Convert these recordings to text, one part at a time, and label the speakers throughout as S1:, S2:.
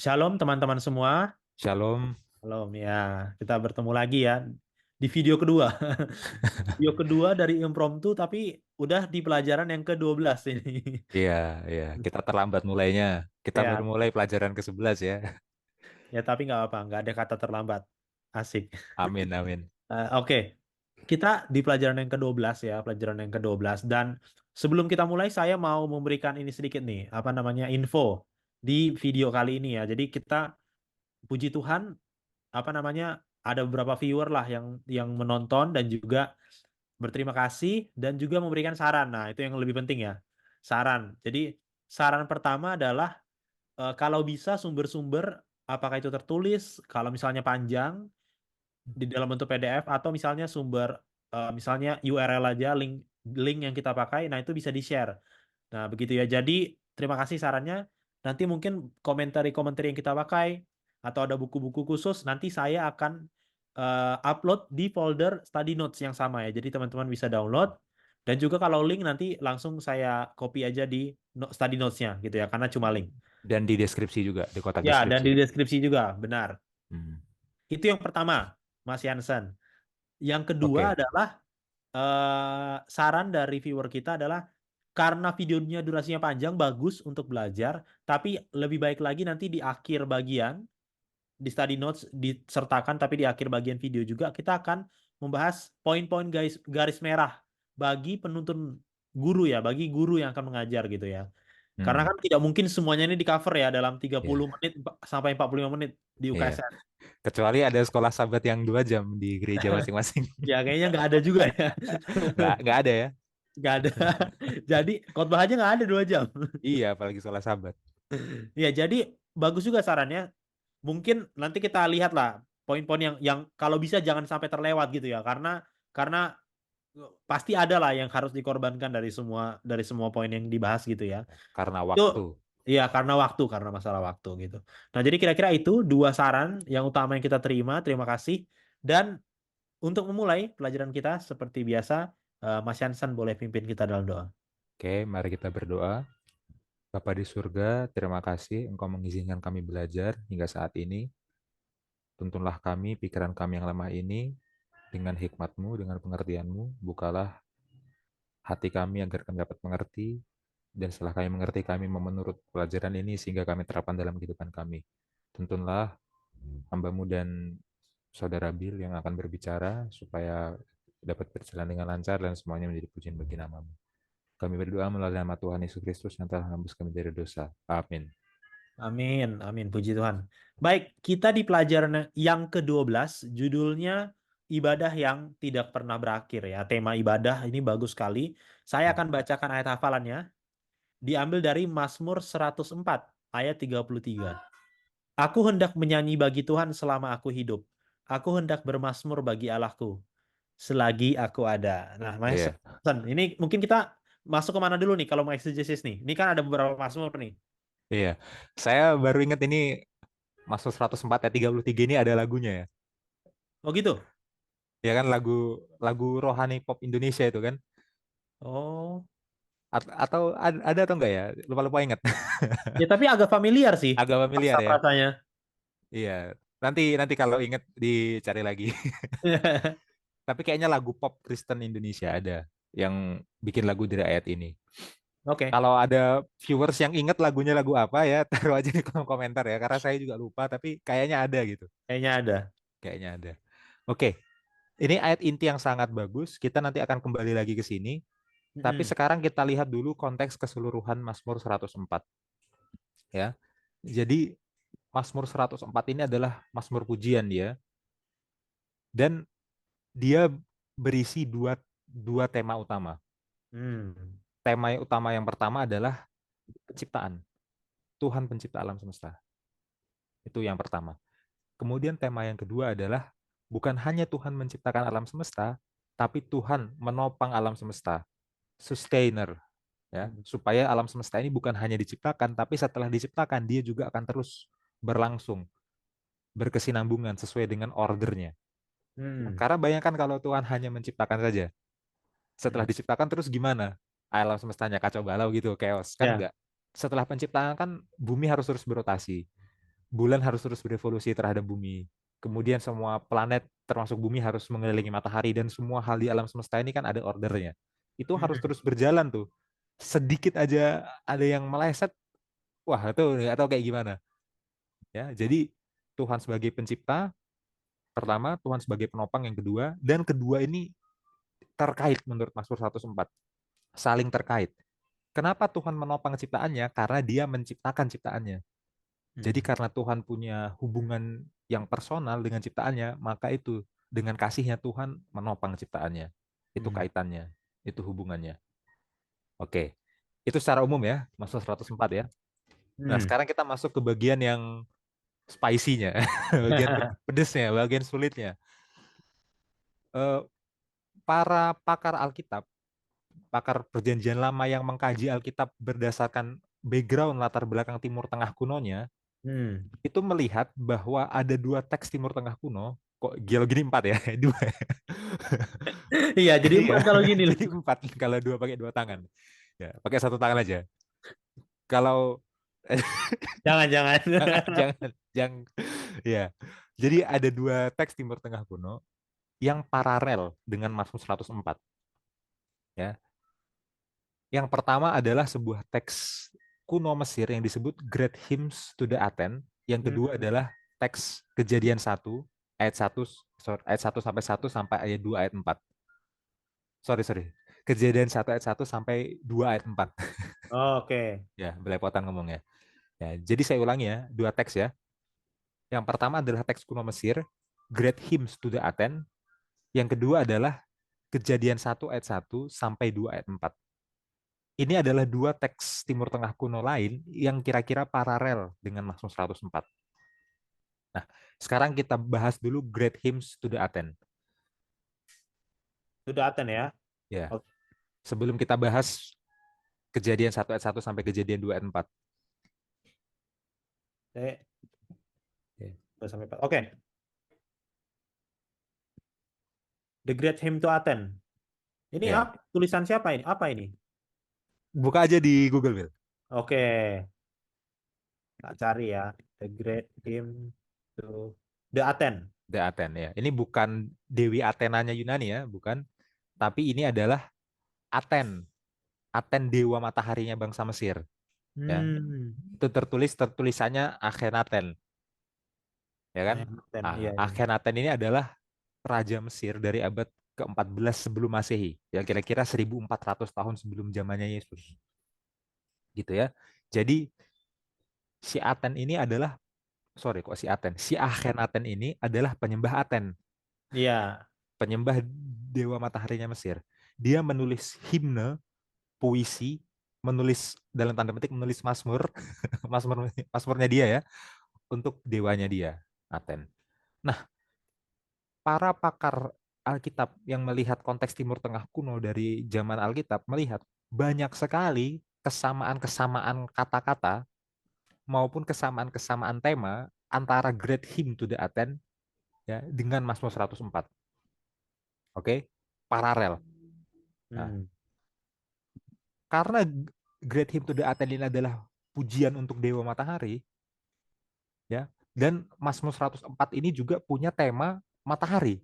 S1: Shalom teman-teman semua.
S2: Shalom.
S1: Shalom ya. Kita bertemu lagi ya di video kedua. Video kedua dari impromptu tapi udah di pelajaran yang ke-12 ini.
S2: Iya, iya. Kita terlambat mulainya. Kita baru
S1: Ya,
S2: mulai pelajaran ke-11 ya.
S1: ya tapi nggak apa, nggak ada kata terlambat. Asik.
S2: Amin, amin.
S1: Oke, kita di pelajaran yang ke-12 ya, pelajaran yang ke-12 dan sebelum kita mulai saya mau memberikan ini sedikit nih, apa namanya info di video kali ini ya. Jadi kita puji Tuhan apa namanya ada beberapa viewer lah yang menonton dan juga berterima kasih dan juga memberikan saran. Nah, itu yang lebih penting ya. Saran. Jadi saran pertama adalah kalau bisa sumber-sumber apakah itu tertulis, kalau misalnya panjang di dalam bentuk PDF atau misalnya sumber misalnya URL aja link link yang kita pakai, nah itu bisa di-share. Nah, begitu ya. Jadi, terima kasih sarannya. Nanti mungkin komentari-komentari yang kita pakai atau ada buku-buku khusus, nanti saya akan upload di folder study notes yang sama ya. Jadi, teman-teman bisa download. Dan juga kalau link nanti langsung saya copy aja di study notes-nya gitu ya, karena cuma link.
S2: Dan di deskripsi juga, di kotak
S1: Ya, dan
S2: deskripsi.
S1: di deskripsi juga, benar.
S2: Hmm.
S1: Itu yang pertama, Mas Jansen. Yang kedua
S2: Oke.
S1: adalah saran dari viewer kita adalah karena videonya durasinya panjang, bagus untuk belajar, tapi lebih baik lagi nanti di akhir bagian, di study notes disertakan, tapi di akhir bagian video juga kita akan membahas poin-poin garis merah bagi penuntun guru ya, bagi guru yang akan mengajar gitu ya. Karena
S2: Hmm.
S1: kan tidak mungkin semuanya ini di cover ya dalam tiga
S2: Ya,
S1: puluh menit sampai 45 menit di
S2: iya.
S1: UKSN.
S2: Kecuali ada sekolah sahabat yang 2 jam di gereja masing-masing.
S1: Ya kayaknya nggak ada juga ya.
S2: Nggak ada ya?
S1: Nggak ada. Jadi khotbah aja nggak ada 2 jam.
S2: Iya, apalagi sekolah sahabat.
S1: Ya, jadi bagus juga sarannya. Mungkin nanti kita lihat lah poin-poin yang kalau bisa jangan sampai terlewat gitu ya, karena pasti ada lah yang harus dikorbankan dari semua poin yang dibahas gitu ya.
S2: Karena
S1: Itu
S2: waktu.
S1: ya karena masalah waktu gitu. Nah, jadi kira-kira itu dua saran yang utama yang kita terima. Terima kasih. Dan untuk memulai pelajaran kita seperti biasa, Mas Yansan boleh pimpin kita dalam doa.
S2: Oke, mari kita berdoa. Bapa di surga, terima kasih Engkau mengizinkan kami belajar hingga saat ini. Tuntunlah kami, pikiran kami yang lemah ini, dengan hikmat-Mu, dengan pengertian-Mu, bukalah hati kami agar kami dapat mengerti, dan setelah kami mengerti, kami mau menurut pelajaran ini sehingga kami terapkan dalam kehidupan kami. Tuntunlah hamba-Mu dan saudara Bill yang akan berbicara, supaya dapat berjalan dengan lancar dan semuanya menjadi pujian bagi nama-Mu. Kami berdoa melalui nama Tuhan Yesus Kristus yang telah menebus kami dari dosa. Amin.
S1: Amin, amin, puji Tuhan. Baik, kita di pelajaran yang ke-12, judulnya ibadah yang tidak pernah berakhir ya. Tema ibadah ini bagus sekali. Saya akan bacakan ayat hafalannya, diambil dari Mazmur 104, ayat 33. Aku hendak menyanyi bagi Tuhan selama aku hidup. Aku hendak bermazmur bagi Allahku selagi aku ada. Nah, Mas,
S2: Iya,
S1: ini mungkin kita masuk ke mana dulu nih kalau mau exegesis nih. Ini kan ada beberapa mazmur nih.
S2: iya. Saya baru ingat ini masuk 104 ayat 33 ini ada lagunya ya.
S1: Oh gitu?
S2: Ya kan lagu lagu rohani pop Indonesia itu kan.
S1: Oh.
S2: Atau ada atau enggak ya? Lupa-lupa ingat.
S1: Ya tapi agak familiar sih
S2: Agak familiar ya.
S1: frasa-frasanya.
S2: Iya. Nanti nanti kalau ingat dicari lagi. Tapi kayaknya lagu pop Kristen Indonesia ada yang bikin lagu dari ayat ini.
S1: Oke,
S2: Kalau ada viewers yang ingat lagunya lagu apa ya, taruh aja di kolom komentar ya. Karena saya juga lupa, tapi kayaknya ada gitu.
S1: kayaknya ada.
S2: Kayaknya ada. Oke, ini ayat inti yang sangat bagus. Kita nanti akan kembali lagi ke sini. Tapi
S1: Mm-mm.
S2: sekarang kita lihat dulu konteks keseluruhan Mazmur 104 ya. Jadi Mazmur 104 ini adalah Mazmur pujian dia, dan dia berisi dua dua tema utama.
S1: Hmm.
S2: Tema utama yang pertama adalah penciptaan. Tuhan pencipta alam semesta. Itu yang pertama. Kemudian tema yang kedua adalah bukan hanya Tuhan menciptakan alam semesta, tapi Tuhan menopang alam semesta, sustainer, ya, supaya alam semesta ini bukan hanya diciptakan, tapi setelah diciptakan dia juga akan terus berlangsung, berkesinambungan sesuai dengan ordernya.
S1: Hmm.
S2: Karena bayangkan kalau Tuhan hanya menciptakan saja, setelah
S1: Hmm.
S2: diciptakan terus gimana? Alam semestanya kacau balau gitu, chaos kan
S1: Ya.
S2: enggak? Setelah penciptaan kan bumi harus terus berotasi. bulan harus terus berevolusi terhadap bumi. Kemudian semua planet termasuk bumi harus mengelilingi matahari dan semua hal di alam semesta ini kan ada ordernya. Itu harus
S1: Hmm.
S2: terus berjalan tuh. Sedikit aja ada yang meleset, wah itu nggak tahu kayak gimana. Ya, jadi Tuhan sebagai pencipta, pertama, Tuhan sebagai penopang yang kedua, dan kedua ini terkait menurut Mazmur 104, saling terkait. Kenapa Tuhan menopang ciptaannya? Karena dia menciptakan ciptaannya. Jadi
S1: Hmm.
S2: karena Tuhan punya hubungan yang personal dengan ciptaannya, maka itu dengan kasihnya Tuhan menopang ciptaannya. Itu
S1: Hmm.
S2: kaitannya, itu hubungannya. Oke, itu secara umum ya, Mazmur 104 ya. Nah,
S1: Hmm.
S2: sekarang kita masuk ke bagian yang spicy-nya, bagian pedesnya, bagian sulitnya. Eh, para pakar Alkitab, pakar Perjanjian Lama yang mengkaji Alkitab berdasarkan background latar belakang Timur Tengah kunonya,
S1: Hmm.
S2: itu melihat bahwa ada dua teks Timur Tengah kuno, kok gila gini empat ya, dua.
S1: Iya, jadi
S2: Iya,
S1: empat kalau gini loh.
S2: jadi empat kalau dua pakai dua tangan. Ya, pakai satu tangan aja. Kalau
S1: Jangan-jangan.
S2: jangan, jangan, jangan. Ya, jadi ada dua teks Timur Tengah kuno yang paralel dengan Mazmur 104. Ya, yang pertama adalah sebuah teks kuno Mesir yang disebut Great Hymns to the Aten. Yang kedua
S1: Hmm.
S2: adalah teks Kejadian 1 ayat 1, sorry, ayat 1 sampai 1 sampai ayat 2 ayat 4. Sorry, sorry. Kejadian 1 ayat 1 sampai 2 ayat 4.
S1: Oke.
S2: Ya, belepotan ngomongnya. Ya, jadi saya ulangi ya, dua teks ya. Yang pertama adalah teks kuno Mesir, Great Hymns to the Aten. Yang kedua adalah Kejadian 1 ayat 1 sampai 2 ayat 4. Ini adalah dua teks Timur Tengah kuno lain yang kira-kira paralel dengan Mazmur 104. Nah, sekarang kita bahas dulu Great Hymns to the Aten.
S1: Sudah Aten ya.
S2: Ya,
S1: Oke.
S2: sebelum kita bahas Kejadian 1 ayat 1 sampai Kejadian 2 ayat 4.
S1: Eh,
S2: Ya.
S1: udah sampai empat. Oke. The Great Hymn to Aten. Ini
S2: Ya.
S1: apa? Tulisan siapa ini? Apa ini?
S2: Buka aja di Google, Will.
S1: Oke. Tak cari ya. The Great Hymn to the Aten.
S2: The Aten ya. Ini bukan Dewi Athenanya Yunani ya, bukan. Tapi ini adalah Aten. Aten dewa mataharinya bangsa Mesir, ya.
S1: Hmm.
S2: Itu tertulisannya Akhenaten, ya kan?
S1: Aten.
S2: Ah,
S1: Iya, iya.
S2: Akhenaten ini adalah raja Mesir dari abad ke-14 sebelum Masehi, ya kira-kira 1400 tahun sebelum zamannya Yesus. Gitu ya. Jadi si Aten ini adalah sorry kok si Aten. Si Akhenaten ini adalah penyembah Aten,
S1: Iya.
S2: penyembah dewa mataharinya Mesir. Dia menulis himne, puisi, menulis dalam tanda petik menulis mazmur, mazmurnya dia ya untuk dewanya dia, Aten. Nah, para pakar Alkitab yang melihat konteks Timur Tengah kuno dari zaman Alkitab melihat banyak sekali kesamaan-kesamaan kata-kata maupun kesamaan-kesamaan tema antara Great Hymn to the Aten ya dengan Mazmur 104. Oke, paralel. Nah,
S1: Hmm.
S2: karena Great Hymn to the Aten ini adalah pujian untuk dewa matahari ya, dan Mazmur 104 ini juga punya tema matahari.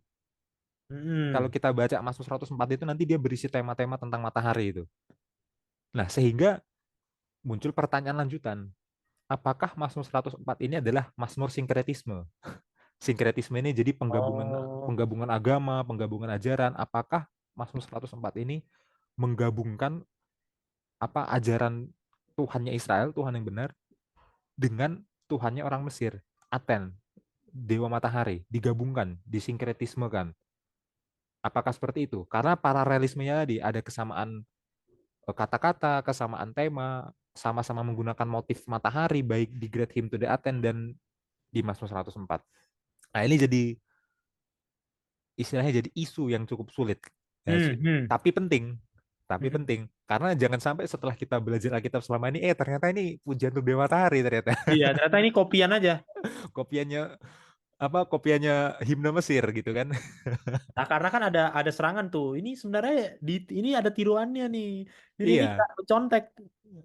S2: Kalau
S1: Hmm.
S2: kita baca Mazmur 104 itu nanti dia berisi tema-tema tentang matahari itu. Nah, sehingga muncul pertanyaan lanjutan. Apakah Mazmur 104 ini adalah Mazmur sinkretisme? Sinkretisme ini jadi penggabungan
S1: Oh.
S2: penggabungan agama, penggabungan ajaran. Apakah Mazmur 104 ini menggabungkan apa ajaran Tuhannya Israel, Tuhan yang benar, dengan Tuhannya orang Mesir, Aten, dewa matahari, digabungkan, disinkretismekan. Apakah seperti itu? Karena paralelismenya tadi ada kesamaan kata-kata, kesamaan tema, sama-sama menggunakan motif matahari baik di Great Hymn to the Aten dan di Mazmur 104. Nah, ini jadi istilahnya jadi isu yang cukup sulit. Ya,
S1: Hmm. Hmm.
S2: tapi penting. Tapi
S1: Hmm.
S2: penting karena jangan sampai setelah kita belajar Alkitab selama ini ternyata ini pujian untuk dewa matahari ternyata.
S1: Iya, ternyata ini kopian aja.
S2: Kopiannya apa? Kopiannya himne Mesir gitu kan.
S1: Nah, karena kan ada serangan tuh. Ini sebenarnya ini ada tiruannya nih. Jadi ini
S2: Iya,
S1: nggak contek.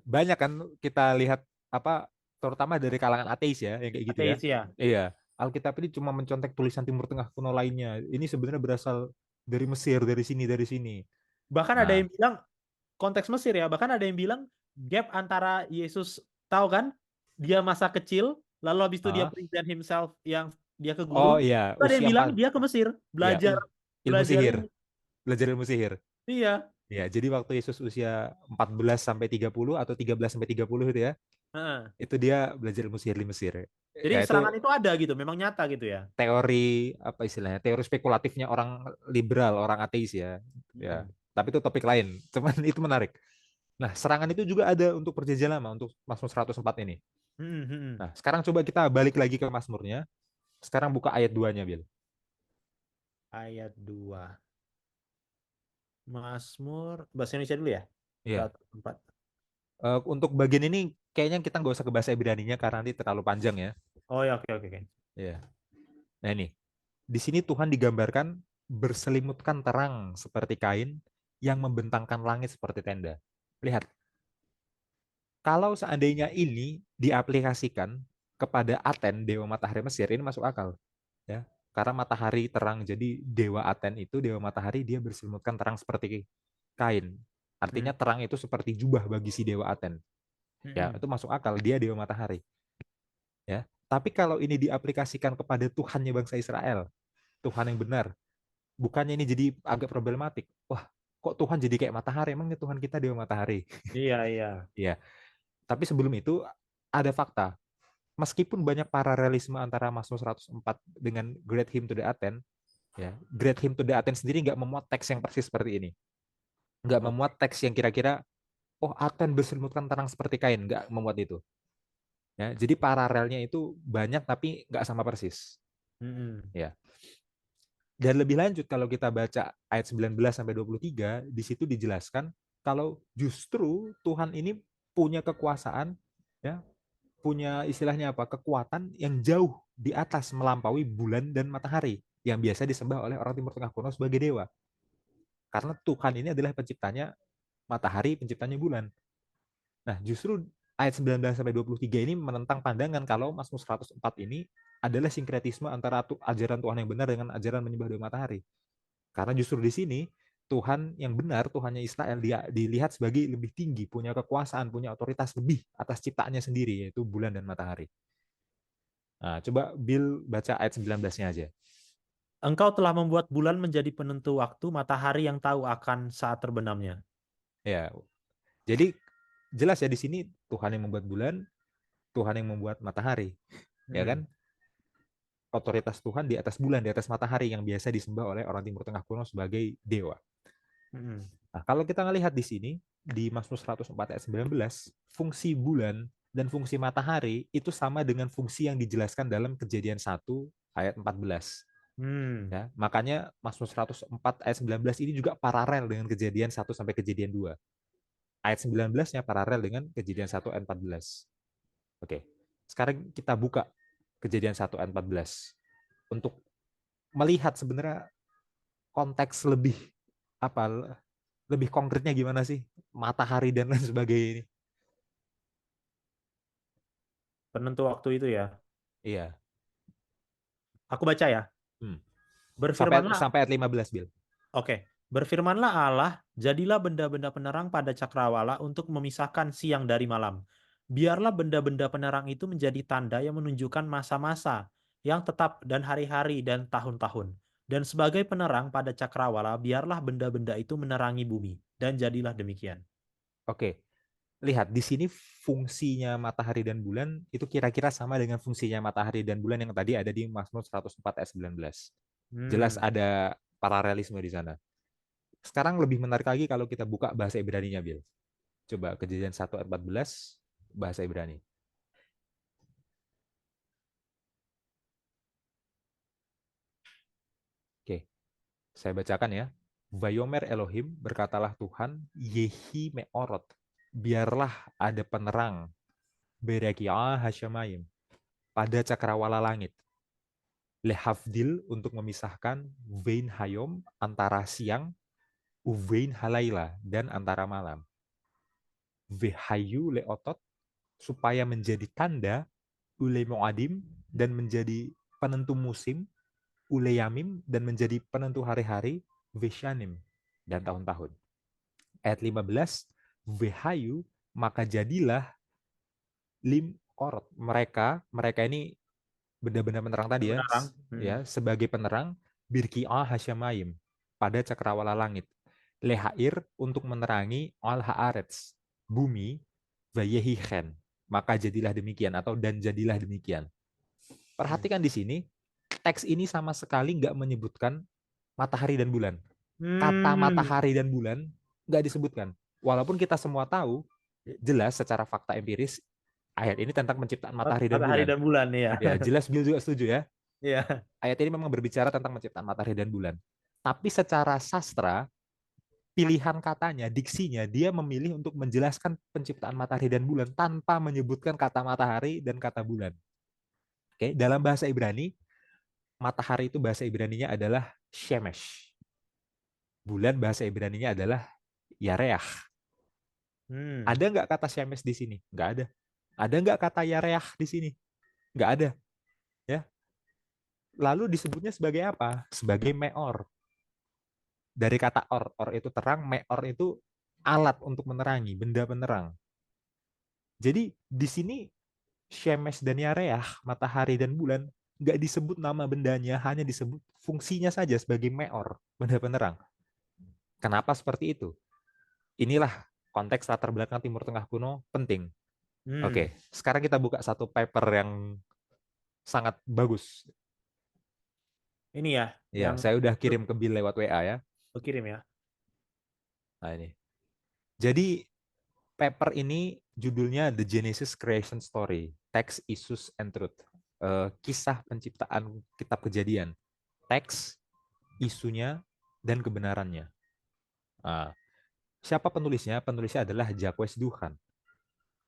S2: banyak kan kita lihat apa terutama dari kalangan ateis ya, yang kayak gitu ya.
S1: Ateis ya.
S2: Iya, Alkitab ini cuma mencontek tulisan Timur Tengah kuno lainnya. Ini sebenarnya berasal dari Mesir, dari sini, dari sini.
S1: Bahkan ada
S2: Nah,
S1: yang bilang konteks Mesir ya. Bahkan ada yang bilang gap antara Yesus tahu kan dia masa kecil lalu habis itu dia
S2: ah,
S1: present himself yang dia ke
S2: oh
S1: gurun.
S2: iya,
S1: Itu ada yang
S2: usia
S1: bilang
S2: 4,
S1: dia ke Mesir
S2: iya,
S1: belajar
S2: ilmu
S1: belajar
S2: sihir,
S1: ini.
S2: belajar ilmu sihir.
S1: Iya.
S2: Ya, jadi waktu Yesus usia 14 sampai 30 atau 13 sampai 30 itu ya,
S1: Heeh.
S2: itu dia belajar ilmu sihir di Mesir.
S1: Jadi
S2: Ya itu
S1: serangan itu ada gitu, memang nyata gitu ya.
S2: teori apa istilahnya? Teori spekulatifnya orang liberal, orang ateis ya. Ya,
S1: Mm-mm.
S2: tapi itu topik lain. Cuman itu menarik. Nah, serangan itu juga ada untuk perjanjian lama, untuk Mazmur 104 ini.
S1: Mm-mm, mm-mm.
S2: Nah, sekarang coba kita balik lagi ke Mazmurnya. Sekarang buka ayat 2-nya, Bil.
S1: Ayat 2. Mazmur bahasa Indonesia dulu ya.
S2: Iya.
S1: 104.
S2: Untuk bagian ini kayaknya kita nggak usah ke bahasa Ibrani-nya karena nanti terlalu panjang ya.
S1: Oh ya, oke oke oke.
S2: Iya. Nah ini, di sini Tuhan digambarkan berselimutkan terang seperti kain yang membentangkan langit seperti tenda. Lihat, kalau seandainya ini diaplikasikan kepada Aten, dewa matahari Mesir, ini masuk akal. Ya, karena matahari terang, jadi dewa Aten itu, dewa matahari, dia berselimutkan terang seperti kain. Artinya
S1: Mm.
S2: terang itu seperti jubah bagi si dewa Aten. Ya,
S1: Mm-mm.
S2: itu masuk akal, dia dewa matahari. Ya, tapi kalau ini diaplikasikan kepada Tuhannya bangsa Israel, Tuhan yang benar, bukannya ini jadi agak problematik. Wah, kok Tuhan jadi kayak matahari? Emangnya Tuhan kita dewa matahari?
S1: Iya iya.
S2: Ya, tapi sebelum itu ada fakta. Meskipun banyak paralelisme antara Mazmur 104 dengan Great Hymn to the Aten, ya, Great Hymn to the Aten sendiri nggak memuat teks yang persis seperti ini. Nggak
S1: Oke.
S2: memuat teks yang kira-kira, oh Aten berselimutkan terang seperti kain. Nggak memuat itu. Ya, jadi paralelnya itu banyak tapi nggak sama persis.
S1: Mm-mm.
S2: Ya. Dan lebih lanjut kalau kita baca ayat 19 sampai 23, di situ dijelaskan kalau justru Tuhan ini punya kekuasaan, ya, punya istilahnya apa? Kekuatan yang jauh di atas melampaui bulan dan matahari yang biasa disembah oleh orang Timur Tengah kuno sebagai dewa. Karena Tuhan ini adalah penciptanya matahari, penciptanya bulan. Nah, justru ayat 19 sampai 23 ini menentang pandangan kalau Mazmur 104 ini adalah sinkretisme antara ajaran Tuhan yang benar dengan ajaran menyembah dewa matahari. Karena justru di sini Tuhan yang benar, Tuhannya Israel, dia dilihat sebagai lebih tinggi, punya kekuasaan, punya otoritas lebih atas ciptaannya sendiri, yaitu bulan dan matahari. Nah, coba Bill baca ayat 19-nya aja.
S1: Engkau telah membuat bulan menjadi penentu waktu, matahari yang tahu akan saat terbenamnya.
S2: Ya, jadi jelas ya di sini Tuhan yang membuat bulan, Tuhan yang membuat matahari, ya
S1: Mm.
S2: kan? Otoritas Tuhan di atas bulan, di atas matahari yang biasa disembah oleh orang Timur Tengah kuno sebagai dewa.
S1: Mm.
S2: Nah, kalau kita melihat di sini, di Mazmur 104 ayat 19, fungsi bulan dan fungsi matahari itu sama dengan fungsi yang dijelaskan dalam Kejadian 1 ayat 14.
S1: Mm.
S2: Ya, makanya Mazmur 104 ayat 19 ini juga paralel dengan Kejadian 1 sampai Kejadian 2. Ayat 19-nya paralel dengan Kejadian 1 ayat 14. Oke. Sekarang kita buka Kejadian 1 ayat 14 untuk melihat sebenarnya konteks lebih apa lebih konkretnya gimana sih matahari dan lain sebagainya ini.
S1: Penentu waktu itu ya.
S2: Iya.
S1: Aku baca ya.
S2: Hmm. Sampai
S1: Berfirmanlah,
S2: sampai ayat 15, Bil.
S1: oke. Berfirmanlah Allah, jadilah benda-benda penerang pada cakrawala untuk memisahkan siang dari malam. Biarlah benda-benda penerang itu menjadi tanda yang menunjukkan masa-masa yang tetap dan hari-hari dan tahun-tahun. Dan sebagai penerang pada cakrawala, biarlah benda-benda itu menerangi bumi. Dan jadilah demikian.
S2: Oke. Lihat di sini fungsinya matahari dan bulan itu kira-kira sama dengan fungsinya matahari dan bulan yang tadi ada di Mazmur 104 ayat 19. Jelas
S1: Hmm.
S2: ada paralelisme di sana. Sekarang lebih menarik lagi kalau kita buka bahasa Ibrani-nya, Bil. Coba Kejadian 1 ayat 14 bahasa Ibrani. Oke, saya bacakan ya. Vayomer Elohim, berkatalah Tuhan, Yehi Meorot, biarlah ada penerang, Berekia Hasyamayim, pada cakrawala langit. Lehafdil untuk memisahkan Vein Hayom antara siang, Uvein Halaila dan antara malam. Vehayu Leotot supaya menjadi tanda ule muadim dan menjadi penentu musim, ule yamim dan menjadi penentu hari-hari, veshanim dan tahun-tahun. Ayat 15, vehayu maka jadilah lim korot. Mereka ini benda-benda penerang tadi ya,
S1: Menarang.
S2: ya sebagai penerang birki'ah hasyamayim pada cakrawala langit. Lehair untuk menerangi al haaretz bumi vayehichen maka jadilah demikian atau dan jadilah demikian.
S1: Hmm.
S2: Perhatikan di sini teks ini sama sekali nggak menyebutkan matahari dan bulan. Kata
S1: Hmm.
S2: matahari dan bulan nggak disebutkan. Walaupun kita semua tahu jelas secara fakta empiris ayat ini tentang penciptaan matahari dan
S1: Matahari
S2: bulan.
S1: dan bulan ya.
S2: Ya, jelas Bill juga setuju ya.
S1: Iya.
S2: Ayat ini memang berbicara tentang penciptaan matahari dan bulan. Tapi secara sastra, pilihan katanya, diksinya, dia memilih untuk menjelaskan penciptaan matahari dan bulan tanpa menyebutkan kata matahari dan kata bulan. Oke, dalam bahasa Ibrani, matahari itu bahasa Ibraninya adalah shemesh. Bulan bahasa Ibraninya adalah yareach.
S1: Hmm.
S2: Ada nggak kata shemesh di sini? Nggak ada. Ada nggak kata yareach di sini? Nggak ada. Ya. Lalu disebutnya sebagai apa? Sebagai meor. Dari kata or itu terang, meor itu alat untuk menerangi, benda penerang. Jadi di sini Shemesh dan Yareach, matahari dan bulan, nggak disebut nama bendanya, hanya disebut fungsinya saja sebagai meor, benda penerang. Kenapa seperti itu? Inilah konteks latar belakang Timur Tengah kuno penting.
S1: Hmm.
S2: Oke, sekarang kita buka satu paper yang sangat bagus.
S1: Ini ya
S2: Ya,
S1: yang
S2: saya udah kirim ke Bill lewat WA ya.
S1: lu kirim ya.
S2: Nah ini. Jadi paper ini judulnya The Genesis Creation Story, Text, Issues, and Truth. Kisah penciptaan kitab kejadian. Teks, isunya, dan kebenarannya. Nah, siapa penulisnya? Penulisnya adalah Jacques Duhan.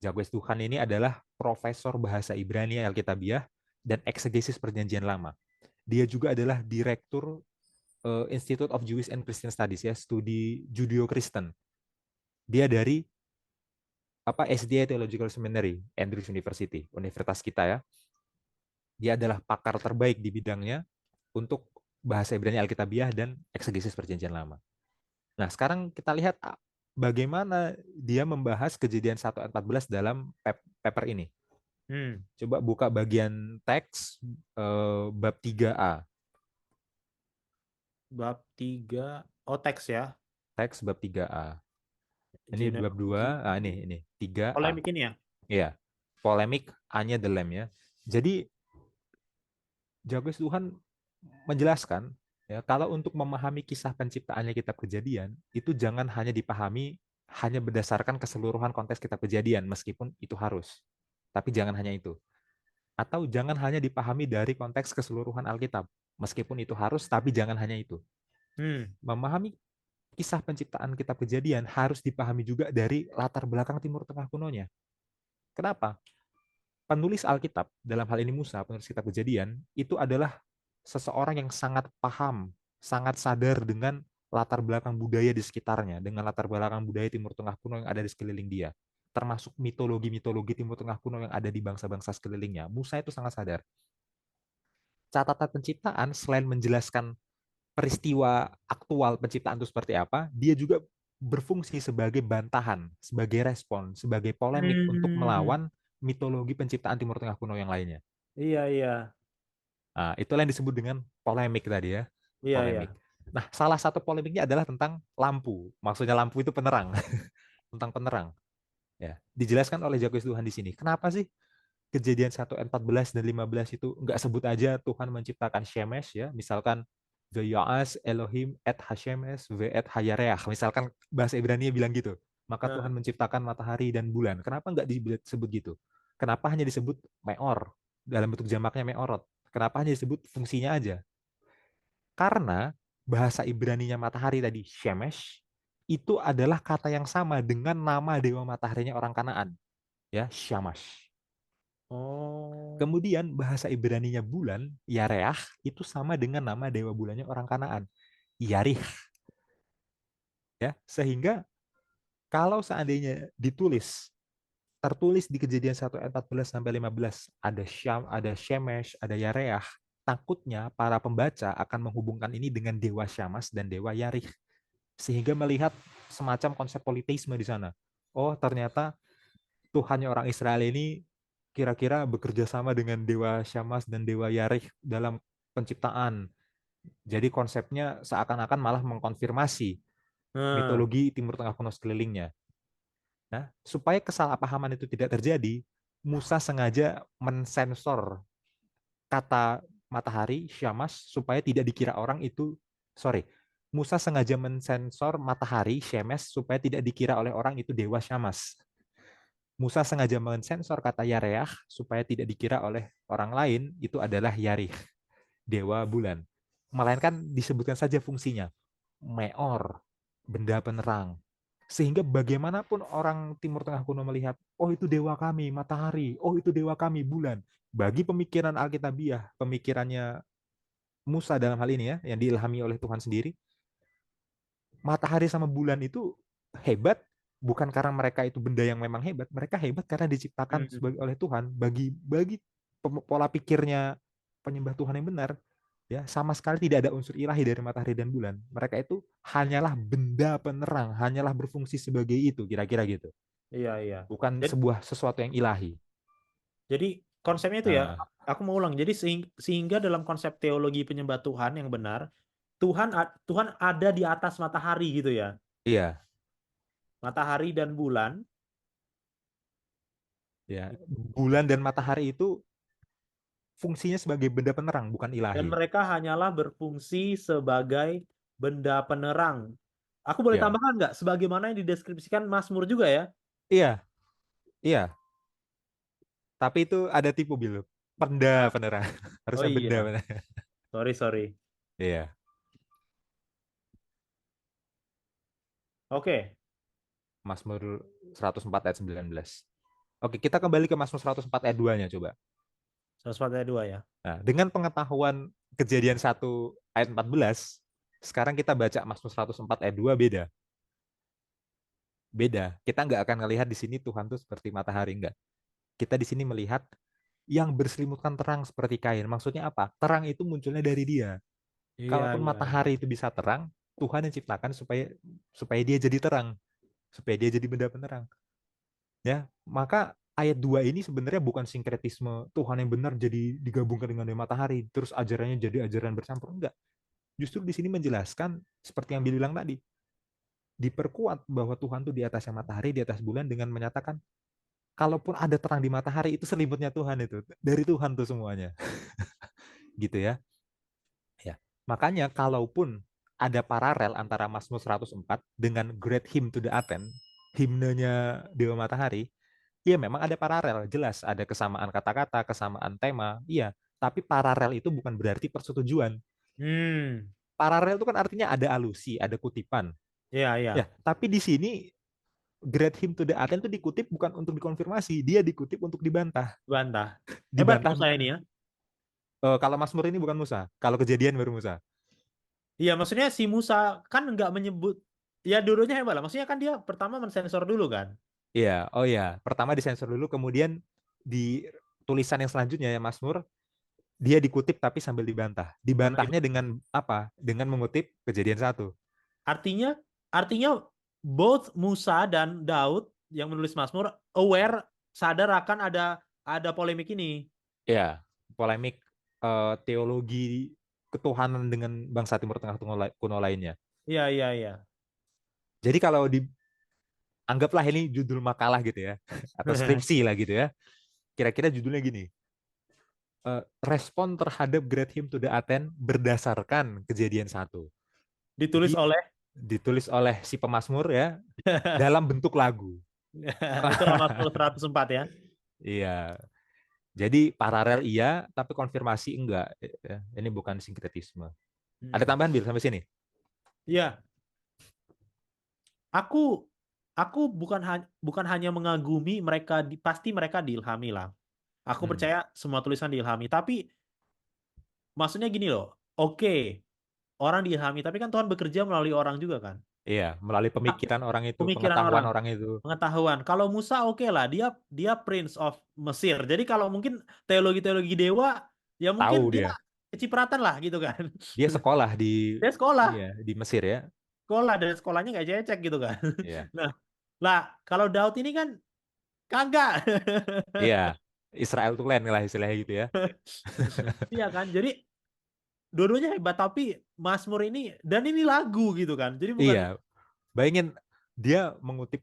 S2: Jacques Duhan ini adalah profesor bahasa Ibrani Alkitabiah dan eksegesis perjanjian lama. Dia juga adalah direktur Institute of Jewish and Christian Studies ya, studi Judeo-Kristen. Dia dari SDA Theological Seminary, Andrews University, universitas kita ya. Dia adalah pakar terbaik di bidangnya untuk bahasa Ibrani Alkitabiah dan eksegesis perjanjian lama. Nah, sekarang kita lihat bagaimana dia membahas kejadian 1 ayat 14 dalam paper ini.
S1: Hmm.
S2: Coba buka bagian teks bab 3a.
S1: Bab 3. Oh, teks ya.
S2: Teks bab 3a. Ini bab 2,
S1: Genealogi.
S2: ini 3a.
S1: Polemik ini ya.
S2: Iya. Polemik A-nya the lamb ya. Jadi Jagos Tuhan menjelaskan ya kalau untuk memahami kisah penciptaannya kitab Kejadian itu jangan hanya dipahami hanya berdasarkan keseluruhan konteks kitab Kejadian meskipun itu harus. Tapi jangan hanya itu. Atau jangan hanya dipahami dari konteks keseluruhan Alkitab meskipun itu harus tapi jangan hanya itu.
S1: Hmm.
S2: Memahami kisah penciptaan kitab Kejadian harus dipahami juga dari latar belakang Timur Tengah kunonya. Kenapa? Penulis Alkitab, dalam hal ini Musa, penulis kitab Kejadian, itu adalah seseorang yang sangat paham, sangat sadar dengan latar belakang budaya di sekitarnya, dengan latar belakang budaya Timur Tengah kuno yang ada di sekeliling dia, termasuk mitologi-mitologi Timur Tengah kuno yang ada di bangsa-bangsa sekelilingnya. Musa itu sangat sadar. Catatan penciptaan, selain menjelaskan peristiwa aktual penciptaan itu seperti apa, dia juga berfungsi sebagai bantahan, sebagai respon, sebagai polemik untuk
S1: Hmm.
S2: melawan mitologi penciptaan Timur Tengah kuno yang lainnya.
S1: Iya, iya.
S2: Nah, itulah yang disebut dengan polemik tadi ya,
S1: Iya, iya.
S2: polemik. Nah, salah satu polemiknya adalah tentang lampu. Maksudnya lampu itu penerang, tentang penerang. Ya, dijelaskan oleh Jacques Tuhan di sini. Kenapa sih kejadian 1 ayat 14 dan 15 itu nggak sebut aja Tuhan menciptakan Shemesh ya, misalkan V'ya'as Elohim et Hashemesh ve et Hayareach. Misalkan bahasa Ibrani bilang gitu. Maka Tuhan
S1: Nah.
S2: menciptakan matahari dan bulan. Kenapa nggak disebut gitu? Kenapa hanya disebut meor dalam bentuk jamaknya meorot? Kenapa hanya disebut fungsinya aja? Karena bahasa Ibraninya matahari tadi Shemesh itu adalah kata yang sama dengan nama dewa mataharinya orang Kanaan, ya, Shamash.
S1: Oh.
S2: Kemudian bahasa Ibraninya bulan, Yareach, itu sama dengan nama dewa bulannya orang Kanaan, Yarih. Ya, sehingga kalau seandainya ditulis tertulis di Kejadian 1 ayat 14 sampai 15, ada Syam, ada Shemesh, ada Yareah. Takutnya para pembaca akan menghubungkan ini dengan dewa Syamas dan dewa Yarih, sehingga melihat semacam konsep politeisme di sana. Oh, ternyata Tuhannya orang Israel ini kira-kira bekerja sama dengan dewa Syamas dan dewa Yarih dalam penciptaan. Jadi konsepnya seakan-akan malah mengkonfirmasi
S1: Nah,
S2: mitologi Timur Tengah kuno sekelilingnya. Nah, supaya kesalahpahaman itu tidak terjadi, Musa sengaja mensensor kata matahari, Syamas, supaya tidak dikira orang itu, sorry, Musa sengaja mensensor matahari, Shemesh, supaya tidak dikira oleh orang itu dewa Syamas. Musa sengaja mensensor kata Yareah, supaya tidak dikira oleh orang lain itu adalah Yarih, dewa bulan. Melainkan disebutkan saja fungsinya, meor, benda penerang. Sehingga bagaimanapun orang Timur Tengah kuno melihat, oh itu dewa kami, matahari, oh itu dewa kami, bulan. Bagi pemikiran Alkitabiah, pemikirannya Musa dalam hal ini ya, yang diilhami oleh Tuhan sendiri, matahari sama bulan itu hebat bukan karena mereka itu benda yang memang hebat, mereka hebat karena diciptakan
S1: hmm,
S2: sebagai oleh Tuhan bagi pola pikirnya penyembah Tuhan yang benar, ya sama sekali tidak ada unsur ilahi dari matahari dan bulan. Mereka itu hanyalah benda penerang, hanyalah berfungsi sebagai itu, kira-kira gitu.
S1: iya iya.
S2: Bukan
S1: Jadi,
S2: sebuah sesuatu yang ilahi.
S1: jadi konsepnya itu ya,
S2: Nah,
S1: aku mau ulang. Jadi sehingga dalam konsep teologi penyembah Tuhan yang benar, Tuhan ada di atas matahari gitu ya.
S2: iya,
S1: Matahari dan bulan,
S2: ya. Bulan dan matahari itu fungsinya sebagai benda penerang, bukan
S1: dan
S2: ilahi.
S1: mereka hanyalah berfungsi sebagai benda penerang. Aku boleh
S2: Ya,
S1: tambahkan nggak? Sebagaimana yang dideskripsikan Mazmur juga ya.
S2: iya, iya. Tapi itu ada tipu Bill. Benda
S1: Ah,
S2: penerang.
S1: oh
S2: Harusnya benda
S1: iya,
S2: penerang.
S1: sorry sorry.
S2: Iya.
S1: Oke,
S2: Mazmur 104 ayat 19. Oke, kita kembali ke Mazmur 104 ayat 2-nya coba.
S1: 142 ya.
S2: Nah, dengan pengetahuan kejadian 1 ayat 14, sekarang kita baca Mazmur 104 ayat 2 beda. Beda. Kita nggak akan melihat di sini Tuhan tuh seperti matahari, enggak. Kita di sini melihat yang berselimutkan terang seperti kain. Maksudnya apa? Terang itu munculnya dari dia.
S1: Iya
S2: Kalaupun
S1: iya iya.
S2: matahari itu bisa terang, Tuhan yang ciptakan supaya supaya dia jadi terang, supaya dia jadi benda penerang. Ya, maka ayat 2 ini sebenarnya bukan sinkretisme Tuhan yang benar jadi digabungkan dengan yang matahari, terus ajarannya jadi ajaran bercampur, enggak. Justru di sini menjelaskan seperti yang bilang tadi, diperkuat bahwa Tuhan tuh di atasnya matahari, di atas bulan dengan menyatakan kalaupun ada terang di matahari itu selimutnya Tuhan itu, dari Tuhan tuh semuanya. Gitu ya. Ya. Makanya kalaupun ada paralel antara Mazmur 104 dengan Great Hymn to the Athens, himnenya Dewa Matahari, iya memang ada paralel, jelas ada kesamaan kata-kata, kesamaan tema, iya. Tapi paralel itu bukan berarti persetujuan.
S1: Hmm,
S2: Paralel itu kan artinya ada alusi, ada kutipan.
S1: iya iya.
S2: Ya, tapi di sini Great Hymn to the Athens itu dikutip bukan untuk dikonfirmasi, dia dikutip untuk dibantah.
S1: Bantah. Hebat
S2: Dibantah,
S1: Musa ini ya.
S2: kalau Mazmur ini bukan Musa, kalau kejadian baru Musa.
S1: Iya, maksudnya si Musa kan nggak menyebut, ya dulunya hebat lah. Maksudnya kan dia pertama mensensor dulu kan.
S2: Iya, oh iya. Pertama disensor dulu, kemudian di tulisan yang selanjutnya ya Mazmur, dia dikutip tapi sambil dibantah.
S1: Sampai
S2: Dibantahnya
S1: dibantah.
S2: dengan apa? Dengan mengutip Kejadian 1.
S1: Artinya, artinya both Musa dan Daud yang menulis Mazmur aware, sadar akan ada polemik ini.
S2: Ya, polemik teologi ketuhanan dengan bangsa Timur Tengah kuno lainnya.
S1: Iya iya iya.
S2: Jadi kalau dianggaplah ini judul makalah gitu ya, atau skripsi lah gitu ya. Kira-kira judulnya gini, respon terhadap Great Hymn to the Athens berdasarkan Kejadian 1.
S1: Ditulis
S2: Jadi
S1: oleh
S2: ditulis oleh si pemazmur ya dalam bentuk lagu.
S1: itulah Mazmur 104 ya.
S2: Iya, jadi paralel iya, tapi konfirmasi enggak. Ya, ini bukan sinkretisme. Ada
S1: Hmm.
S2: tambahan Bil sampai sini?
S1: Iya, aku aku bukan hanya mengagumi mereka, pasti mereka diilhami lah. Aku
S2: Hmm.
S1: percaya semua tulisan diilhami, tapi maksudnya gini loh. Oke, orang diilhami, tapi kan Tuhan bekerja melalui orang juga kan.
S2: Iya, melalui
S1: Ah,
S2: pemikiran orang itu,
S1: pemikiran
S2: pengetahuan
S1: orang,
S2: orang itu.
S1: pengetahuan. Kalau Musa oke lah, dia dia Prince of Mesir. Jadi kalau mungkin teologi-teologi dewa, ya mungkin
S2: Tahu
S1: dia
S2: dia.
S1: kecipratan lah gitu kan.
S2: Dia sekolah di
S1: Dia sekolah,
S2: iya, di Mesir ya.
S1: sekolah dan sekolahnya nggak cecek gitu kan.
S2: Iya.
S1: Nah, lah kalau Daud ini kan kagak.
S2: Iya. Israel tuh lain lah istilahnya gitu ya.
S1: Iya kan? Jadi dua-duanya hebat tapi Mazmur ini dan ini lagu gitu kan. Jadi bukan
S2: Iya. Bayangin dia mengutip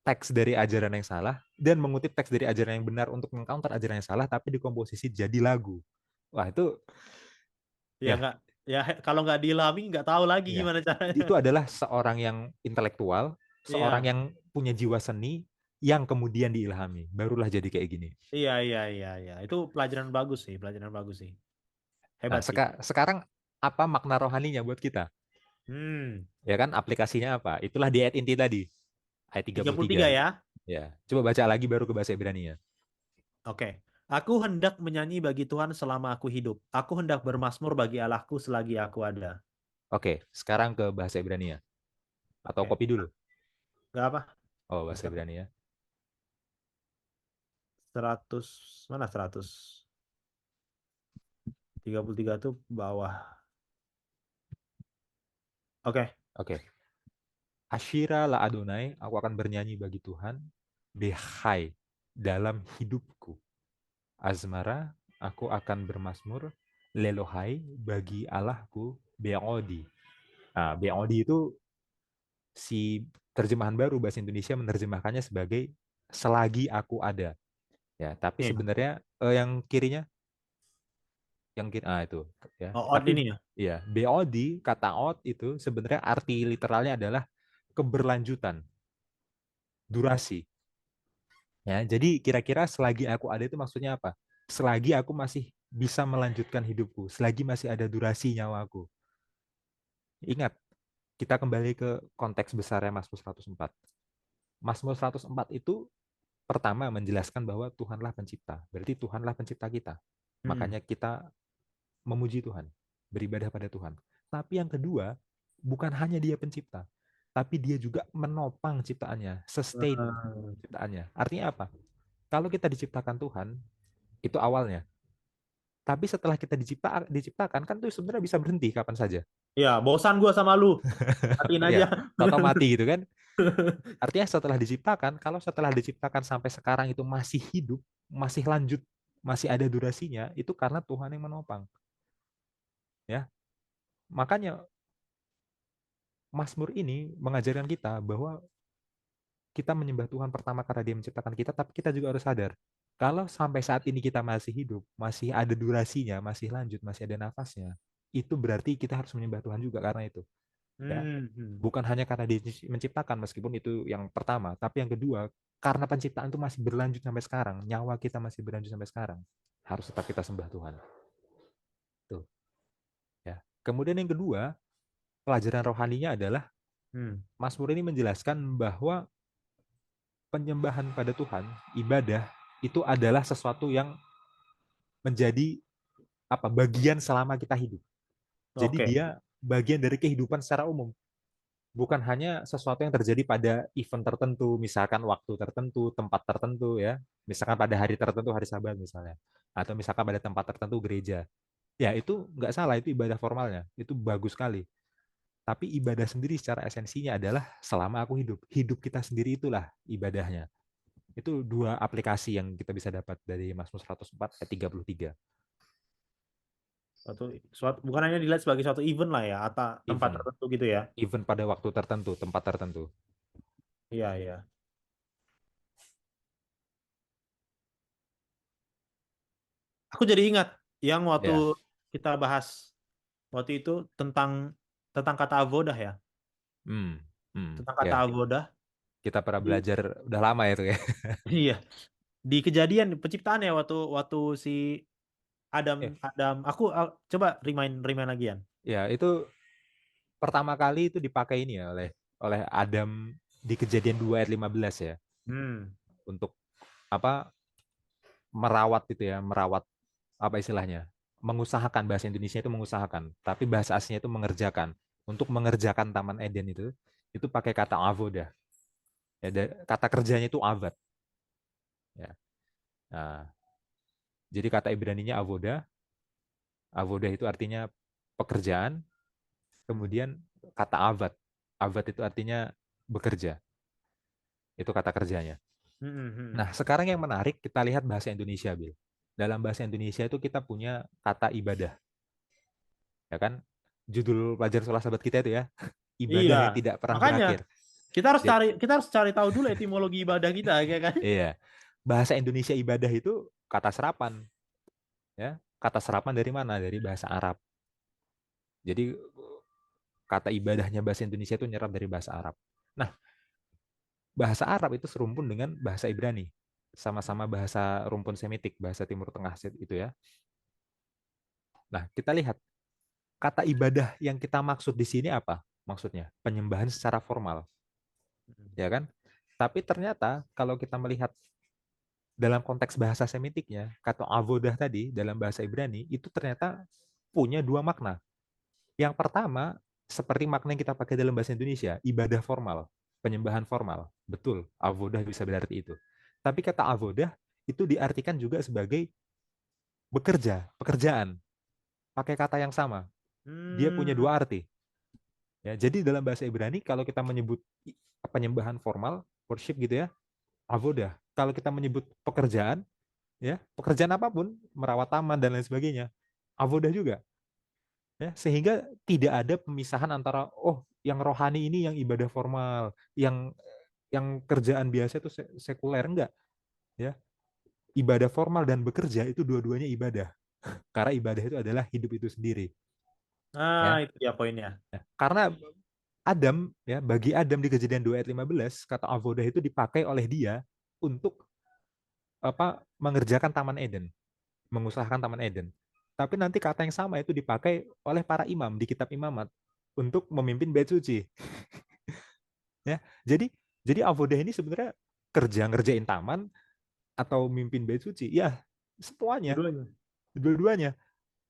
S2: teks dari ajaran yang salah dan mengutip teks dari ajaran yang benar untuk mengcounter ajaran yang salah tapi dikomposisi jadi lagu. Wah, itu
S1: ya
S2: ya,
S1: nggak ya kalau nggak diilhami nggak tahu lagi
S2: ya.
S1: gimana caranya.
S2: Itu adalah seorang yang intelektual, seorang
S1: Iya.
S2: yang punya jiwa seni yang kemudian diilhami. Barulah jadi kayak gini.
S1: Iya, iya, iya, iya. Itu pelajaran bagus sih, pelajaran bagus sih.
S2: Nah,
S1: Hebat sih.
S2: sekarang apa makna rohaninya buat kita?
S1: Hmm,
S2: Ya kan aplikasinya apa? Itulah di ayat inti tadi, ayat tiga
S1: tiga
S2: puluh
S1: puluh
S2: tiga.
S1: tiga ya.
S2: Ya, coba baca lagi baru ke bahasa Ibrani-nya.
S1: Oke. Aku hendak menyanyi bagi Tuhan selama aku hidup. Aku hendak bermazmur bagi Allahku selagi aku ada.
S2: Oke, sekarang ke bahasa Ibrani-nya. Atau
S1: Oke.
S2: kopi dulu.
S1: Nggak apa?
S2: Oh, bahasa
S1: Bisa.
S2: Ibrani-nya.
S1: 100 mana 133 tuh bawah. Oke.
S2: Oke. Asyira la Adonai, aku akan bernyanyi bagi Tuhan. Behai, dalam hidupku. Azmara, aku akan bermasmur. Lelohai, bagi Allahku. Be'odi. Nah, Be'odi itu si terjemahan baru bahasa Indonesia menerjemahkannya sebagai selagi aku ada. Ya, tapi
S1: Iya.
S2: sebenarnya yang kirinya, yang kiri, itu ya.
S1: Oh, odd
S2: Tapi
S1: ini ya.
S2: ya, BOD, kata out itu sebenarnya arti literalnya adalah keberlanjutan, durasi. Ya, jadi kira-kira selagi aku ada itu maksudnya apa? Selagi aku masih bisa melanjutkan hidupku, selagi masih ada durasi nyawaku. Ingat, kita kembali ke konteks besarnya Mazmur 104. Mazmur 104 itu pertama menjelaskan bahwa Tuhanlah pencipta. Berarti Tuhanlah pencipta kita.
S1: Hmm.
S2: Makanya kita memuji Tuhan, beribadah pada Tuhan. Tapi yang kedua, bukan hanya dia pencipta, tapi dia juga menopang ciptaannya, sustain
S1: Eh,
S2: ciptaannya. Artinya apa? Kalau kita diciptakan Tuhan, itu awalnya. Tapi setelah kita diciptakan, kan itu sebenarnya bisa berhenti kapan saja.
S1: ya, bosan gua sama lu. Matiin
S2: Ya,
S1: aja.
S2: tahu mati gitu kan. Artinya setelah diciptakan, kalau setelah diciptakan sampai sekarang itu masih hidup, masih lanjut, masih ada durasinya, itu karena Tuhan yang menopang. Ya, makanya Mazmur ini mengajarkan kita bahwa kita menyembah Tuhan pertama karena Dia menciptakan kita, tapi kita juga harus sadar kalau sampai saat ini kita masih hidup, masih ada durasinya, masih lanjut, masih ada nafasnya, itu berarti kita harus menyembah Tuhan juga karena itu. Ya,
S1: Hmm. Hmm.
S2: bukan hanya karena Dia menciptakan, meskipun itu yang pertama, tapi yang kedua karena penciptaan itu masih berlanjut sampai sekarang, nyawa kita masih berlanjut sampai sekarang, harus tetap kita sembah Tuhan. Tuh, ya. Kemudian yang kedua, pelajaran rohaninya adalah
S1: Hmm.
S2: Mazmur ini menjelaskan bahwa penyembahan pada Tuhan, ibadah itu adalah sesuatu yang menjadi apa bagian selama kita hidup. Jadi
S1: Oke.
S2: dia bagian dari kehidupan secara umum, bukan hanya sesuatu yang terjadi pada event tertentu, misalkan waktu tertentu, tempat tertentu ya, misalkan pada hari tertentu, hari Sabat misalnya, atau misalkan pada tempat tertentu gereja. Ya itu nggak salah, itu ibadah formalnya, itu bagus sekali. Tapi ibadah sendiri secara esensinya adalah selama aku hidup. Hidup kita sendiri itulah ibadahnya. Itu dua aplikasi yang kita bisa dapat dari Mazmur 104 ayat 33.
S1: Bukan hanya dilihat sebagai suatu event lah ya, atau tempat
S2: Event,
S1: tertentu gitu ya.
S2: event pada waktu tertentu, tempat tertentu.
S1: Iya, iya. Aku jadi ingat yang waktu
S2: Ya,
S1: kita bahas waktu itu tentang tentang kata avodah ya, tentang kata
S2: ya.
S1: avodah.
S2: Kita pernah
S1: Di,
S2: belajar udah lama itu ya.
S1: iya, di kejadian penciptaan ya waktu waktu si Adam
S2: Ya,
S1: Adam. Coba remind remind lagian.
S2: ya itu pertama kali itu dipakai ini ya oleh oleh Adam di Kejadian 2 ayat 15 ya
S1: Hmm.
S2: untuk apa merawat itu ya, merawat apa istilahnya? mengusahakan, bahasa Indonesia itu mengusahakan, tapi bahasa aslinya itu mengerjakan. Untuk mengerjakan Taman Eden itu pakai kata avoda. Ya, kata kerjanya itu avad. Ya. Nah, jadi kata Ibraninya avoda. Avoda itu artinya pekerjaan. Kemudian kata avad. Avad itu artinya bekerja. Itu kata kerjanya.
S1: Hmm,
S2: Nah,
S1: hmm.
S2: sekarang yang menarik kita lihat bahasa Indonesia, Bil. Dalam bahasa Indonesia itu kita punya kata ibadah, ya kan? Judul pelajaran sekolah sahabat kita itu ya,
S1: Iya.
S2: ibadah yang tidak pernah
S1: Makanya
S2: berakhir.
S1: kita
S2: Jadi,
S1: harus cari tahu dulu etimologi ibadah kita, ya kan?
S2: iya, bahasa Indonesia ibadah itu kata serapan, ya. Kata serapan dari mana? Dari bahasa Arab. Jadi kata ibadahnya bahasa Indonesia itu nyerap dari bahasa Arab. Nah, bahasa Arab itu serumpun dengan bahasa Ibrani. Sama-sama bahasa rumpun Semitik, bahasa Timur Tengah itu ya. Nah, kita lihat kata ibadah yang kita maksud di sini apa? Maksudnya penyembahan secara formal, ya kan? Tapi ternyata kalau kita melihat dalam konteks bahasa Semitiknya, kata avodah tadi dalam bahasa Ibrani itu ternyata punya dua makna. Yang pertama, seperti makna yang kita pakai dalam bahasa Indonesia, ibadah formal, penyembahan formal. Betul, avodah bisa berarti itu. Tapi kata avodah itu diartikan juga sebagai bekerja, pekerjaan. Pakai kata yang sama. Dia punya
S1: Hmm.
S2: dua arti. Ya, jadi dalam bahasa Ibrani kalau kita menyebut penyembahan formal, worship gitu ya, avodah. Kalau kita menyebut pekerjaan, ya, pekerjaan apapun, merawat taman dan lain sebagainya, avodah juga. Ya, sehingga tidak ada pemisahan antara oh yang rohani ini yang ibadah formal, yang kerjaan biasa itu sekuler enggak, ya. Ibadah formal dan bekerja itu dua-duanya ibadah. Karena ibadah itu adalah hidup itu sendiri,
S1: Nah,
S2: ya.
S1: itu dia poinnya.
S2: Ya. Karena Adam, ya, bagi Adam di Kejadian 2 ayat 15, kata avodah itu dipakai oleh dia untuk apa mengerjakan Taman Eden, mengusahakan Taman Eden. Tapi nanti kata yang sama itu dipakai oleh para imam di kitab Imamat untuk memimpin bait suci. Ya, jadi avodah ini sebenarnya kerja ngerjain taman atau mimpin bait suci. Ya, semuanya,
S1: Dua-duanya.
S2: dua-duanya,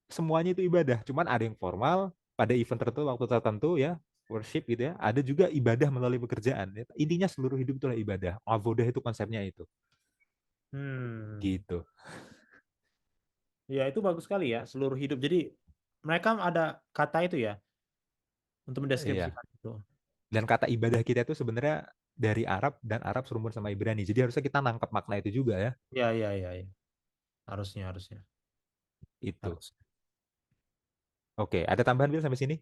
S2: semuanya itu ibadah. Cuman ada yang formal pada event tertentu, waktu tertentu ya, worship gitu ya. Ada juga ibadah melalui pekerjaan. Ya. Intinya seluruh hidup itulah ibadah. Avodah itu konsepnya itu.
S1: Hmm.
S2: Gitu.
S1: Ya, itu bagus sekali ya, seluruh hidup. Jadi mereka ada kata itu ya untuk
S2: Iya.
S1: mendeskripsikan itu.
S2: Dan kata ibadah kita itu sebenarnya dari Arab dan Arab serumpun sama Ibrani. Jadi harusnya kita nangkep makna itu juga ya.
S1: Ya, ya, ya, ya. Harusnya, harusnya.
S2: Itu.
S1: Harus.
S2: Oke, ada tambahan Bil sampai sini?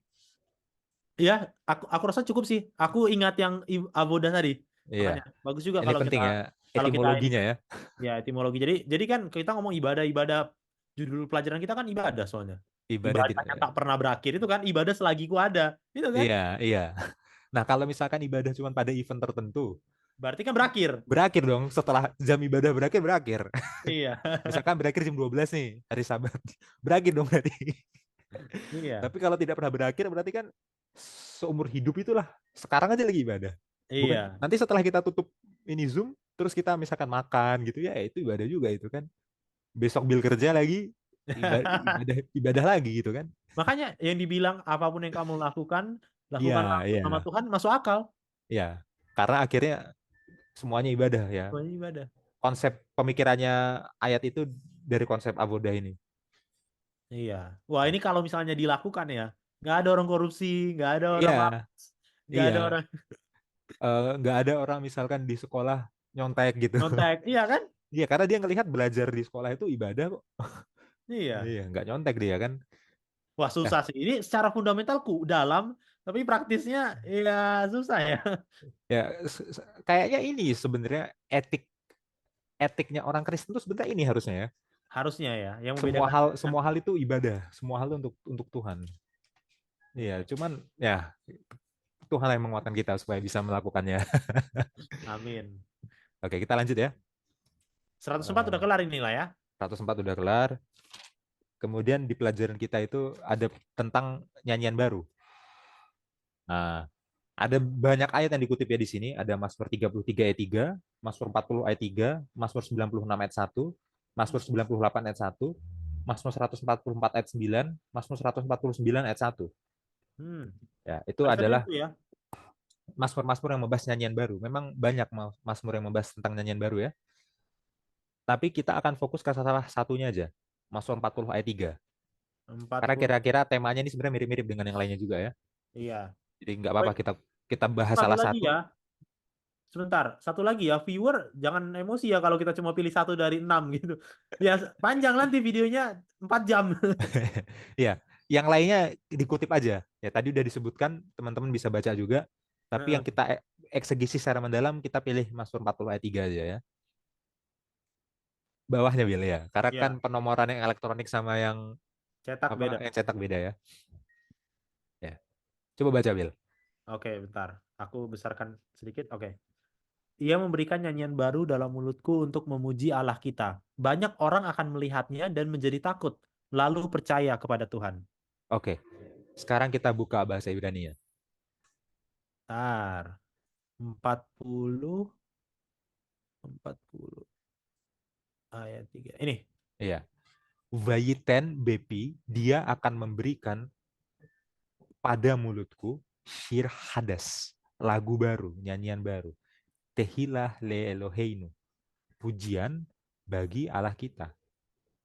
S1: Iya, aku rasa cukup sih. Aku ingat yang Avoda tadi.
S2: Iya.
S1: Makanya bagus juga
S2: Ini
S1: kalau kita
S2: penting ya,
S1: ini
S2: etimologinya
S1: kan
S2: ya.
S1: ya etimologi. Jadi kan kita ngomong ibadah-ibadah, judul pelajaran kita kan ibadah soalnya.
S2: Ibadah
S1: Ibadah
S2: tidak.
S1: yang tak pernah berakhir itu kan ibadah selagi ku ada. Itu kan?
S2: Iya, iya. Nah, kalau misalkan ibadah cuma pada event tertentu,
S1: Berarti kan berakhir.
S2: berakhir dong setelah jam ibadah berakhir, berakhir.
S1: Iya.
S2: Misalkan berakhir jam 12 nih, hari Sabat. Berakhir dong berarti.
S1: Iya.
S2: Tapi kalau tidak pernah berakhir berarti kan seumur hidup itulah. Sekarang aja lagi ibadah. Bukan
S1: Iya.
S2: nanti setelah kita tutup ini Zoom, terus kita misalkan makan gitu ya, itu ibadah juga itu kan. Besok bil kerja lagi, ibadah ibadah lagi gitu kan.
S1: Makanya yang dibilang apapun yang kamu lakukan,
S2: Iya,
S1: lakukanlah
S2: iya,
S1: sama Tuhan masuk akal.
S2: iya. Karena akhirnya semuanya ibadah ya.
S1: Semuanya ibadah.
S2: Konsep pemikirannya ayat itu dari konsep Abudah ini.
S1: Iya. Wah, ini kalau misalnya dilakukan ya, nggak ada orang korupsi, nggak ada orang
S2: Iya,
S1: nggak ada
S2: iya.
S1: orang
S2: Nggak ada orang misalkan di sekolah nyontek gitu.
S1: nyontek. Iya kan?
S2: Iya, karena dia ngelihat belajar di sekolah itu ibadah kok.
S1: Iya.
S2: Iya, nggak nyontek dia kan.
S1: Wah,
S2: Nah,
S1: susah sih. Ini secara fundamental dalam, tapi praktisnya ya susah ya.
S2: ya kayaknya ini sebenarnya etiknya orang Kristen itu sebenarnya ini harusnya ya.
S1: Harusnya ya, yang
S2: Semua
S1: membedakan
S2: hal
S1: kita kan.
S2: semua hal itu ibadah, semua hal itu untuk Tuhan. Iya,
S1: Iya.
S2: cuman ya Tuhan yang menguatkan kita supaya bisa melakukannya.
S1: Amin.
S2: Oke, kita lanjut ya.
S1: 104
S2: Eh,
S1: udah kelar ini lah ya.
S2: 104 udah kelar. Kemudian di pelajaran kita itu ada tentang nyanyian baru. Nah, ada banyak ayat yang dikutip ya di sini. Ada Mazmur 33 ayat 3, Mazmur 40 ayat 3, Mazmur 96 ayat 1, Mazmur 98 ayat 1, Mazmur 144 ayat 9, Mazmur 149 ayat 1.
S1: Hmm.
S2: Ya, itu
S1: Version
S2: adalah
S1: itu ya.
S2: Mazmur-Mazmur yang membahas nyanyian baru. Memang banyak Mazmur yang membahas tentang nyanyian baru ya. Tapi kita akan fokus ke salah satunya aja. Mazmur 40 ayat 3. Karena
S1: 40.
S2: kira-kira temanya ini sebenarnya mirip-mirip dengan yang lainnya juga ya.
S1: Iya.
S2: Jadi nggak
S1: Wait,
S2: apa-apa kita kita bahas
S1: satu
S2: salah
S1: lagi
S2: satu.
S1: ya. Sebentar, satu lagi ya, viewer jangan emosi ya kalau kita cuma pilih satu dari enam gitu. Ya panjang nanti videonya 4 jam.
S2: Ya, yang lainnya dikutip aja. Ya, tadi udah disebutkan, teman-teman bisa baca juga. Tapi yang
S1: Heeh.
S2: kita eksegisi secara mendalam, kita pilih Mazmur 40 ayat 3 aja ya. Bawahnya Bil ya. Karena kan
S1: Ya,
S2: penomoran yang elektronik sama yang
S1: cetak
S2: apa
S1: beda.
S2: yang cetak beda ya. Ya. Coba baca Bil.
S1: Oke, bentar. Aku besarkan sedikit. Oke. Ia memberikan nyanyian baru dalam mulutku untuk memuji Allah kita. Banyak orang akan melihatnya dan menjadi takut, lalu percaya kepada Tuhan.
S2: Oke. Sekarang kita buka bahasa Ibrani ya.
S1: Bentar. 40, 40 ayat 3. Ini.
S2: Iya. Vayiten bepi, dia akan memberikan pada mulutku syir hadas, lagu baru, nyanyian baru. Tehilah le Eloheinu, pujian bagi Allah kita.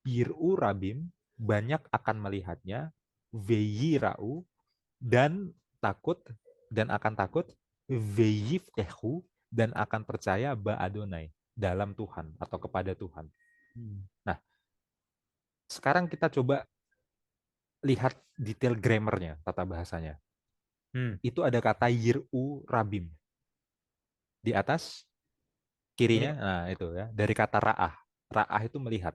S2: Ir'u rabim, banyak akan melihatnya. Veyira'u, dan takut, dan akan takut. Veyiftehu, dan akan percaya ba Adonai, dalam Tuhan atau kepada Tuhan.
S1: Hmm.
S2: Nah, sekarang kita coba lihat detail grammarnya, tata bahasanya.
S1: Hmm.
S2: Itu ada kata yir'u rabim. Di atas,
S1: Ini.
S2: kirinya, nah itu ya, dari kata ra'ah. Ra'ah itu melihat.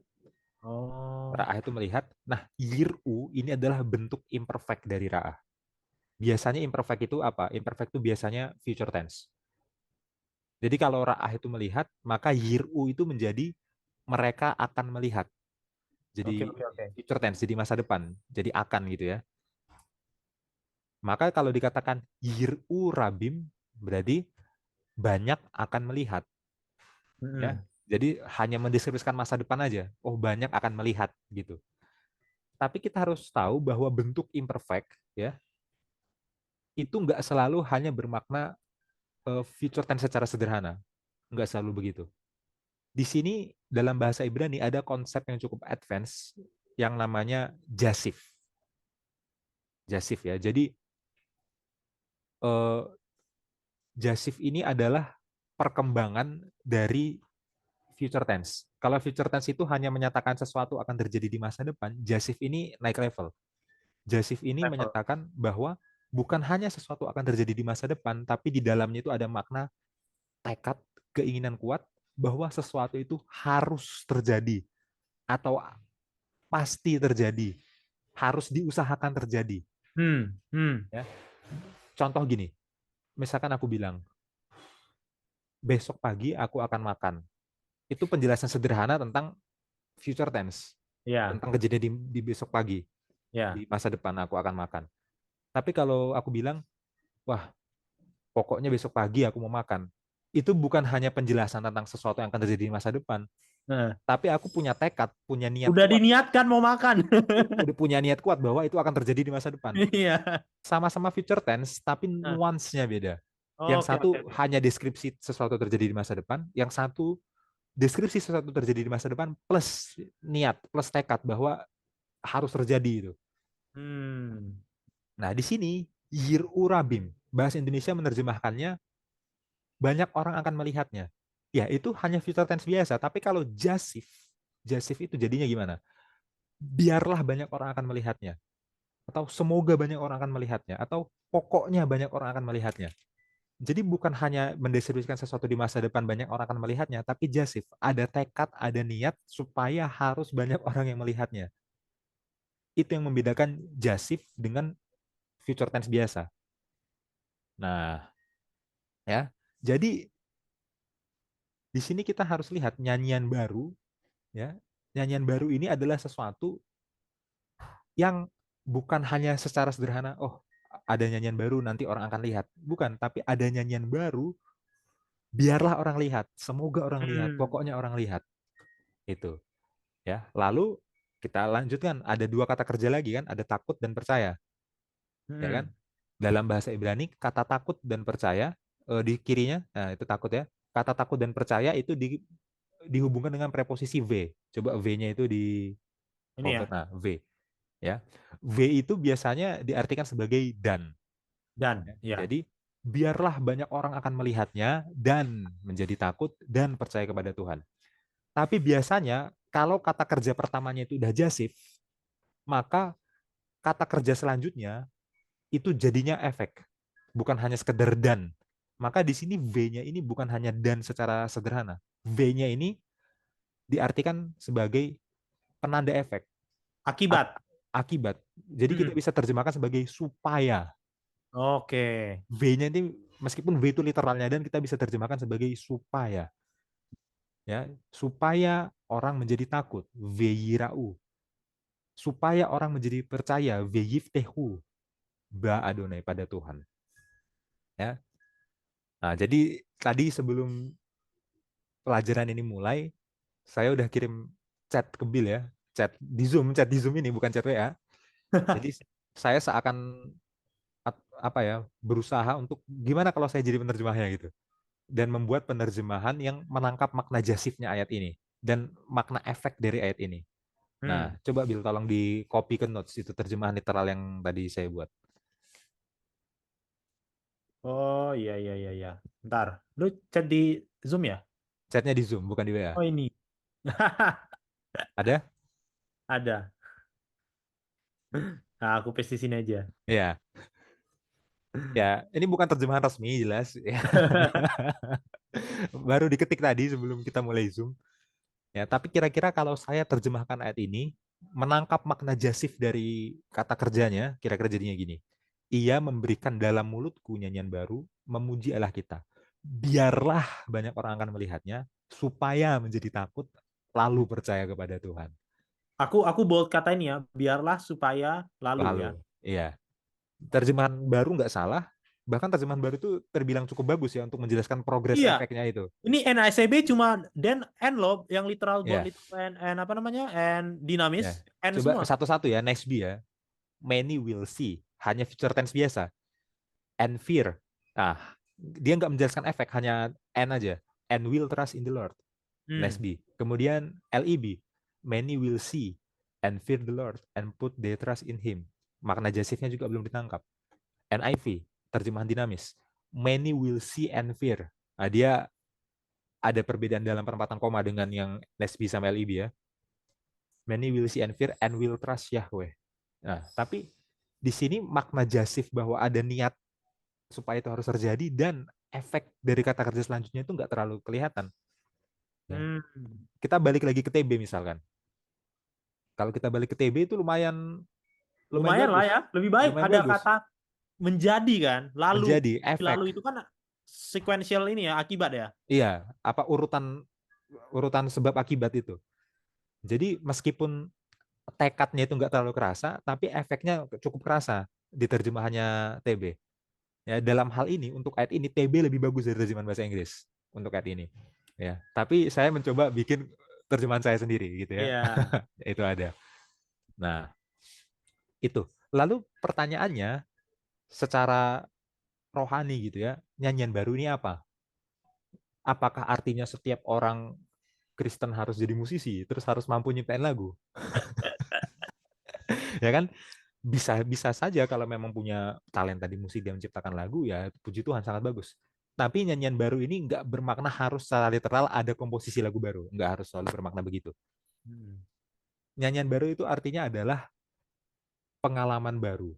S1: Oh,
S2: Ra'ah itu melihat. Nah, yir'u ini adalah bentuk imperfect dari ra'ah. Biasanya imperfect itu apa? Imperfect itu biasanya future tense. Jadi kalau ra'ah itu melihat, maka yir'u itu menjadi mereka akan melihat.
S1: oke,
S2: Jadi
S1: oke, oke.
S2: future tense, jadi masa depan. Jadi akan gitu ya. Maka kalau dikatakan yir'u rabim, berarti banyak akan melihat. Ya.
S1: Mm-mm.
S2: Jadi hanya mendeskripsikan masa depan aja. Oh, banyak akan melihat gitu. Tapi kita harus tahu bahwa bentuk imperfect ya itu nggak selalu hanya bermakna future tense secara sederhana. Nggak selalu begitu. Di sini dalam bahasa Ibrani ada konsep yang cukup advance yang namanya jasif. Jasif ya. Jadi eh, jasif ini adalah perkembangan dari future tense. Kalau future tense itu hanya menyatakan sesuatu akan terjadi di masa depan, jasif ini naik level. Jasif ini
S1: Level.
S2: menyatakan bahwa bukan hanya sesuatu akan terjadi di masa depan, tapi di dalamnya itu ada makna tekad, keinginan kuat bahwa sesuatu itu harus terjadi atau pasti terjadi, harus diusahakan terjadi.
S1: Hmm. Hmm.
S2: Ya, contoh gini, misalkan aku bilang besok pagi aku akan makan. Itu penjelasan sederhana tentang future tense,
S1: Ya,
S2: tentang kejadian di besok pagi,
S1: ya.
S2: di masa depan aku akan makan. Tapi kalau aku bilang, wah, pokoknya besok pagi aku mau makan. Itu bukan hanya penjelasan tentang sesuatu yang akan terjadi di masa depan,
S1: Nah,
S2: tapi aku punya tekad, punya niat
S1: udah
S2: kuat,
S1: diniatkan mau makan.
S2: udah punya niat kuat bahwa itu akan terjadi di masa depan.
S1: Iya.
S2: Sama-sama future tense, tapi
S1: Nah,
S2: nuansnya beda. Yang
S1: oke,
S2: satu
S1: oke, oke.
S2: hanya deskripsi sesuatu terjadi di masa depan, yang satu deskripsi sesuatu terjadi di masa depan plus niat, plus tekad bahwa harus terjadi itu.
S1: Hmm.
S2: Nah, di sini Yir'u Rabim, bahasa Indonesia menerjemahkannya banyak orang akan melihatnya. Ya, itu hanya future tense biasa, tapi kalau jasif, jasif itu jadinya gimana? Biarlah banyak orang akan melihatnya, atau semoga banyak orang akan melihatnya, atau pokoknya banyak orang akan melihatnya. Jadi bukan hanya mendeskripsikan sesuatu di masa depan banyak orang akan melihatnya, tapi jasif, ada tekad, ada niat supaya harus banyak orang yang melihatnya. Itu yang membedakan jasif dengan future tense biasa. Nah, ya. Jadi di sini kita harus lihat nyanyian baru, ya. Nyanyian baru ini adalah sesuatu yang bukan hanya secara sederhana, oh, ada nyanyian baru nanti orang akan lihat. Bukan, tapi ada nyanyian baru, biarlah orang lihat, semoga orang lihat,
S1: Hmm.
S2: pokoknya orang lihat. Itu, ya. Lalu Kita lanjutkan, ada dua kata kerja lagi kan, ada takut dan percaya, ya kan?
S1: Hmm.
S2: Dalam bahasa Ibrani, kata takut dan percaya di kirinya, nah itu takut ya. Kata takut dan percaya itu dihubungkan dengan preposisi V. Coba V-nya itu di
S1: Ini
S2: folder.
S1: ya.
S2: Nah, V ya. V itu biasanya diartikan sebagai dan.
S1: Dan
S2: Ya.
S1: ya.
S2: Jadi biarlah banyak orang akan melihatnya dan menjadi takut dan percaya kepada Tuhan. Tapi biasanya kalau kata kerja pertamanya itu udah jasif, maka kata kerja selanjutnya itu jadinya efek, bukan hanya sekedar dan. Maka di sini V-nya ini bukan hanya dan secara sederhana. V-nya ini diartikan sebagai penanda efek,
S1: Akibat.
S2: akibat. Jadi kita
S1: Hmm.
S2: bisa terjemahkan sebagai supaya.
S1: Oke.
S2: V-nya ini meskipun V itu literalnya dan kita bisa terjemahkan sebagai supaya, ya, supaya orang menjadi takut, veyirau, supaya orang menjadi percaya, veyiftehu, ba Adonai pada Tuhan, ya. Nah, jadi tadi sebelum pelajaran ini mulai, saya udah kirim chat ke Bill ya, chat di Zoom ini bukan chat WA. Jadi saya seakan apa ya, berusaha untuk gimana kalau saya jadi penerjemahnya gitu dan membuat penerjemahan yang menangkap makna jasifnya ayat ini dan makna efek dari ayat ini. Nah,
S1: Hmm.
S2: coba Bill tolong di copy ke notes itu terjemahan literal yang tadi saya buat.
S1: Oh iya iya iya iya. Ntar, lu chat di Zoom ya?
S2: Chatnya di Zoom bukan di WA.
S1: Oh ini.
S2: Ada?
S1: Ada. Nah, aku paste di sini aja.
S2: Ya, ya. Ini bukan terjemahan resmi jelas. Ya. Baru diketik tadi sebelum kita mulai Zoom. Ya, tapi kira-kira kalau saya terjemahkan ayat ini, menangkap makna jasif dari kata kerjanya, kira-kira jadinya gini. Ia memberikan dalam mulutku nyanyian baru, memuji Allah kita. Biarlah banyak orang akan melihatnya, supaya menjadi takut, lalu percaya kepada Tuhan.
S1: Aku bold kata ini ya, biarlah supaya lalu
S2: Lalu,
S1: ya.
S2: iya. Terjemahan baru nggak salah, bahkan terjemahan baru itu terbilang cukup bagus ya untuk menjelaskan progres
S1: Iya,
S2: efeknya itu.
S1: ini NASB cuma then and loh yang literal buat
S2: Ya,
S1: literal and apa namanya? And dinamis
S2: ya.
S1: and
S2: Coba
S1: semua.
S2: satu-satu ya, next be ya. Many will see, hanya future tense biasa. And fear. Nah, dia nggak menjelaskan efek, hanya and aja. And will trust in the Lord.
S1: Hmm.
S2: Nesby. Kemudian LEB. Many will see and fear the Lord and put their trust in Him. Makna jasifnya juga belum ditangkap. NIV, terjemahan dinamis. Many will see and fear. Nah, dia ada perbedaan dalam penempatan koma dengan yang Nesby sama LEB ya. Many will see and fear and will trust Yahweh. Nah, tapi di sini makna jasif bahwa ada niat supaya itu harus terjadi dan efek dari kata kerja selanjutnya itu nggak terlalu kelihatan. Ya.
S1: Hmm.
S2: Kita balik lagi ke TB misalkan. Kalau kita balik ke TB itu lumayan lumayan
S1: Lumayan lah
S2: bagus,
S1: ya, lebih baik
S2: lumayan
S1: ada
S2: bagus.
S1: kata menjadi kan, lalu.
S2: Menjadi
S1: Lalu
S2: efek.
S1: itu kan sequential ini ya, akibat ya.
S2: Iya, apa urutan urutan sebab akibat itu. Jadi meskipun tekadnya itu nggak terlalu kerasa, tapi efeknya cukup kerasa di terjemahannya TB. Ya, dalam hal ini untuk ayat ini TB lebih bagus dari terjemahan bahasa Inggris untuk ayat ini. Ya, tapi saya mencoba bikin terjemahan saya sendiri gitu ya.
S1: Iya.
S2: Itu ada. Nah, itu. Lalu pertanyaannya secara rohani gitu ya, nyanyian baru ini apa? Apakah artinya setiap orang Kristen harus jadi musisi, terus harus mampu nyiptain lagu? Ya kan? Bisa bisa saja kalau memang punya talenta di musik dia menciptakan lagu ya puji Tuhan sangat bagus. Tapi nyanyian baru ini nggak bermakna harus secara literal ada komposisi lagu baru, nggak harus selalu bermakna begitu.
S1: Hmm.
S2: Nyanyian baru itu artinya adalah pengalaman baru,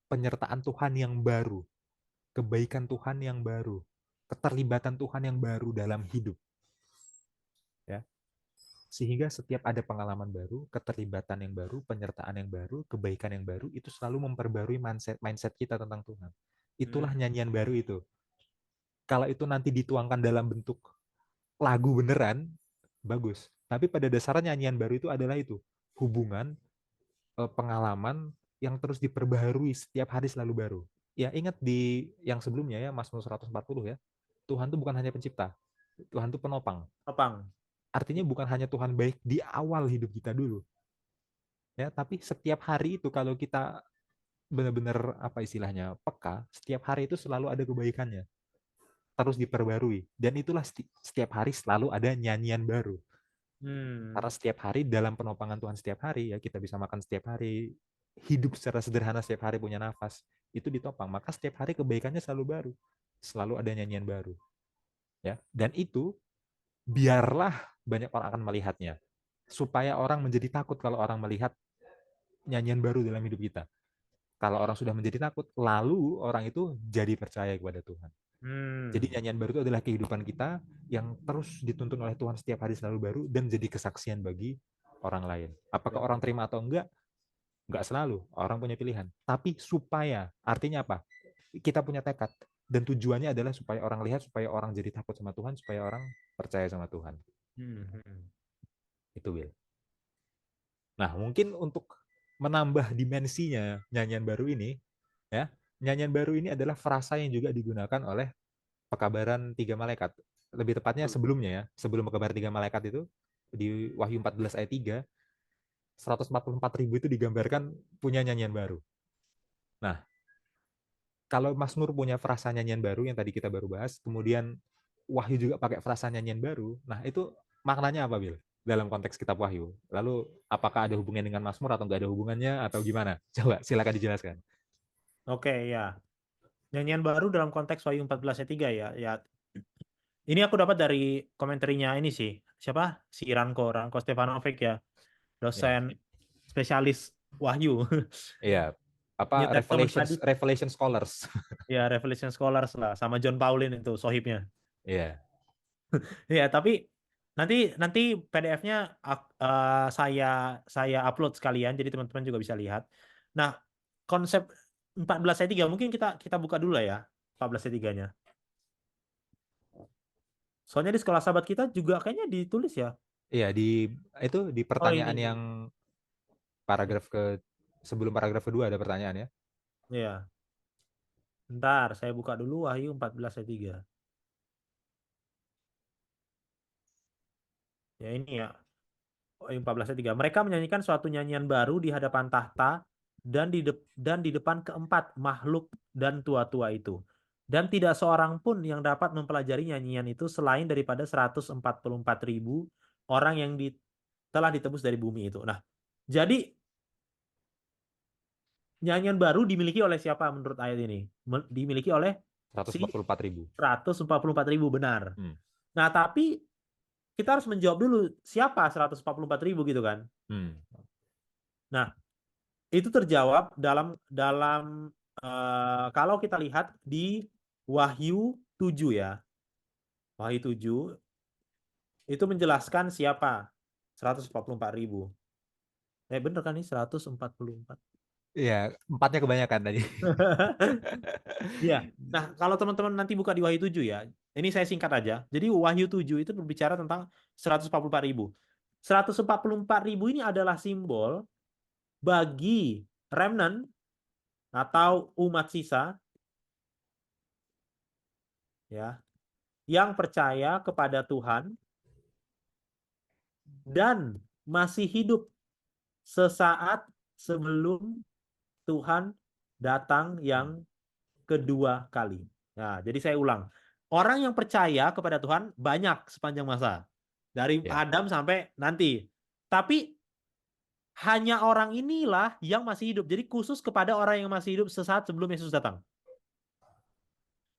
S2: penyertaan Tuhan yang baru, kebaikan Tuhan yang baru, keterlibatan Tuhan yang baru dalam hidup, ya. Sehingga setiap ada pengalaman baru, keterlibatan yang baru, penyertaan yang baru, kebaikan yang baru, itu selalu memperbarui mindset mindset kita tentang Tuhan. Itulah
S1: Hmm.
S2: nyanyian baru itu. Kalau itu nanti dituangkan dalam bentuk lagu beneran, bagus. Tapi pada dasarnya nyanyian baru itu adalah itu, hubungan, pengalaman yang terus diperbaharui setiap hari selalu baru. Ya ingat di yang sebelumnya ya, Mazmur 140 ya, Tuhan itu bukan hanya pencipta, Tuhan itu penopang.
S1: Apang.
S2: Artinya bukan hanya Tuhan baik di awal hidup kita dulu, Ya, tapi setiap hari itu kalau kita benar-benar apa istilahnya peka, setiap hari itu selalu ada kebaikannya, terus diperbarui. Dan itulah setiap hari selalu ada nyanyian baru.
S1: Hmm.
S2: Karena setiap hari dalam penopangan Tuhan setiap hari ya kita bisa makan setiap hari, hidup secara sederhana setiap hari punya nafas, itu ditopang. Maka setiap hari kebaikannya selalu baru. Selalu ada nyanyian baru, ya. Dan itu biarlah banyak orang akan melihatnya. Supaya orang menjadi takut kalau orang melihat nyanyian baru dalam hidup kita. Kalau orang sudah menjadi takut, lalu orang itu jadi percaya kepada Tuhan. Jadi
S1: Hmm.
S2: nyanyian baru itu adalah kehidupan kita yang terus dituntun oleh Tuhan setiap hari selalu baru dan jadi kesaksian bagi orang lain. Apakah
S1: Ya.
S2: orang terima atau enggak? Enggak selalu. Orang punya pilihan. Tapi supaya, artinya apa? Kita punya tekad. Dan tujuannya adalah supaya orang lihat, supaya orang jadi takut sama Tuhan, supaya orang percaya sama Tuhan.
S1: Hmm. Hmm.
S2: Itu, Will. Nah, mungkin untuk menambah dimensinya nyanyian baru ini, ya, nyanyian baru ini adalah frasa yang juga digunakan oleh pekabaran tiga malaikat. Lebih tepatnya sebelumnya ya, sebelum pekabaran tiga malaikat itu, di Wahyu 14 ayat 3, 144.000 itu digambarkan punya nyanyian baru. Nah, kalau Mazmur punya frasa nyanyian baru yang tadi kita baru bahas, kemudian Wahyu juga pakai frasa nyanyian baru, nah itu maknanya apa, Bil? Dalam konteks kitab Wahyu. Lalu, apakah ada hubungannya dengan Mazmur atau nggak ada hubungannya, atau gimana? Coba, silakan dijelaskan.
S1: Oke, ya. Nyanyian baru dalam konteks Wahyu 14 ayat 3 ya. Ya, ini aku dapat dari komentarnya ini sih. Siapa? Si Ranko Stefanovic ya,
S2: Ya,
S1: dosen spesialis Wahyu.
S2: iya. Apa
S1: New Testament
S2: Revelations
S1: Studies.
S2: Revelation Scholars?
S1: Ya, Revelation Scholars lah sama John Paulin itu sohibnya.
S2: Iya.
S1: Ya, tapi nanti nanti PDF-nya saya upload sekalian jadi teman-teman juga bisa lihat. Nah, konsep 14 ayat 3 mungkin kita kita buka dulu lah ya. 14 ayat 3-nya. Soalnya di sekolah sahabat kita juga kayaknya ditulis ya.
S2: Iya, itu di
S1: Oh,
S2: pertanyaan
S1: ini.
S2: yang paragraf ke sebelum paragraf kedua ada pertanyaan ya.
S1: Ya. Bentar, saya buka dulu Wahyu 14 ayat 3. Ya ini ya. Wahyu 14 ayat 3. Mereka menyanyikan suatu nyanyian baru di hadapan tahta dan di depan keempat makhluk dan tua-tua itu. Dan tidak seorang pun yang dapat mempelajari nyanyian itu selain daripada 144.000 orang yang telah ditebus dari bumi itu. Nah, jadi nyanyian baru dimiliki oleh siapa menurut ayat ini? Dimiliki oleh si
S2: 144.000.
S1: 144.000 benar.
S2: Hmm.
S1: Nah, tapi kita harus menjawab dulu siapa 144.000 gitu kan.
S2: Hmm.
S1: Nah, itu terjawab dalam dalam kalau kita lihat di Wahyu 7 ya. Wahyu 7 itu menjelaskan siapa 144.000. Bener kan ini 144.
S2: Iya, empatnya kebanyakan tadi.
S1: Iya. Nah, kalau teman-teman nanti buka di Wahyu 7 ya, ini saya singkat aja. Jadi Wahyu 7 itu berbicara tentang 144.000. 144.000 ini adalah simbol bagi remnant atau umat sisa ya yang percaya kepada Tuhan dan masih hidup sesaat sebelum Tuhan datang
S2: Hmm.
S1: yang kedua kali. Nah, jadi saya ulang. Orang yang percaya kepada Tuhan banyak sepanjang masa. Dari
S2: Ya.
S1: Adam sampai nanti. Tapi hanya orang inilah yang masih hidup. Jadi khusus kepada orang yang masih hidup sesaat sebelum Yesus datang.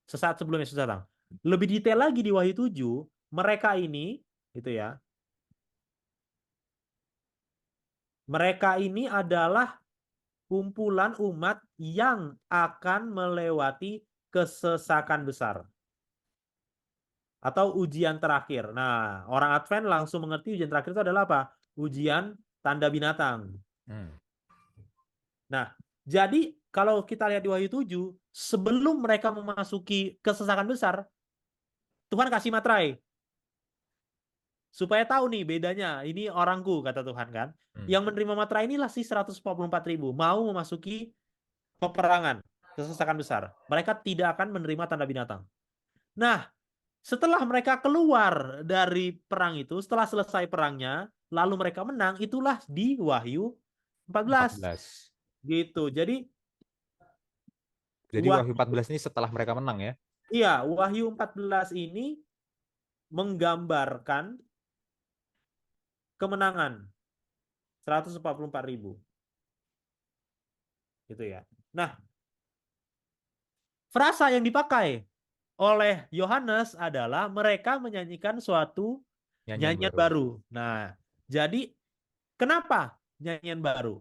S1: Sesaat sebelum Yesus datang. Lebih detail lagi di Wahyu 7, mereka ini gitu ya. Mereka ini adalah kumpulan umat yang akan melewati kesesakan besar atau ujian terakhir. Nah, orang Advent langsung mengerti ujian terakhir itu adalah apa? Ujian tanda binatang.
S2: Hmm.
S1: Nah, jadi kalau kita lihat di Wahyu 7, sebelum mereka memasuki kesesakan besar, Tuhan kasih materai supaya tahu nih bedanya. Ini orangku, kata Tuhan kan.
S2: Hmm.
S1: Yang menerima materai inilah si 144.000 mau memasuki peperangan, kesesakan besar. Mereka tidak akan menerima tanda binatang. Nah, setelah mereka keluar dari perang itu, setelah selesai perangnya, lalu mereka menang, itulah di Wahyu 14
S2: 14.
S1: gitu. Jadi
S2: Jadi Wahyu
S1: Wahyu,
S2: 14 ini setelah mereka menang ya.
S1: iya, Wahyu 14 ini menggambarkan kemenangan 144.000 gitu ya. Nah, frasa yang dipakai oleh Yohanes adalah mereka menyanyikan suatu
S2: Nyanyian
S1: nyanyian
S2: baru.
S1: baru. Nah, jadi kenapa nyanyian baru?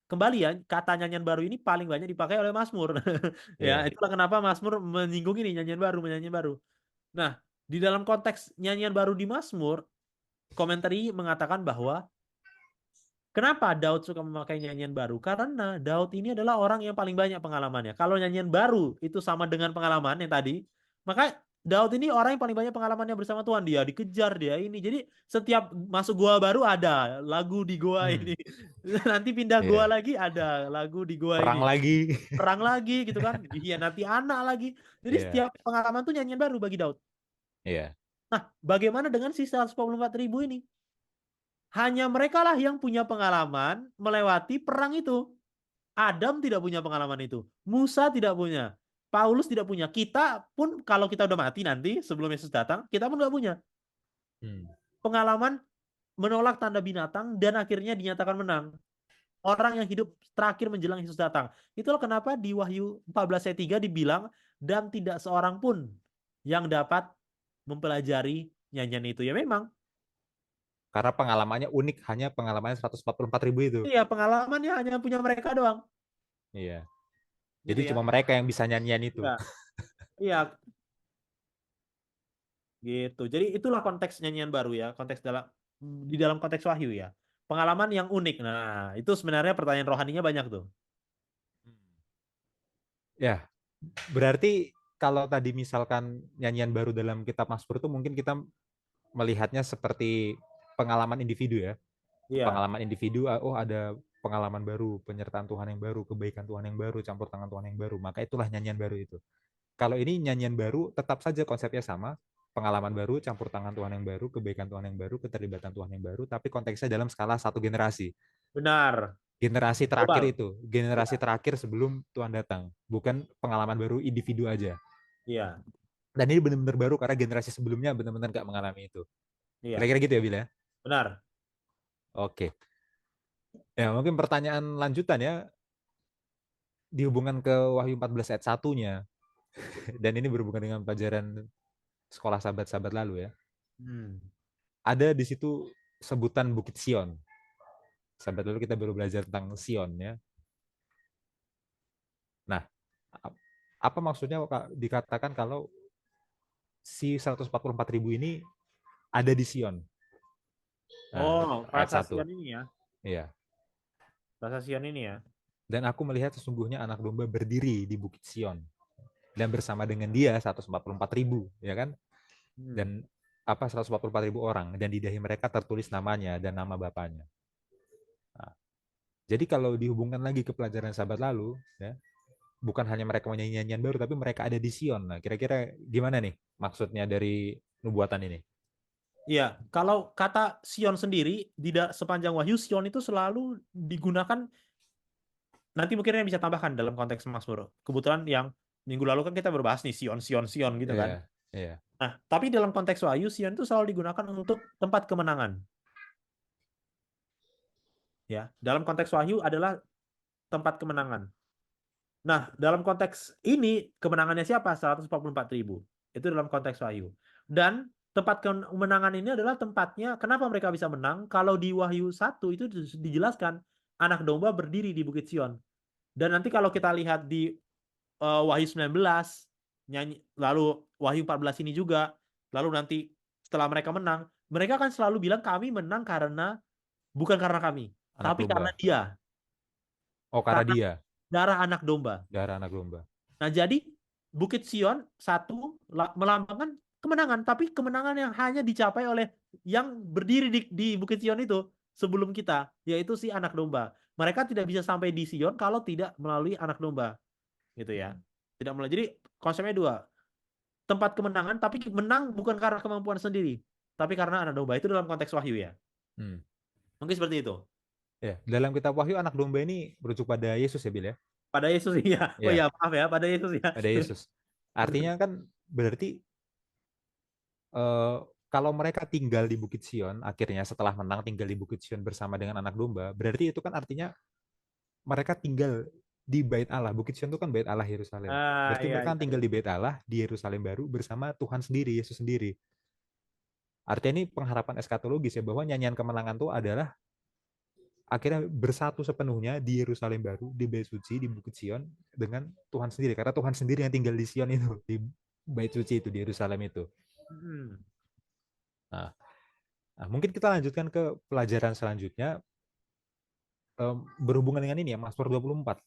S1: Kembali ya, kata nyanyian baru ini paling banyak dipakai oleh Mazmur. Ya,
S2: Iya.
S1: itulah kenapa Mazmur menyinggung ini nyanyian baru, nyanyian baru. Nah, di dalam konteks nyanyian baru di Mazmur, komentari mengatakan bahwa kenapa Daud suka memakai nyanyian baru? Karena Daud ini adalah orang yang paling banyak pengalamannya. Kalau nyanyian baru itu sama dengan pengalaman yang tadi, maka Daud ini orang yang paling banyak pengalamannya bersama Tuhan. Dia dikejar, dia ini. Jadi setiap masuk gua baru ada lagu di gua
S2: Hmm.
S1: ini. Nanti pindah gua
S2: Iya.
S1: lagi ada lagu di gua
S2: Perang
S1: ini.
S2: lagi.
S1: Perang lagi gitu kan. Nanti anak lagi. Jadi
S2: Iya.
S1: setiap pengalaman tuh nyanyian baru bagi Daud.
S2: Iya.
S1: Nah, bagaimana dengan sisa 144.000 ini? Hanya mereka lah yang punya pengalaman melewati perang itu. Adam tidak punya pengalaman itu. Musa tidak punya. Paulus tidak punya. Kita pun kalau kita udah mati nanti sebelum Yesus datang, kita pun nggak punya
S2: Hmm.
S1: pengalaman menolak tanda binatang dan akhirnya dinyatakan menang. Orang yang hidup terakhir menjelang Yesus datang. Itulah kenapa di Wahyu 14 ayat 3 dibilang dan tidak seorang pun yang dapat mempelajari nyanyian itu. Ya memang,
S2: Karena pengalamannya unik, hanya pengalamannya 144.000 itu.
S1: iya pengalamannya hanya punya mereka doang.
S2: Iya. Jadi
S1: Gitu ya.
S2: cuma mereka yang bisa nyanyian itu.
S1: Iya, iya gitu. Jadi itulah konteks nyanyian baru ya, konteks dalam di dalam konteks Wahyu ya. Pengalaman yang unik. Nah, itu sebenarnya pertanyaan rohaninya banyak tuh.
S2: Ya, berarti kalau tadi misalkan nyanyian baru dalam kitab Mazmur itu mungkin kita melihatnya seperti pengalaman individu ya.
S1: Iya,
S2: Pengalaman individu, oh ada pengalaman baru, penyertaan Tuhan yang baru, kebaikan Tuhan yang baru, campur tangan Tuhan yang baru. Maka itulah nyanyian baru itu. Kalau ini nyanyian baru, tetap saja konsepnya sama. Pengalaman baru, campur tangan Tuhan yang baru, kebaikan Tuhan yang baru, keterlibatan Tuhan yang baru, tapi konteksnya dalam skala satu generasi.
S1: benar.
S2: Generasi terakhir
S1: Global.
S2: itu, generasi
S1: Iya,
S2: terakhir sebelum Tuhan datang. Bukan pengalaman baru individu aja.
S1: iya,
S2: Dan ini benar-benar baru karena generasi sebelumnya benar-benar nggak mengalami itu.
S1: iya.
S2: Kira-kira gitu ya, Bila?
S1: Benar.
S2: Oke. Ya, mungkin pertanyaan lanjutan ya, dihubungkan ke Wahyu 14 ayat 1-nya. Dan ini berhubungan dengan pelajaran sekolah sahabat-sahabat lalu ya.
S1: Hmm.
S2: Ada di situ sebutan Bukit Sion. Sahabat lalu kita baru belajar tentang Sion ya. Nah, apa maksudnya dikatakan kalau si 144.000 ini ada di Sion? Nah,
S1: Oh,
S2: ayat
S1: rasa
S2: 1.
S1: Sion ini ya.
S2: Iya.
S1: Rasa Sion ini ya.
S2: Dan aku melihat sesungguhnya anak domba berdiri di Bukit Sion. Dan bersama dengan dia 144.000, ya kan?
S1: Hmm.
S2: Dan apa 144.000 orang. Dan di dahi mereka tertulis namanya dan nama bapaknya. Nah, jadi kalau dihubungkan lagi ke pelajaran sahabat lalu, ya, bukan hanya mereka menyanyi nyanyian baru, tapi mereka ada di Sion. Nah, kira-kira gimana nih maksudnya dari nubuatan ini?
S1: Iya, kalau kata Sion sendiri sepanjang Wahyu Sion itu selalu digunakan. Nanti mungkin yang bisa tambahkan dalam konteks Mazmur. Kebetulan yang minggu lalu kan kita berbahas nih Sion, Sion, Sion gitu kan.
S2: Iya, iya.
S1: Nah, tapi dalam konteks Wahyu, Sion itu selalu digunakan untuk tempat kemenangan. Ya, dalam konteks Wahyu adalah tempat kemenangan. Nah, dalam konteks ini kemenangannya siapa? 144.000. Itu dalam konteks Wahyu. Dan tempat kemenangan ini adalah tempatnya. Kenapa mereka bisa menang? Kalau di Wahyu 1 itu dijelaskan anak domba berdiri di Bukit Sion. Dan nanti kalau kita lihat di Wahyu 19 nyanyi, lalu Wahyu 14 ini juga, lalu nanti setelah mereka menang, mereka kan selalu bilang kami menang karena bukan karena kami,
S2: Anak
S1: tapi karena
S2: domba.
S1: dia,
S2: Oh, karena
S1: karena
S2: dia.
S1: darah anak domba.
S2: Darah anak domba.
S1: Nah, jadi Bukit Sion satu melambangkan kemenangan, tapi kemenangan yang hanya dicapai oleh yang berdiri di Bukit Sion itu sebelum kita, yaitu si anak domba. Mereka tidak bisa sampai di Sion kalau tidak melalui anak domba, gitu ya. Tidak melalui. Jadi konsepnya dua, tempat kemenangan, tapi menang bukan karena kemampuan sendiri, tapi karena anak domba. Itu dalam konteks Wahyu ya.
S2: Hmm.
S1: Mungkin seperti itu.
S2: Ya, dalam kitab Wahyu anak domba ini merujuk pada Yesus ya, Bil ya.
S1: Pada Yesus ya. Oh
S2: Ya,
S1: ya, maaf ya, pada Yesus ya.
S2: pada Yesus. Artinya kan berarti eh, kalau mereka tinggal di Bukit Sion, akhirnya setelah menang tinggal di Bukit Sion bersama dengan anak domba, berarti itu kan artinya mereka tinggal di Bait Allah. Bukit Sion itu kan Bait Allah Yerusalem.
S1: Ah,
S2: Berarti
S1: iya,
S2: mereka kan
S1: iya,
S2: tinggal
S1: iya.
S2: di Bait Allah di Yerusalem baru bersama Tuhan sendiri, Yesus sendiri. Artinya ini pengharapan eskatologis ya, bahwa nyanyian kemenangan itu adalah akhirnya bersatu sepenuhnya di Yerusalem baru, di Bait Suci, di Bukit Sion dengan Tuhan sendiri. Karena Tuhan sendiri yang tinggal di Sion itu, di Bait Suci itu, di Yerusalem itu.
S1: Hmm.
S2: Nah, mungkin kita lanjutkan ke pelajaran selanjutnya, berhubungan dengan ini ya, Mazmur 24.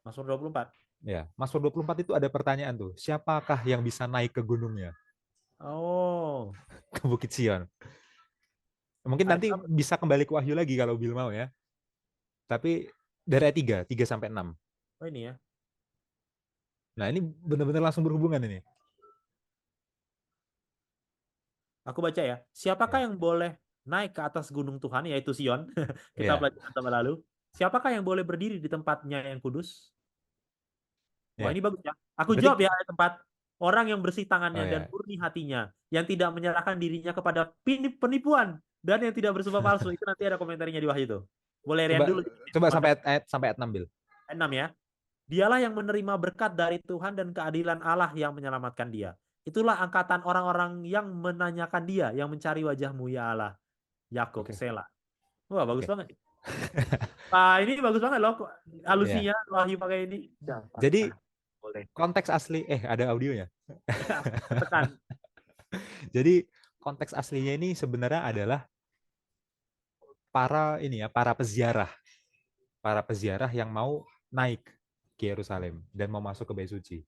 S1: Mazmur 24.
S2: Ya, Mazmur 24 itu ada pertanyaan tuh, siapakah yang bisa naik ke gunungnya,
S1: Oh,
S2: ke Bukit Sion? Mungkin
S1: ayat
S2: nanti
S1: berapa?
S2: bisa kembali ke Wahyu lagi kalau Bill mau ya. Tapi dari ayat 3 sampai 6.
S1: Oh ini ya.
S2: Nah, ini benar-benar langsung berhubungan ini.
S1: Aku baca ya. Siapakah
S2: Ya,
S1: yang boleh naik ke atas gunung Tuhan, yaitu Sion? Kita
S2: ya,
S1: belajar sama lalu. Siapakah yang boleh berdiri di tempatnya yang kudus? Wah,
S2: ya.
S1: ini bagus ya. Aku
S2: Berarti,
S1: jawab ya ayat 4. Orang yang bersih
S2: oh
S1: tangannya dan
S2: ya,
S1: murni hatinya, yang tidak menyerahkan dirinya kepada penipuan dan yang tidak bersumpah palsu. Itu nanti ada komentarnya di Wahyu itu. Boleh Rian
S2: coba
S1: dulu.
S2: coba sampai
S1: Wonder
S2: sampai ayat 6 Bil.
S1: 6 ya. Dialah yang menerima berkat dari Tuhan dan keadilan Allah yang menyelamatkan dia. Itulah angkatan orang-orang yang menanyakan dia, yang mencari wajahmu ya Allah. Yakub,
S2: Oke,
S1: Sela. Wah, bagus
S2: oke.
S1: banget. Wah, ini bagus banget loh.
S2: Ya.
S1: Alusinya Wahyu pakai ini.
S2: Jadi
S1: Dapatkan. Boleh.
S2: konteks asli ada audionya.
S1: Tekan.
S2: Jadi konteks aslinya ini sebenarnya adalah para ini ya, para peziarah yang mau naik ke Yerusalem dan mau masuk ke Bait Suci.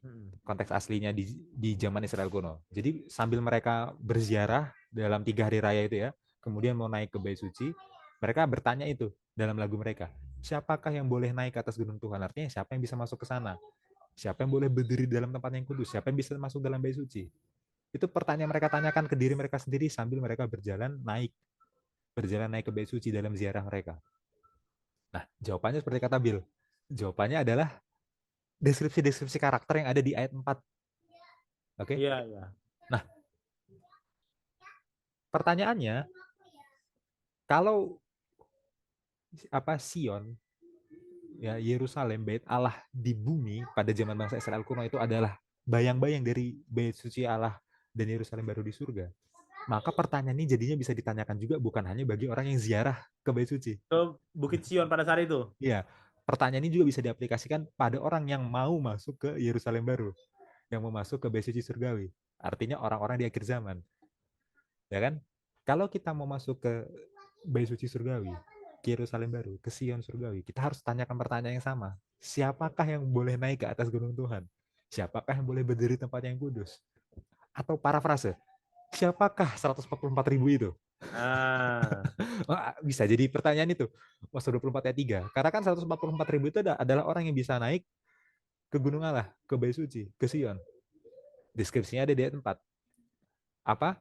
S1: Hmm.
S2: Konteks aslinya di zaman Israel kuno. Jadi sambil mereka berziarah dalam 3 hari raya itu ya, kemudian mau naik ke Bait Suci, mereka bertanya itu dalam lagu mereka, siapakah yang boleh naik ke atas gunung Tuhan? Artinya siapa yang bisa masuk ke sana? Siapa yang boleh berdiri dalam tempat yang kudus? Siapa yang bisa masuk dalam Bait Suci? Itu pertanyaan mereka tanyakan ke diri mereka sendiri sambil mereka berjalan naik ke Bait Suci dalam ziarah mereka. Nah, jawabannya seperti kata Bill. Jawabannya adalah deskripsi-deskripsi karakter yang ada di ayat 4. Oke.
S1: Iya, iya.
S2: Nah, pertanyaannya, kalau Sion, ya Yerusalem, Bait Allah di bumi pada zaman bangsa Israel kuno itu adalah bayang-bayang dari Bait Suci Allah dan Yerusalem baru di surga. Maka pertanyaan ini jadinya bisa ditanyakan juga bukan hanya bagi orang yang ziarah ke Bait Suci.
S1: Ke Bukit Sion pada saat itu.
S2: Iya, pertanyaan ini juga bisa diaplikasikan pada orang yang mau masuk ke Yerusalem baru, yang mau masuk ke Bait Suci surgawi. Artinya orang-orang di akhir zaman, ya kan? Kalau kita mau masuk ke Bait Suci surgawi, ke Yerusalem baru, ke Sion surgawi, kita harus tanyakan pertanyaan yang sama. Siapakah yang boleh naik ke atas gunung Tuhan? Siapakah yang boleh berdiri tempat yang kudus? Atau parafrase, siapakah 144.000 itu?
S1: Ah,
S2: Bisa jadi pertanyaan itu. Pasal 24 ayat 3. Karena kan 144.000 itu adalah orang yang bisa naik ke Gunung Allah, ke Bait Suci, ke Sion. Deskripsinya ada di ayat 4. Apa?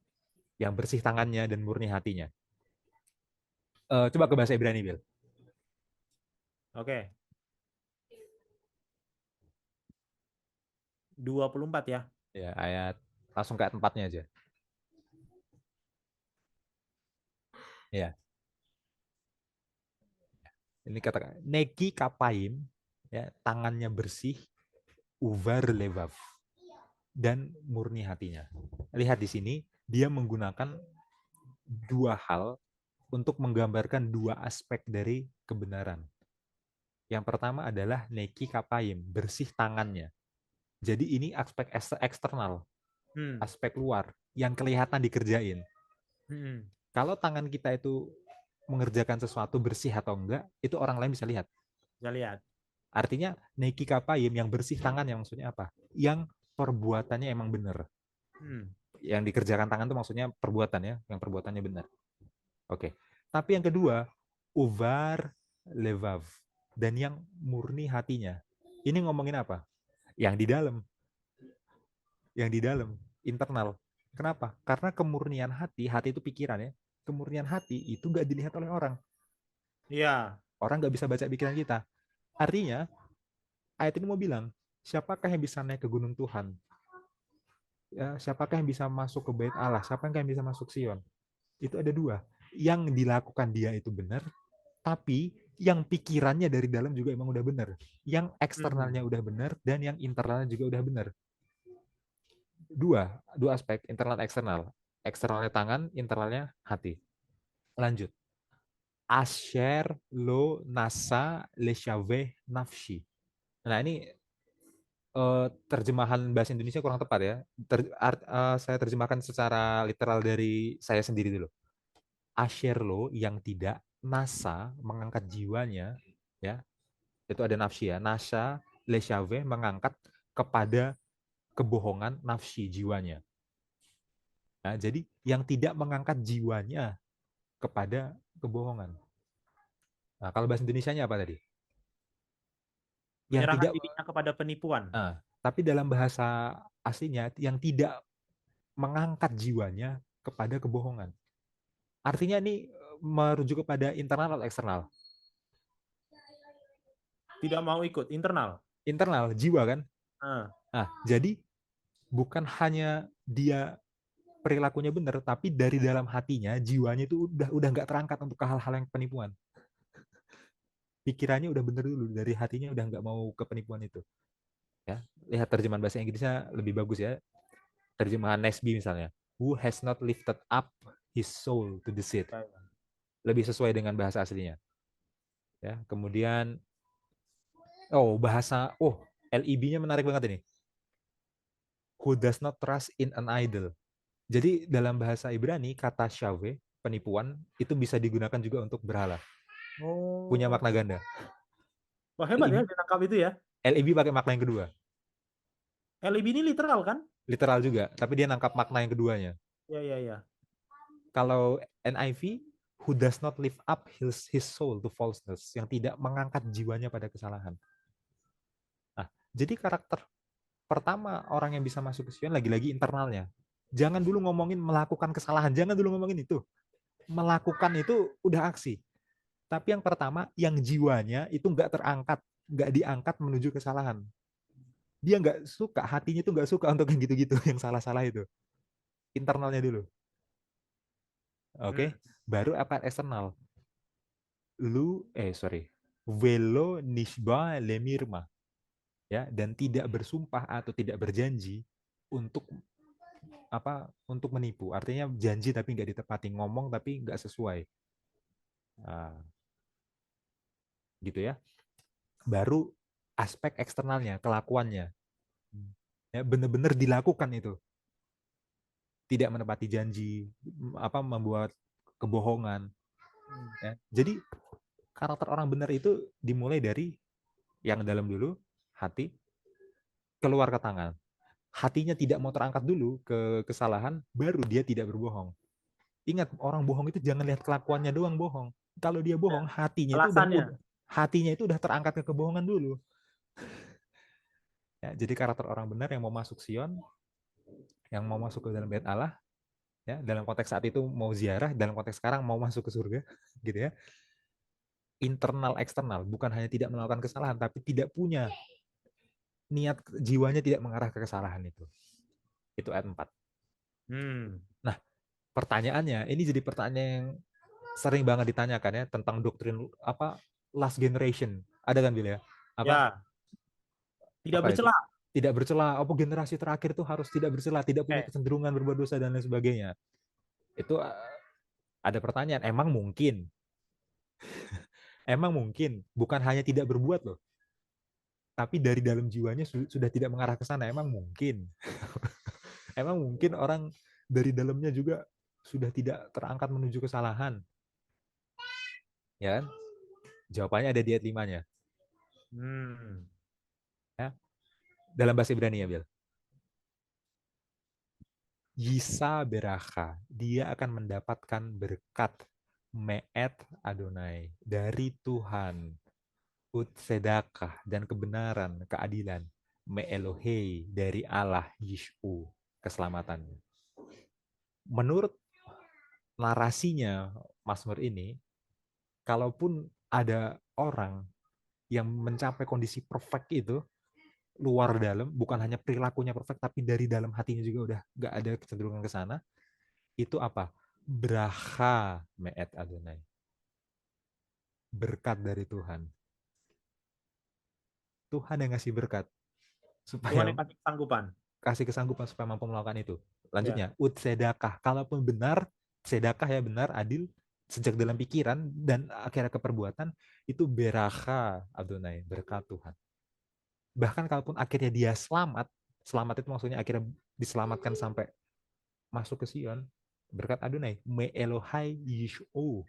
S2: Yang bersih tangannya dan murni hatinya. Coba ke bahasa Ibrani, Bill.
S1: oke. 24 ya.
S2: Ya, ayat langsung ke ayat 4-nya aja. Ya, ini katakan Neki Kapaim, ya, tangannya bersih, uvar levav, dan murni hatinya. Lihat di sini, dia menggunakan 2 hal untuk menggambarkan 2 aspek dari kebenaran. Yang pertama adalah neki kapaim, bersih tangannya. Jadi ini aspek eksternal,
S1: Hmm.
S2: aspek luar yang kelihatan dikerjain.
S1: Hmm.
S2: Kalau tangan kita itu mengerjakan sesuatu bersih atau enggak, itu orang lain bisa lihat.
S1: Bisa lihat.
S2: Artinya neki kapaim yang bersih tangan yang maksudnya apa? Yang perbuatannya emang benar.
S1: Hmm.
S2: Yang dikerjakan tangan itu maksudnya perbuatan ya, yang perbuatannya benar. Oke. Tapi yang kedua, uvar levav, dan yang murni hatinya. Ini ngomongin apa? Yang di dalam, internal. Kenapa? Karena kemurnian hati, hati itu pikiran ya. Kemurnian hati itu nggak dilihat oleh orang.
S1: Iya.
S2: Orang nggak bisa baca pikiran kita. Artinya, ayat ini mau bilang, siapakah yang bisa naik ke gunung Tuhan? Ya, siapakah yang bisa masuk ke bait Allah? Siapa yang bisa masuk Sion? Itu ada dua. Yang dilakukan dia itu benar, tapi yang pikirannya dari dalam juga emang udah benar. Yang
S1: Hmm.
S2: eksternalnya udah benar, dan yang internalnya juga udah benar. Dua aspek, internal eksternal. Eksternalnya tangan, internalnya hati. Lanjut. Asher lo nasa leshave nafshi. Nah ini terjemahan bahasa Indonesia kurang tepat ya. Saya terjemahkan secara literal dari saya sendiri dulu. Asherlo yang tidak nasa mengangkat jiwanya, ya itu ada nafsi ya. Nasa leshave mengangkat kepada kebohongan nafsi jiwanya. Nah, jadi yang tidak mengangkat jiwanya kepada kebohongan. Nah, kalau bahasa Indonesianya apa tadi? Yang
S1: Menyerahkan
S2: tidak.
S1: dirinya kepada penipuan.
S2: Tapi dalam bahasa aslinya yang tidak mengangkat jiwanya kepada kebohongan. Artinya ini merujuk kepada internal atau eksternal?
S1: Tidak mau ikut internal.
S2: Internal, jiwa kan?
S1: Ah.
S2: Nah, jadi bukan hanya dia perilakunya benar, tapi dari dalam hatinya, jiwanya itu udah nggak terangkat untuk ke hal-hal yang penipuan. Pikirannya udah benar dulu, dari hatinya udah nggak mau ke penipuan itu. Ya, lihat terjemahan bahasa Inggrisnya lebih bagus ya. Terjemahan Nesby misalnya, who has not lifted up his soul to deceit.
S1: Ya, ya.
S2: Lebih sesuai dengan bahasa aslinya. Ya, kemudian LEB-nya menarik banget ini. Who does not trust in an idol. Jadi dalam bahasa Ibrani kata syave, penipuan itu bisa digunakan juga untuk berhala. Punya
S1: Oh.
S2: makna ganda.
S1: Wah, hebat ya
S2: LEB,
S1: ditangkap itu ya.
S2: LEB pakai makna yang kedua.
S1: LIB ini literal kan?
S2: Literal juga, tapi dia nangkap makna yang keduanya.
S1: Ya, ya, ya.
S2: Kalau NIV, who does not lift up his soul to falseness, yang tidak mengangkat jiwanya pada kesalahan. Nah, jadi karakter pertama orang yang bisa masuk ke Sion lagi-lagi internalnya. Jangan dulu ngomongin melakukan kesalahan, jangan dulu ngomongin itu. Melakukan itu udah aksi. Tapi yang pertama, yang jiwanya itu nggak terangkat, nggak diangkat menuju kesalahan. Dia nggak suka, hatinya itu nggak suka untuk yang gitu-gitu, yang salah-salah itu. Internalnya dulu. Oke,
S1: Hmm.
S2: baru apa eksternal. Velo nisba lemirma, ya, dan tidak bersumpah atau tidak berjanji untuk untuk menipu. Artinya janji tapi nggak ditepati, ngomong tapi nggak sesuai. Nah, gitu ya. Baru aspek eksternalnya, kelakuannya. Ya, benar-benar dilakukan itu. Tidak menepati janji, membuat kebohongan. Ya. Jadi karakter orang benar itu dimulai dari yang dalam dulu, hati, keluar ke tangan. Hatinya tidak mau terangkat dulu ke kesalahan, baru dia tidak berbohong. Ingat, orang bohong itu jangan lihat kelakuannya doang bohong. Kalau dia
S1: Ya.
S2: bohong,
S1: Alasannya.
S2: hatinya itu udah terangkat ke kebohongan dulu. Ya, jadi karakter orang benar yang mau masuk Sion, yang mau masuk ke dalam bait Allah, ya, dalam konteks saat itu mau ziarah, dalam konteks sekarang mau masuk ke surga, gitu ya. Internal eksternal, bukan hanya tidak melakukan kesalahan, tapi tidak punya niat, jiwanya tidak mengarah ke kesalahan itu. Itu ayat 4.
S1: Hmm.
S2: Nah, pertanyaannya, ini jadi pertanyaan yang sering banget ditanyakan ya tentang doktrin last generation. Ada kan Bil ya? Apa
S1: Ya, tidak
S2: apa itu?
S1: bercela.
S2: Tidak bercela, generasi terakhir itu harus tidak bercela, tidak punya
S1: Eh,
S2: kecenderungan berbuat dosa dan lain sebagainya. Itu ada pertanyaan, emang mungkin? Emang mungkin? Bukan hanya tidak berbuat loh, tapi dari dalam jiwanya sudah tidak mengarah ke sana. Emang mungkin? Emang mungkin orang dari dalamnya juga sudah tidak terangkat menuju kesalahan? Ya kan? Jawabannya ada di ayat 5-nya.
S1: hmm.
S2: Ya. Dalam bahasa Ibrani ya, Bil. Yisa beraka, dia akan mendapatkan berkat me'et Adonai dari Tuhan, ut sedekah dan kebenaran, keadilan, me'elohei dari Allah Yishu, keselamatan. Menurut narasinya Mazmur ini, kalaupun ada orang yang mencapai kondisi perfect itu, luar dalam, bukan hanya perilakunya perfect, tapi dari dalam hatinya juga udah gak ada kecenderungan ke sana, itu apa? Bracha me'et Adonai. Berkat dari Tuhan. Tuhan yang ngasih berkat
S1: Tuhan
S2: supaya
S1: yang kasih kesanggupan.
S2: kasih kesanggupan supaya mampu melakukan itu.
S1: Ya.
S2: Lanjutnya, ut sedekah. Kalaupun benar, sedekah ya benar, adil, sejak dalam pikiran dan akhirnya ke perbuatan, itu beraha Adonai, berkat Tuhan. Bahkan kalaupun akhirnya dia selamat, selamat itu maksudnya akhirnya diselamatkan sampai masuk ke Sion, berkat Adonai, me Elohai Yishu,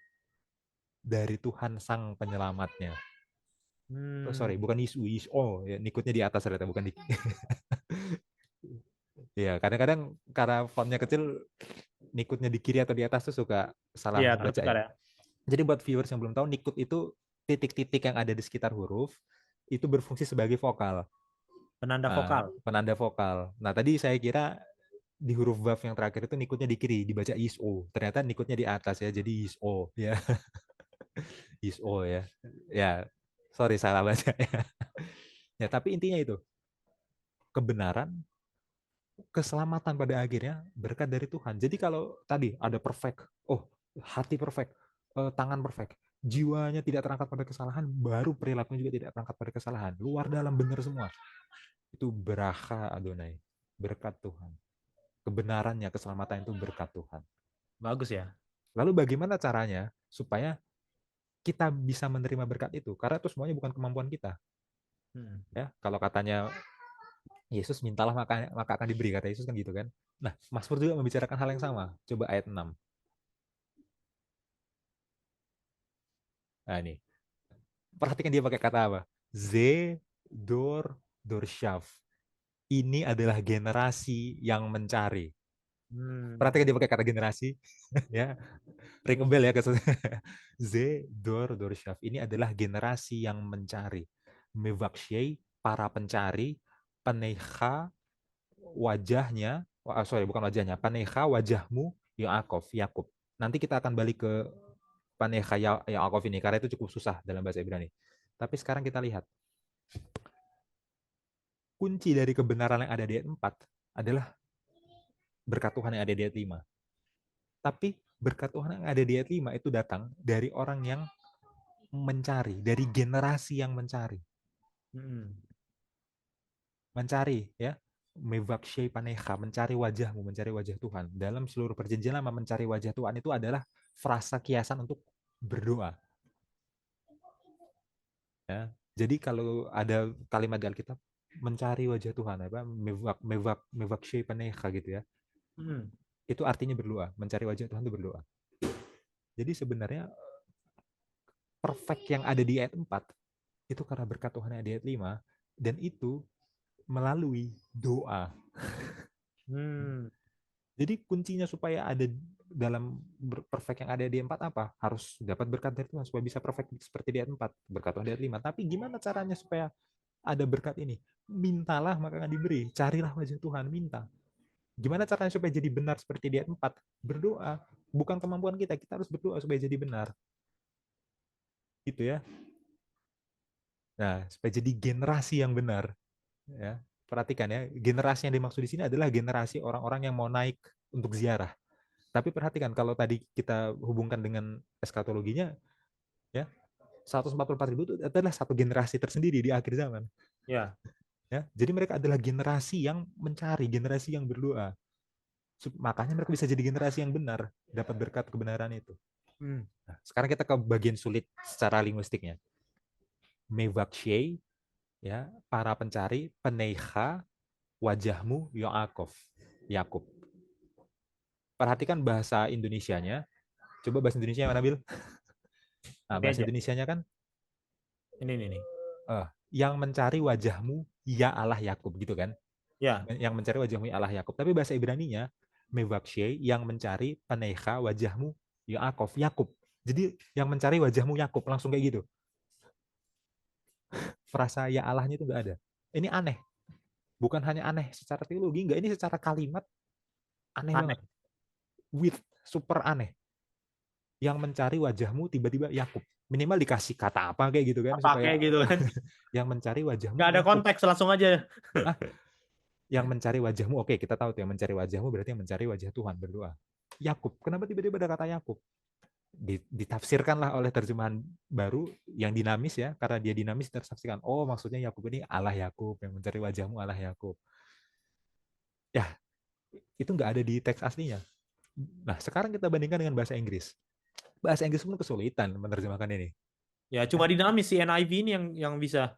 S2: dari Tuhan sang penyelamatnya. Oh,
S1: Hmm.
S2: sorry, bukan Yishu, Yishu, ya, nikutnya di atas ternyata, bukan di. Ya, kadang-kadang karena fontnya kecil, nikutnya di kiri atau di atas tuh suka
S1: Iya,
S2: salah baca
S1: tertukar
S2: ya.
S1: ya.
S2: Jadi buat viewers yang belum tahu, nikut itu titik-titik yang ada di sekitar huruf itu berfungsi sebagai vokal,
S1: Penanda vokal.
S2: penanda vokal. Nah, tadi saya kira di huruf vav yang terakhir itu nikutnya di kiri, dibaca iso. Ternyata nikutnya di atas ya, jadi iso ya. Iso ya. Ya, sorry salah baca ya. Ya, tapi intinya itu, kebenaran, keselamatan pada akhirnya berkat dari Tuhan. Jadi kalau tadi ada perfect, oh hati perfect, tangan perfect, jiwanya tidak terangkat pada kesalahan, baru perilakunya juga tidak terangkat pada kesalahan. Luar dalam benar semua. Itu beraha Adonai, berkat Tuhan. Kebenarannya, keselamatan itu berkat Tuhan.
S1: Bagus ya.
S2: Lalu bagaimana caranya supaya kita bisa menerima berkat itu? Karena itu semuanya bukan kemampuan kita.
S1: Hmm.
S2: Ya, kalau katanya Yesus mintalah maka akan diberi, kata Yesus kan gitu kan. Nah, Mazmur juga membicarakan hal yang sama. Coba ayat 6. Nah, ini. Perhatikan dia pakai kata apa? Ze dorshav. Ini adalah generasi yang mencari.
S1: Hmm.
S2: Perhatikan dia pakai kata generasi. Ya, ring a bell ya. Ze dorshav. Ini adalah generasi yang mencari. Mevakshei, para pencari. Paneha, wajahnya. Sorry, bukan wajahnya. Paneha, wajahmu. Yaakov, Yakub. Nanti kita akan balik ke Paneha Yaakov ini, karena itu cukup susah dalam bahasa Ibrani. Tapi sekarang kita lihat. Kunci dari kebenaran yang ada di ayat 4 adalah berkat Tuhan yang ada di ayat 5. Tapi berkat Tuhan yang ada di ayat 5 itu datang dari orang yang mencari, dari generasi yang mencari.
S1: Hmm.
S2: Mencari ya. Mevakshay paneha, mencari wajahmu, mencari wajah Tuhan. Dalam seluruh perjanjian lama, mencari wajah Tuhan itu adalah frasa kiasan untuk berdoa. Ya. Jadi kalau ada kalimat di Alkitab, mencari wajah Tuhan, apa mevakshay paneha gitu ya.
S1: Hmm.
S2: Itu artinya berdoa, mencari wajah Tuhan itu berdoa. Jadi sebenarnya perfect yang ada di ayat 4 itu karena berkat Tuhan yang ada di ayat 5, dan itu melalui doa.
S1: Hmm.
S2: Jadi kuncinya supaya ada dalam perfect yang ada di ayat 4 apa? Harus dapat berkat dari Tuhan supaya bisa perfect seperti di ayat 4, berkat Tuhan di ayat 5. Tapi gimana caranya supaya ada berkat ini? Mintalah maka akan diberi, carilah wajah Tuhan, minta. Gimana caranya supaya jadi benar seperti di ayat 4? Berdoa. Bukan kemampuan kita, kita harus berdoa supaya jadi benar. Gitu ya. Nah, supaya jadi generasi yang benar, ya. Perhatikan ya, generasi yang dimaksud di sini adalah generasi orang-orang yang mau naik untuk ziarah. Tapi perhatikan kalau tadi kita hubungkan dengan eskatologinya, ya, 144.000 itu adalah satu generasi tersendiri di akhir zaman.
S1: Ya.
S2: Ya, jadi mereka adalah generasi yang mencari, generasi yang berdoa. Makanya mereka bisa jadi generasi yang benar, dapat berkat kebenaran itu.
S1: Hmm.
S2: Nah, sekarang kita ke bagian sulit secara linguistiknya. Mevakshay, ya, para pencari, peneiha, wajahmu Yaakov, Yakub. Perhatikan bahasa Indonesianya. Coba bahasa Indonesia mana, Bil? Nah,
S1: Ini
S2: bahasa
S1: aja.
S2: Indonesianya kan
S1: Ini nih.
S2: yang mencari wajahmu ya Allah Yakub gitu kan.
S1: Ya.
S2: Yang mencari wajahmu ya Allah Yakub. Tapi bahasa Ibraninya mevakshe, yang mencari paneha wajahmu Yaakov, Yakub. Jadi yang mencari wajahmu Yakub, langsung kayak gitu. Frasa ya Allahnya itu enggak ada. Ini aneh. Bukan hanya aneh secara teologi, enggak, ini secara kalimat aneh
S1: Aneh.
S2: banget. With super aneh. yang mencari wajahmu tiba-tiba Yakub. Minimal dikasih kata apa kayak gitu kan
S1: Apa
S2: supaya
S1: kayak gitu kan?
S2: yang mencari
S1: Nggak
S2: wajahmu
S1: ada
S2: Yakub.
S1: konteks, langsung aja.
S2: Ah, yang mencari wajahmu, oke kita tahu tuh yang mencari wajahmu berarti yang mencari wajah Tuhan berdoa. Yakub, kenapa tiba-tiba ada kata Yakub? Ditafsirkanlah oleh terjemahan baru yang dinamis ya, karena dia dinamis tersaksikan. Oh maksudnya Yakub ini Allah Yakub yang mencari wajahmu Allah Yakub. Ya itu nggak ada di teks aslinya. Nah sekarang kita bandingkan dengan bahasa Inggris. Bahasa Inggris pun kesulitan menerjemahkan ini.
S1: Ya
S2: Ya,
S1: cuma dinamis si NIV ini yang bisa.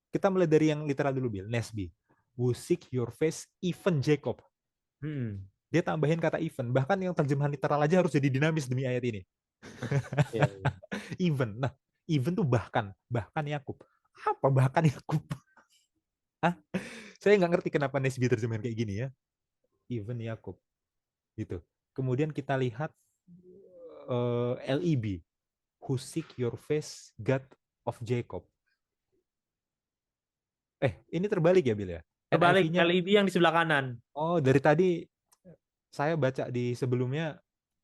S2: kita mulai dari yang literal dulu, Bill. Nesby. Who seek your face, even Jacob.
S1: Hmm.
S2: Dia tambahin kata even. Bahkan yang terjemahan literal aja harus jadi dinamis demi ayat ini.
S1: Ya, ya.
S2: Even. Nah, even tuh bahkan. Bahkan Yakub. Apa bahkan Yakub? Hah? Saya nggak ngerti kenapa Nesby terjemahan kayak gini ya. Even Yakub. Gitu. Kemudian kita lihat LEB. Who seek your face, God of Jacob. Ini terbalik ya, Bill ya?
S1: Terbalik,
S2: NIV-nya,
S1: LIV yang di sebelah kanan.
S2: oh dari tadi saya baca di sebelumnya.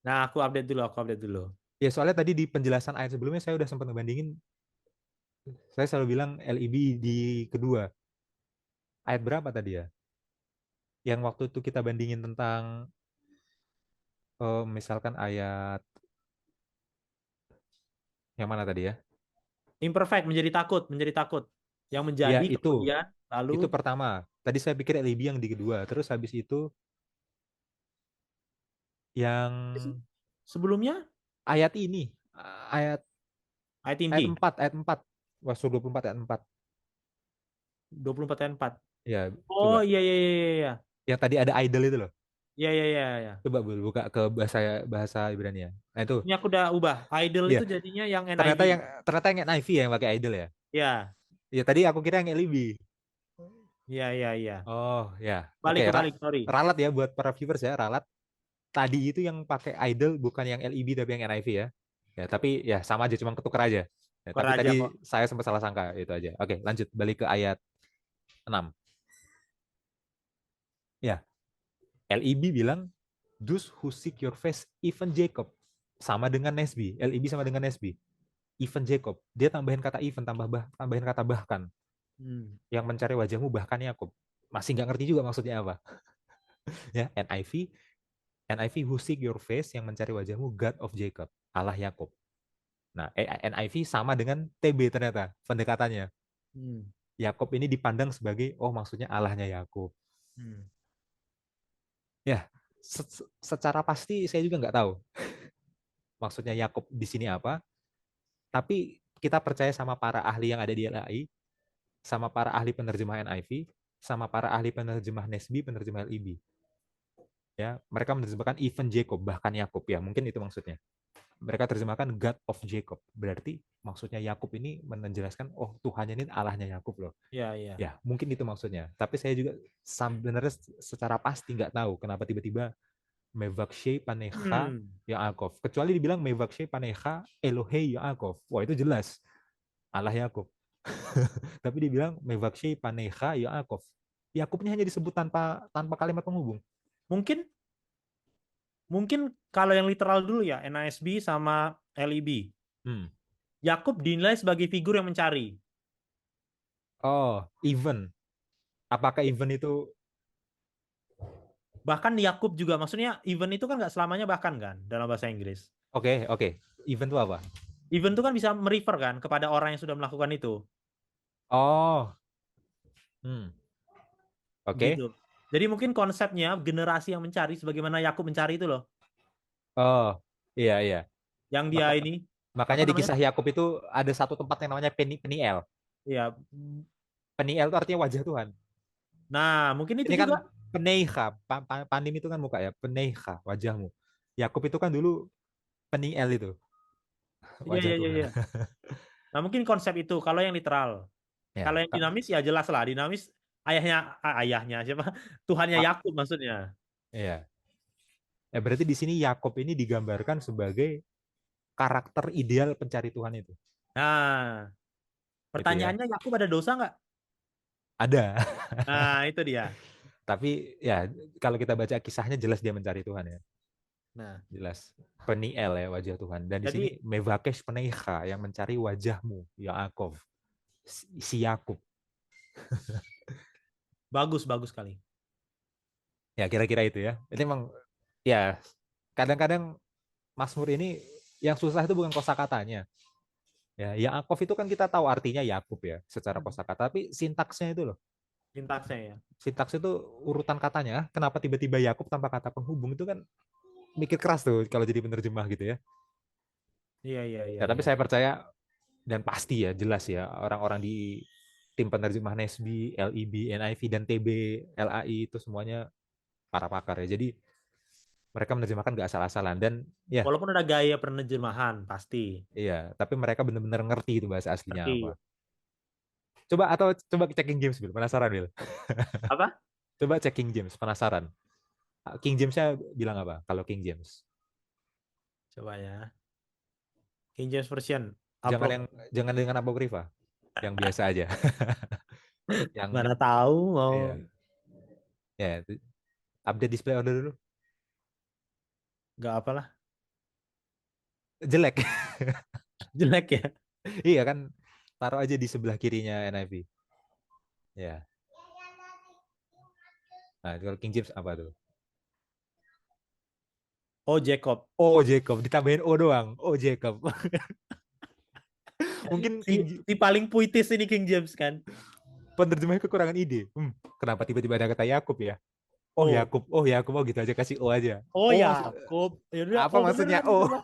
S1: Nah, aku update dulu.
S2: Ya soalnya tadi di penjelasan ayat sebelumnya saya udah sempat ngebandingin, saya selalu bilang LEB di kedua. Ayat berapa tadi ya? Yang waktu itu kita bandingin tentang misalkan ayat yang mana tadi ya?
S1: Imperfect, menjadi takut. Yang
S2: Ya
S1: menjadi
S2: itu,
S1: kemudian, lalu
S2: itu pertama. Tadi saya pikir LEB yang di kedua. Terus habis itu yang
S1: sebelumnya
S2: ayat ini, ayat
S1: ayat
S2: ayat
S1: inti
S2: 4 ayat 4. Wah, 24 ayat 4.
S1: 24 ayat 4.
S2: Ya,
S1: Oh
S2: coba.
S1: iya iya iya iya iya.
S2: Yang tadi ada idol itu loh.
S1: Iya iya iya iya.
S2: Coba buka ke bahasa bahasa Ibrani ya. Nah itu.
S1: Ini aku udah ubah. Idol
S2: Iya,
S1: itu jadinya yang NIV.
S2: ternyata yang NIV yang pakai idol ya.
S1: Ya,
S2: Ya tadi aku kira yang LEB.
S1: iya iya iya.
S2: Oh ya, oke.
S1: Kebalik, sorry.
S2: Ralat ya buat para viewers ya, ralat. Tadi itu yang pakai idol bukan yang LEB tapi yang NIV ya. Ya tapi ya sama aja, cuma ketukar aja. Ya, tapi tadi
S1: Koraja kok.
S2: saya sempat salah sangka itu aja. Oke, lanjut balik ke ayat 6. Ya, LEB bilang those who seek your face, even Jacob. Sama dengan Nesby, LEB sama dengan Nesby. Even Jacob. Dia tambahin kata even, tambahin kata bahkan.
S1: Hmm.
S2: Yang mencari wajahmu bahkan Yakub. Masih nggak ngerti juga maksudnya apa. Ya, NIV who seek your face, yang mencari wajahmu God of Jacob, Allah Yakub. Nah, NIV sama dengan TB ternyata pendekatannya.
S1: Hmm.
S2: Yakub ini dipandang sebagai oh maksudnya Allahnya Yakub.
S1: Hmm.
S2: Ya, secara pasti saya juga nggak tahu maksudnya Yakub di sini apa. Tapi kita percaya sama para ahli yang ada di LAI, sama para ahli penerjemah NIV, sama para ahli penerjemah Nesby, penerjemah LIB. Ya, mereka menerjemahkan even Jacob, bahkan Yakub ya, mungkin itu maksudnya. Mereka terjemahkan God of Jacob. Berarti maksudnya Yakub ini menjelaskan oh Tuhannya ini Allahnya Yakub loh.
S1: Iya iya.
S2: Ya, mungkin itu maksudnya. Tapi saya juga sebenarnya secara pasti nggak tahu kenapa tiba-tiba Mevakshe Panecha
S1: Hmm.
S2: Yaakov. Kecuali dibilang Mevakshe Panecha Elohe Yaakov. Wah, itu jelas Allah Yakub. Tapi dibilang Mevakshe Panecha Yaakov. Yakubnya hanya disebut tanpa tanpa kalimat penghubung.
S1: Mungkin mungkin kalau yang literal dulu ya, NASB sama LIB.
S2: Hmm.
S1: Yakub dinilai sebagai figur yang mencari.
S2: Oh, even. Apakah even itu
S1: Bahkan Yakub juga, maksudnya even itu kan nggak selamanya bahkan kan dalam bahasa Inggris.
S2: oke. Even itu apa?
S1: Even itu kan bisa merefer kan kepada orang yang sudah melakukan itu.
S2: Oh, hmm.
S1: Gitu.
S2: Oke.
S1: Jadi mungkin konsepnya generasi yang mencari sebagaimana Yakub mencari itu loh.
S2: Oh, iya iya.
S1: Yang dia
S2: Maka,
S1: ini apa
S2: makanya di
S1: namanya?
S2: kisah Yakub itu ada satu tempat yang namanya Peniel.
S1: Ya.
S2: Peniel itu artinya wajah Tuhan.
S1: Nah, mungkin itu
S2: Ini kan
S1: juga.
S2: Peneiha, Panim itu kan muka ya, Peneiha, wajahmu. Yakub itu kan dulu Peniel itu,
S1: Iya
S2: wajah
S1: iya iya
S2: Tuhan.
S1: iya. Nah, mungkin konsep itu kalau yang literal. Kalau
S2: Ya,
S1: yang dinamis ya jelas lah, dinamis ayahnya siapa? Tuhannya
S2: Pak.
S1: Yakub maksudnya.
S2: Ya. Ya, berarti di sini Yakob ini digambarkan sebagai karakter ideal pencari Tuhan itu.
S1: Nah,
S2: Itu ya.
S1: pertanyaannya Yakub ada dosa nggak?
S2: Ada.
S1: Nah, itu dia.
S2: Tapi ya kalau kita baca kisahnya jelas dia mencari Tuhan ya.
S1: Nah,
S2: Jelas. Peniel ya wajah Tuhan. Dan di sini
S1: jadi
S2: Mevakesh Peneha yang mencari wajahmu, Yaakov. Si Yakub.
S1: bagus bagus sekali.
S2: Ya kira-kira itu ya. Ini emang ya kadang-kadang Mazmur ini yang susah itu bukan kosakatanya. Ya, Yaakov itu kan kita tahu artinya Yakub ya secara kosakata, tapi sintaksnya itu loh.
S1: Sintaksnya ya.
S2: Sintaks itu urutan katanya. Kenapa tiba-tiba Yakub tanpa kata penghubung itu kan mikir keras tuh kalau jadi penerjemah gitu ya.
S1: Iya iya
S2: Ya,
S1: iya
S2: tapi
S1: iya.
S2: saya percaya dan pasti ya jelas ya orang-orang di tim penerjemah Nesbi, LIB, NIV dan TB, LAI itu semuanya para pakar ya. Jadi mereka menerjemahkan gak asal-asalan dan ya
S1: Walaupun ada gaya penerjemahan pasti.
S2: iya, tapi mereka benar-benar ngerti itu bahasa aslinya apa.
S1: Ngerti.
S2: Coba cek King James Bill, penasaran Bill.
S1: Apa?
S2: Coba cek King James, penasaran. King James-nya bilang apa kalau King James?
S1: Coba ya. King James Version.
S2: Jangan
S1: Upload.
S2: yang jangan dengan apokrifa, yang biasa aja. Yang
S1: Mana tahu mau
S2: ya, ya update display order dulu.
S1: nggak apalah.
S2: Jelek.
S1: Jelek ya.
S2: Iya kan, taruh aja di sebelah kirinya NIV. Ya. Nah, kalau King James apa tuh?
S1: Oh Jacob.
S2: Oh Jacob, ditambahin O doang. Oh Jacob. Mungkin
S1: Si, si paling puitis ini King James kan.
S2: penerjemahnya kekurangan ide. Kenapa tiba-tiba ada kata Yakub ya? Oh
S1: Oh.
S2: Yakub, oh Yakub, oh gitu aja kasih O aja.
S1: Oh
S2: Oh maksud
S1: Jacob. Ya udah,
S2: apa
S1: oh
S2: maksudnya
S1: beneran itu
S2: O?
S1: mah.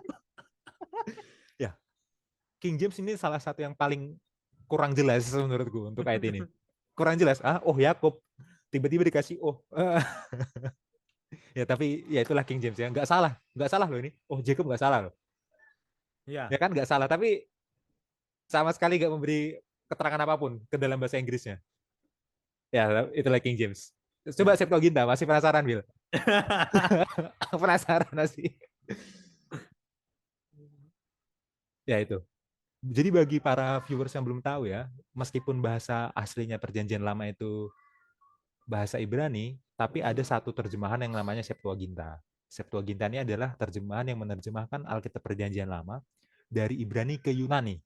S2: King James ini salah satu yang paling kurang jelas menurutku untuk ayat ini. Kurang jelas. Oh Yakub. Tiba-tiba dikasih ya tapi ya itulah King James ya. Nggak salah loh ini. Oh Jacob nggak salah loh. Ya
S1: Ya.
S2: kan nggak salah. Tapi sama sekali nggak memberi keterangan apapun ke dalam bahasa Inggrisnya. Ya itulah King James. Coba
S1: Ya.
S2: Septuaginta. Masih penasaran Bill? Penasaran masih. Ya itu. Jadi bagi para viewers yang belum tahu ya, meskipun bahasa aslinya Perjanjian Lama itu bahasa Ibrani, tapi ada satu terjemahan yang namanya Septuaginta. Septuaginta ini adalah terjemahan yang menerjemahkan Alkitab Perjanjian Lama dari Ibrani ke Yunani.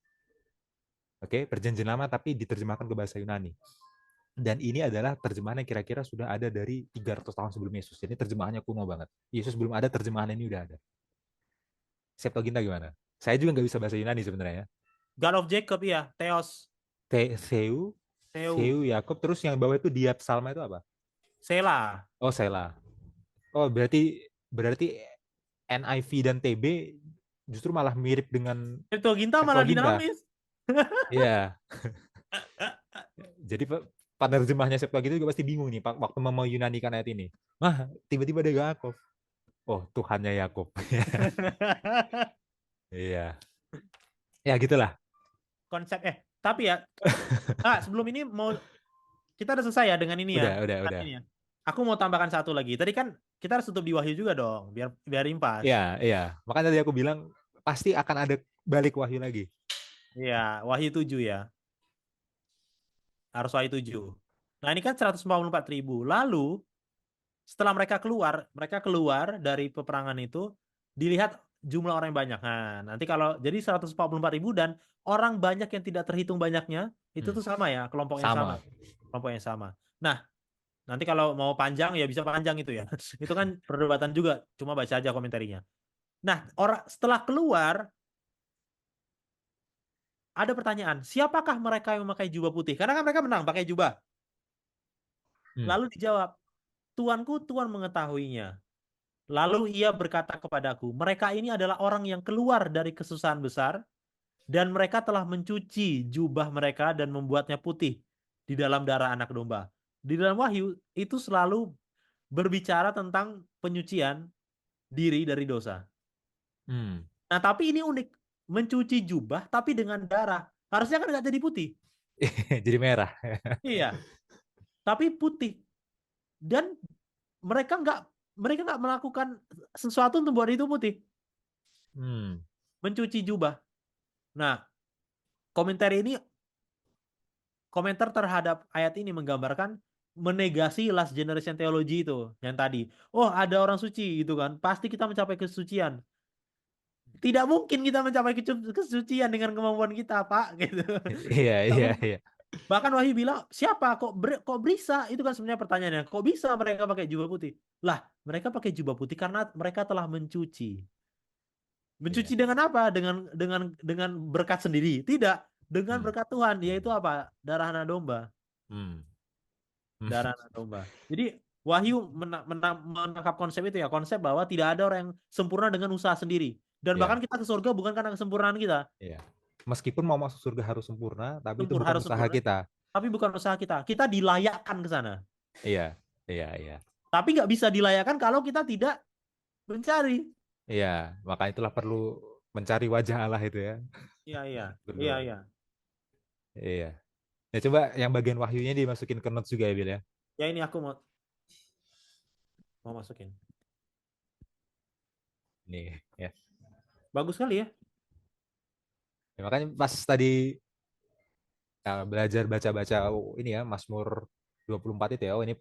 S2: Oke, Perjanjian Lama tapi diterjemahkan ke bahasa Yunani. Dan ini adalah terjemahan yang kira-kira sudah ada dari 300 tahun sebelum Yesus. Jadi terjemahannya kuno banget. Yesus belum ada, terjemahan ini udah ada. Septuaginta gimana? Saya juga nggak bisa bahasa Yunani sebenarnya ya.
S1: God of Jacob ya. Theos.
S2: Seu,
S1: Seu.
S2: Yakub, terus yang bawah itu Diat Salma itu apa?
S1: Sela.
S2: Oh, Sela. Oh, berarti berarti NIV dan TB justru malah mirip dengan
S1: Septuaginta malah
S2: Septuaginta.
S1: dinamis.
S2: Iya. Jadi penerjemahnya Septuaginta juga pasti bingung nih waktu mau Yunanikan ayat ini. Tiba-tiba ada Yakov. Oh, Tuhannya Yakub. Iya. Ya gitulah.
S1: Konsep tapi ya sebelum ini mau kita udah selesai ya dengan ini ya.
S2: Udah,
S1: Dengan
S2: udah.
S1: ini ya. Aku mau tambahkan satu lagi. Tadi kan kita harus tutup di Wahyu juga dong, biar biar
S2: Iya,
S1: impas.
S2: iya. Makanya tadi aku bilang pasti akan ada balik Wahyu lagi.
S1: Iya, Wahyu 7 ya. Harus Wahyu 7. Nah, ini kan 144.000. Lalu setelah mereka keluar dari peperangan itu, dilihat jumlah orang yang banyak. Nah, nanti kalau jadi 144.000 dan orang banyak yang tidak terhitung banyaknya, itu
S2: Hmm,
S1: tuh sama ya, kelompok yang sama.
S2: sama.
S1: Kelompok yang sama. Nah, nanti kalau mau panjang ya bisa panjang itu ya. Itu kan perdebatan juga, cuma baca aja komentarinya. Nah, orang setelah keluar ada pertanyaan, siapakah mereka yang memakai jubah putih? Karena kan mereka menang pakai jubah.
S2: Hmm.
S1: Lalu dijawab, Tuanku, Tuhan mengetahuinya. Lalu ia berkata kepadaku, mereka ini adalah orang yang keluar dari kesusahan besar dan mereka telah mencuci jubah mereka dan membuatnya putih di dalam darah anak domba. Di dalam Wahyu itu selalu berbicara tentang penyucian diri dari dosa.
S2: Hmm.
S1: Nah, tapi ini unik. Mencuci jubah tapi dengan darah. Harusnya kan nggak jadi putih.
S2: Jadi merah.
S1: Iya, tapi putih. Dan mereka nggak mereka nggak melakukan sesuatu untuk buat itu putih.
S2: Hmm.
S1: Mencuci jubah. Nah, komentar ini komentar terhadap ayat ini menggambarkan menegasi last generation theology itu yang tadi. Oh, ada orang suci gitu kan. Pasti kita mencapai kesucian. Tidak mungkin kita mencapai kesucian dengan kemampuan kita, Pak, gitu.
S2: Iya,
S1: Tidak
S2: iya,
S1: mungkin.
S2: iya.
S1: Bahkan Wahyu bilang, siapa kok bisa? Itu kan sebenarnya pertanyaannya. Kok bisa mereka pakai jubah putih? Lah, mereka pakai jubah putih karena mereka telah mencuci. Mencuci
S2: Iya.
S1: dengan apa? Dengan berkat sendiri? Tidak, dengan
S2: Hmm.
S1: berkat Tuhan, yaitu apa? Darah anak domba.
S2: Hmm. Hmm.
S1: Darah anak domba. Jadi Wahyu menangkap konsep itu ya, konsep bahwa tidak ada orang yang sempurna dengan usaha sendiri. Dan bahkan
S2: Iya,
S1: kita ke surga bukan karena kesempurnaan kita,
S2: iya. Meskipun mau masuk surga harus sempurna, tapi itu bukan
S1: harus
S2: usaha
S1: sempurna,
S2: kita.
S1: tapi bukan usaha kita. Kita dilayakkan ke sana.
S2: Iya, iya, iya.
S1: Tapi nggak bisa dilayakkan kalau kita tidak mencari.
S2: Iya, maka itulah perlu mencari wajah Allah itu ya.
S1: Iya, iya, iya,
S2: Berdoa.
S1: iya.
S2: Iya. Ya coba yang bagian wahyunya dimasukin ke notes juga ya, Bil ya.
S1: Ya ini aku mau masukin.
S2: Nih, ya.
S1: Bagus kali ya.
S2: Ya, makanya pas tadi belajar baca-baca ini ya Mazmur 24 itu ya, oh ini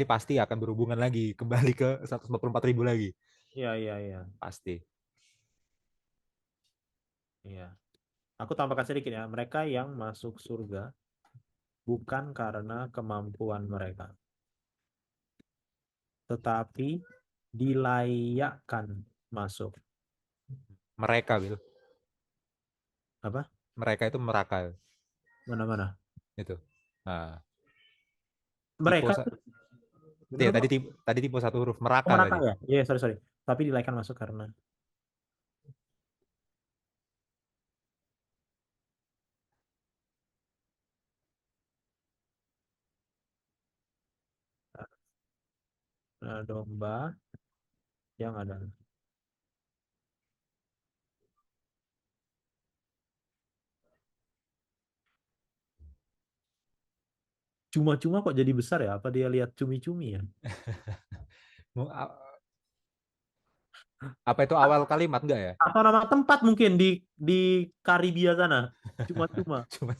S2: pasti akan berhubungan lagi kembali ke 144.000 lagi.
S1: Iya, iya, iya,
S2: Pasti.
S1: iya. Aku tambahkan sedikit ya. Mereka yang masuk surga bukan karena kemampuan mereka, tetapi dilayakkan masuk.
S2: Mereka, Bil.
S1: Apa?
S2: Mereka itu meraka
S1: Mana-mana?
S2: itu. Nah, tipe
S1: Mereka
S2: sa-
S1: bener
S2: ya,
S1: kok.
S2: tadi tipe satu huruf
S1: Oh,
S2: meraka
S1: neraka
S2: tadi.
S1: ya? Iya, sorry, sorry. Tapi dilayakkan masuk karena domba yang ada. Cuma-cuma kok jadi besar ya? Apa dia lihat cumi-cumi ya?
S2: Apa itu awal kalimat enggak ya?
S1: Atau nama tempat mungkin di Karibia sana. Cuma-cuma.
S2: Cuma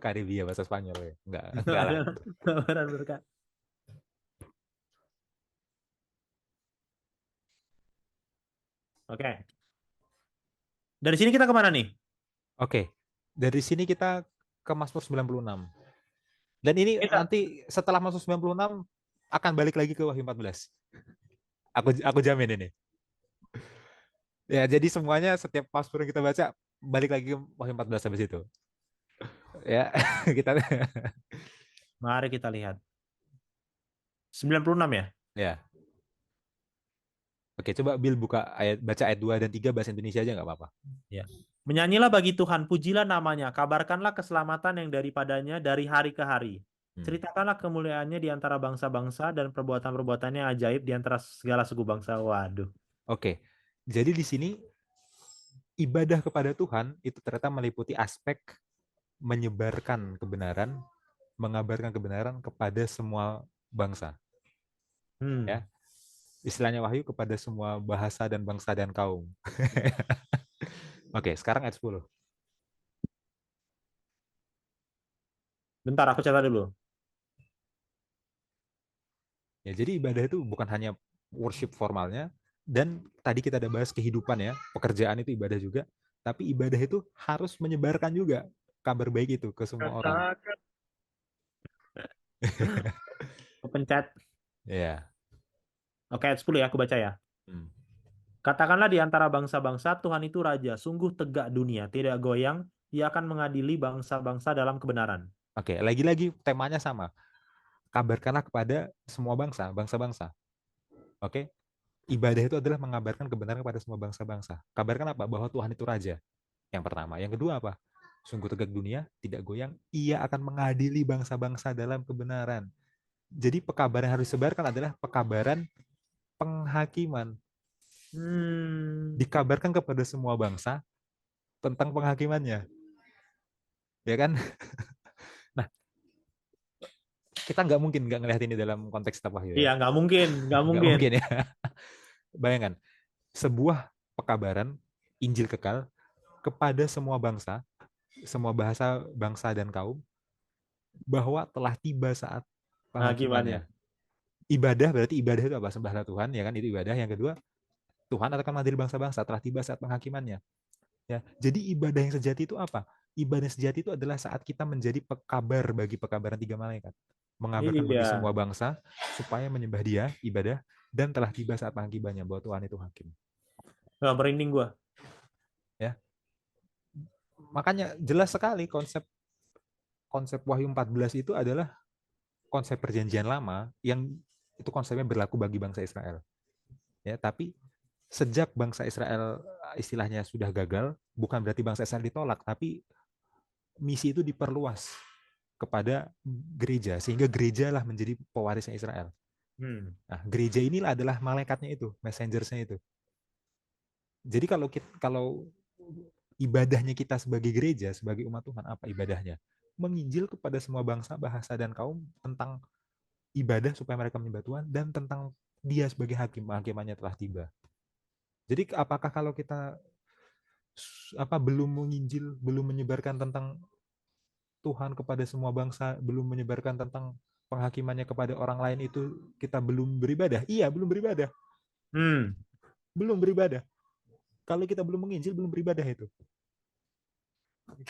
S2: Karibia bahasa Spanyol ya.
S1: Nggak
S2: Enggak
S1: ada
S2: lah.
S1: gambaran berkat. Oke. Dari sini kita kemana nih?
S2: Oke. Dari sini kita ke Mazmur 96. Dan ini
S1: Kita.
S2: nanti setelah masuk 96 akan balik lagi ke Wahyu 14. Aku jamin ini. Ya, jadi semuanya setiap Mazmur yang kita baca balik lagi ke Wahyu 14 habis itu. Ya, kita
S1: Mari kita lihat. 96 ya?
S2: ya. Oke, coba Bill baca ayat 2 dan 3 bahasa Indonesia aja nggak apa-apa.
S1: Ya. Menyanyilah bagi Tuhan, pujilah namanya, kabarkanlah keselamatan yang daripadanya dari hari ke hari.
S2: Hmm.
S1: Ceritakanlah kemuliaannya di antara bangsa-bangsa dan perbuatan-perbuatannya ajaib di antara segala suku bangsa. Waduh.
S2: Oke. Jadi di sini ibadah kepada Tuhan itu ternyata meliputi aspek menyebarkan kebenaran, mengabarkan kebenaran kepada semua bangsa.
S1: Hmm.
S2: Ya, istilahnya Wahyu kepada semua bahasa dan bangsa dan kaum. Oke, sekarang ayat 10.
S1: Bentar, aku catat dulu.
S2: Ya, jadi ibadah itu bukan hanya worship formalnya, dan tadi kita ada bahas kehidupan ya, pekerjaan itu ibadah juga, tapi ibadah itu harus menyebarkan juga kabar baik itu ke semua orang.
S1: Katakan. Kepencet.
S2: Ya.
S1: Oke, ayat 10 ya, aku baca ya.
S2: Hmm.
S1: Katakanlah di antara bangsa-bangsa, Tuhan itu raja, sungguh tegak dunia, tidak goyang, ia akan mengadili bangsa-bangsa dalam kebenaran.
S2: Oke, lagi-lagi temanya sama. Kabarkanlah kepada semua bangsa, bangsa-bangsa. Oke, ibadah itu adalah mengabarkan kebenaran kepada semua bangsa-bangsa. Kabarkan apa? Bahwa Tuhan itu raja. Yang pertama. Yang kedua apa? Sungguh tegak dunia, tidak goyang. Ia akan mengadili bangsa-bangsa dalam kebenaran. Jadi pekabaran yang harus disebarkan adalah pekabaran penghakiman.
S1: Hmm.
S2: Dikabarkan kepada semua bangsa tentang penghakimannya. Ya kan? Nah, kita nggak mungkin nggak ngelihat ini dalam konteks kitab Wahyu
S1: Iya,
S2: ya.
S1: nggak mungkin, nggak
S2: Nggak
S1: mungkin.
S2: mungkin ya. Bayangkan, sebuah pekabaran Injil kekal kepada semua bahasa, bangsa, dan kaum, bahwa telah tiba saat
S1: Penghakimannya.
S2: penghakimannya. Ibadah berarti ibadah itu apa? Sembahlah Tuhan, ya kan? Itu ibadah. Yang kedua, Tuhan akan mengadili bangsa-bangsa telah tiba saat penghakimannya. Ya, jadi ibadah yang sejati itu apa? Ibadah yang sejati itu adalah saat kita menjadi pekabar bagi pekabaran tiga malaikat, mengabarkan bagi
S1: Iya.
S2: semua bangsa supaya menyembah Dia, ibadah, dan telah tiba saat penghakimannya bahwa Tuhan itu hakim.
S1: Nggak merinding gua.
S2: Ya, makanya jelas sekali konsep konsep Wahyu 14 itu adalah konsep perjanjian lama yang itu konsepnya berlaku bagi bangsa Israel. Ya, tapi sejak bangsa Israel istilahnya sudah gagal, bukan berarti bangsa Israel ditolak, tapi misi itu diperluas kepada gereja sehingga gereja lah menjadi pewarisnya Israel.
S1: Hmm.
S2: Nah, gereja inilah adalah malaikatnya itu, messengersnya itu. Jadi kalau ibadahnya kita sebagai gereja, sebagai umat Tuhan, apa ibadahnya? Menginjil kepada semua bangsa, bahasa, dan kaum tentang ibadah supaya mereka menyembah Tuhan dan tentang Dia sebagai hakim, hakimannya telah tiba. Jadi apakah kalau kita belum menginjil, belum menyebarkan tentang Tuhan kepada semua bangsa, belum menyebarkan tentang penghakimannya kepada orang lain itu kita belum beribadah? Iya, belum beribadah.
S1: Hmm.
S2: Belum beribadah. Kalau kita belum menginjil, belum beribadah itu.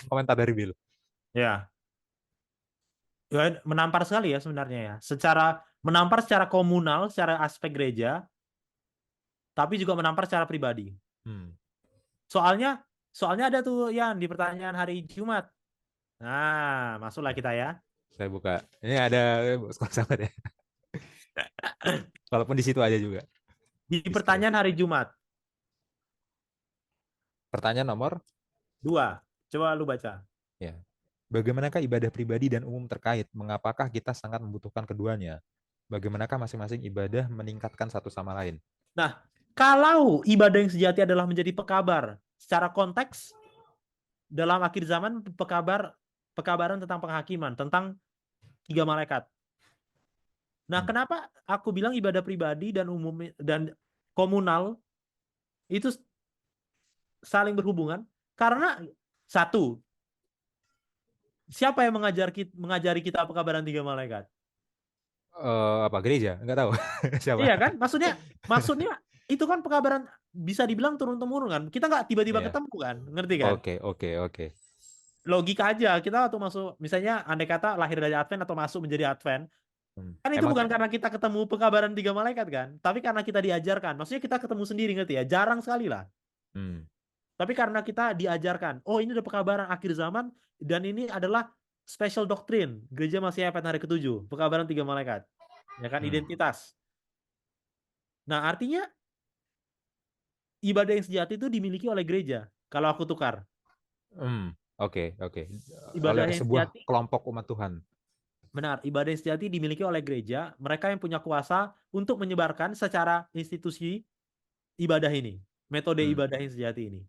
S2: Komentar dari Bill.
S1: Ya. Ya, menampar sekali ya sebenarnya ya. Menampar secara komunal, secara aspek gereja, tapi juga menampar secara pribadi.
S2: Hmm.
S1: Soalnya, soalnya ada tuh yang di pertanyaan hari Jumat. Nah, masuklah kita ya.
S2: Saya buka. Ini ada sahabat ya. Walaupun di situ aja juga.
S1: Di
S2: Disclaimer.
S1: pertanyaan hari Jumat.
S2: Pertanyaan nomor
S1: 2. Coba lu baca.
S2: ya. Bagaimanakah ibadah pribadi dan umum terkait? Mengapakah kita sangat membutuhkan keduanya? Bagaimanakah masing-masing ibadah meningkatkan satu sama lain?
S1: Nah, kalau ibadah yang sejati adalah menjadi pekabar, secara konteks dalam akhir zaman pekabaran tentang penghakiman, tentang tiga malaikat. Nah,
S2: Hmm.
S1: kenapa aku bilang ibadah pribadi dan umum dan komunal itu saling berhubungan? Karena satu, siapa yang mengajari kita pekabaran tiga malaikat?
S2: Apa gereja? Enggak tahu. Siapa?
S1: Iya kan? Maksudnya itu kan pekabaran bisa dibilang turun temurun kan. Kita nggak tiba-tiba
S2: Iya.
S1: ketemu kan, ngerti kan?
S2: Oke, oke, oke.
S1: Logika aja kita waktu masuk, misalnya andai kata lahir dari Advent atau masuk menjadi Advent, kan itu
S2: Emang
S1: bukan karena kita ketemu pekabaran tiga malaikat kan, tapi karena kita diajarkan. Maksudnya kita ketemu sendiri, ngerti ya? Jarang sekali lah.
S2: hmm.
S1: Tapi karena kita diajarkan, oh ini ada pekabaran akhir zaman dan ini adalah special doctrine. Gereja masih Advent hari ketujuh, pekabaran tiga malaikat. Ya kan,
S2: Hmm.
S1: identitas. Nah, artinya ibadah yang sejati itu dimiliki oleh gereja. Kalau aku tukar,
S2: Oke, oke.
S1: ibadah
S2: Oleh
S1: yang
S2: sebuah
S1: sejati,
S2: kelompok umat Tuhan.
S1: benar, ibadah yang sejati dimiliki oleh gereja, mereka yang punya kuasa untuk menyebarkan secara institusi ibadah ini, metode
S2: Hmm.
S1: ibadah yang sejati ini.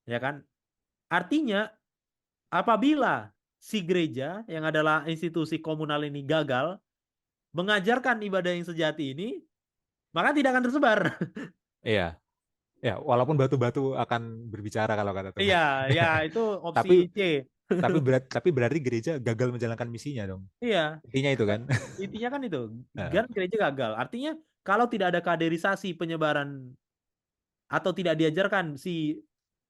S1: Ya kan? Artinya, apabila si gereja yang adalah institusi komunal ini gagal mengajarkan ibadah yang sejati ini, maka tidak akan tersebar.
S2: Iya, ya. Walaupun batu-batu akan berbicara kalau kata Tuhan.
S1: Iya, ya itu opsi
S2: Tapi
S1: C.
S2: tapi berarti gereja gagal menjalankan misinya dong.
S1: Iya,
S2: Intinya itu kan.
S1: intinya kan itu.
S2: Nah,
S1: Kan gereja gagal. Artinya kalau tidak ada kaderisasi penyebaran atau tidak diajarkan si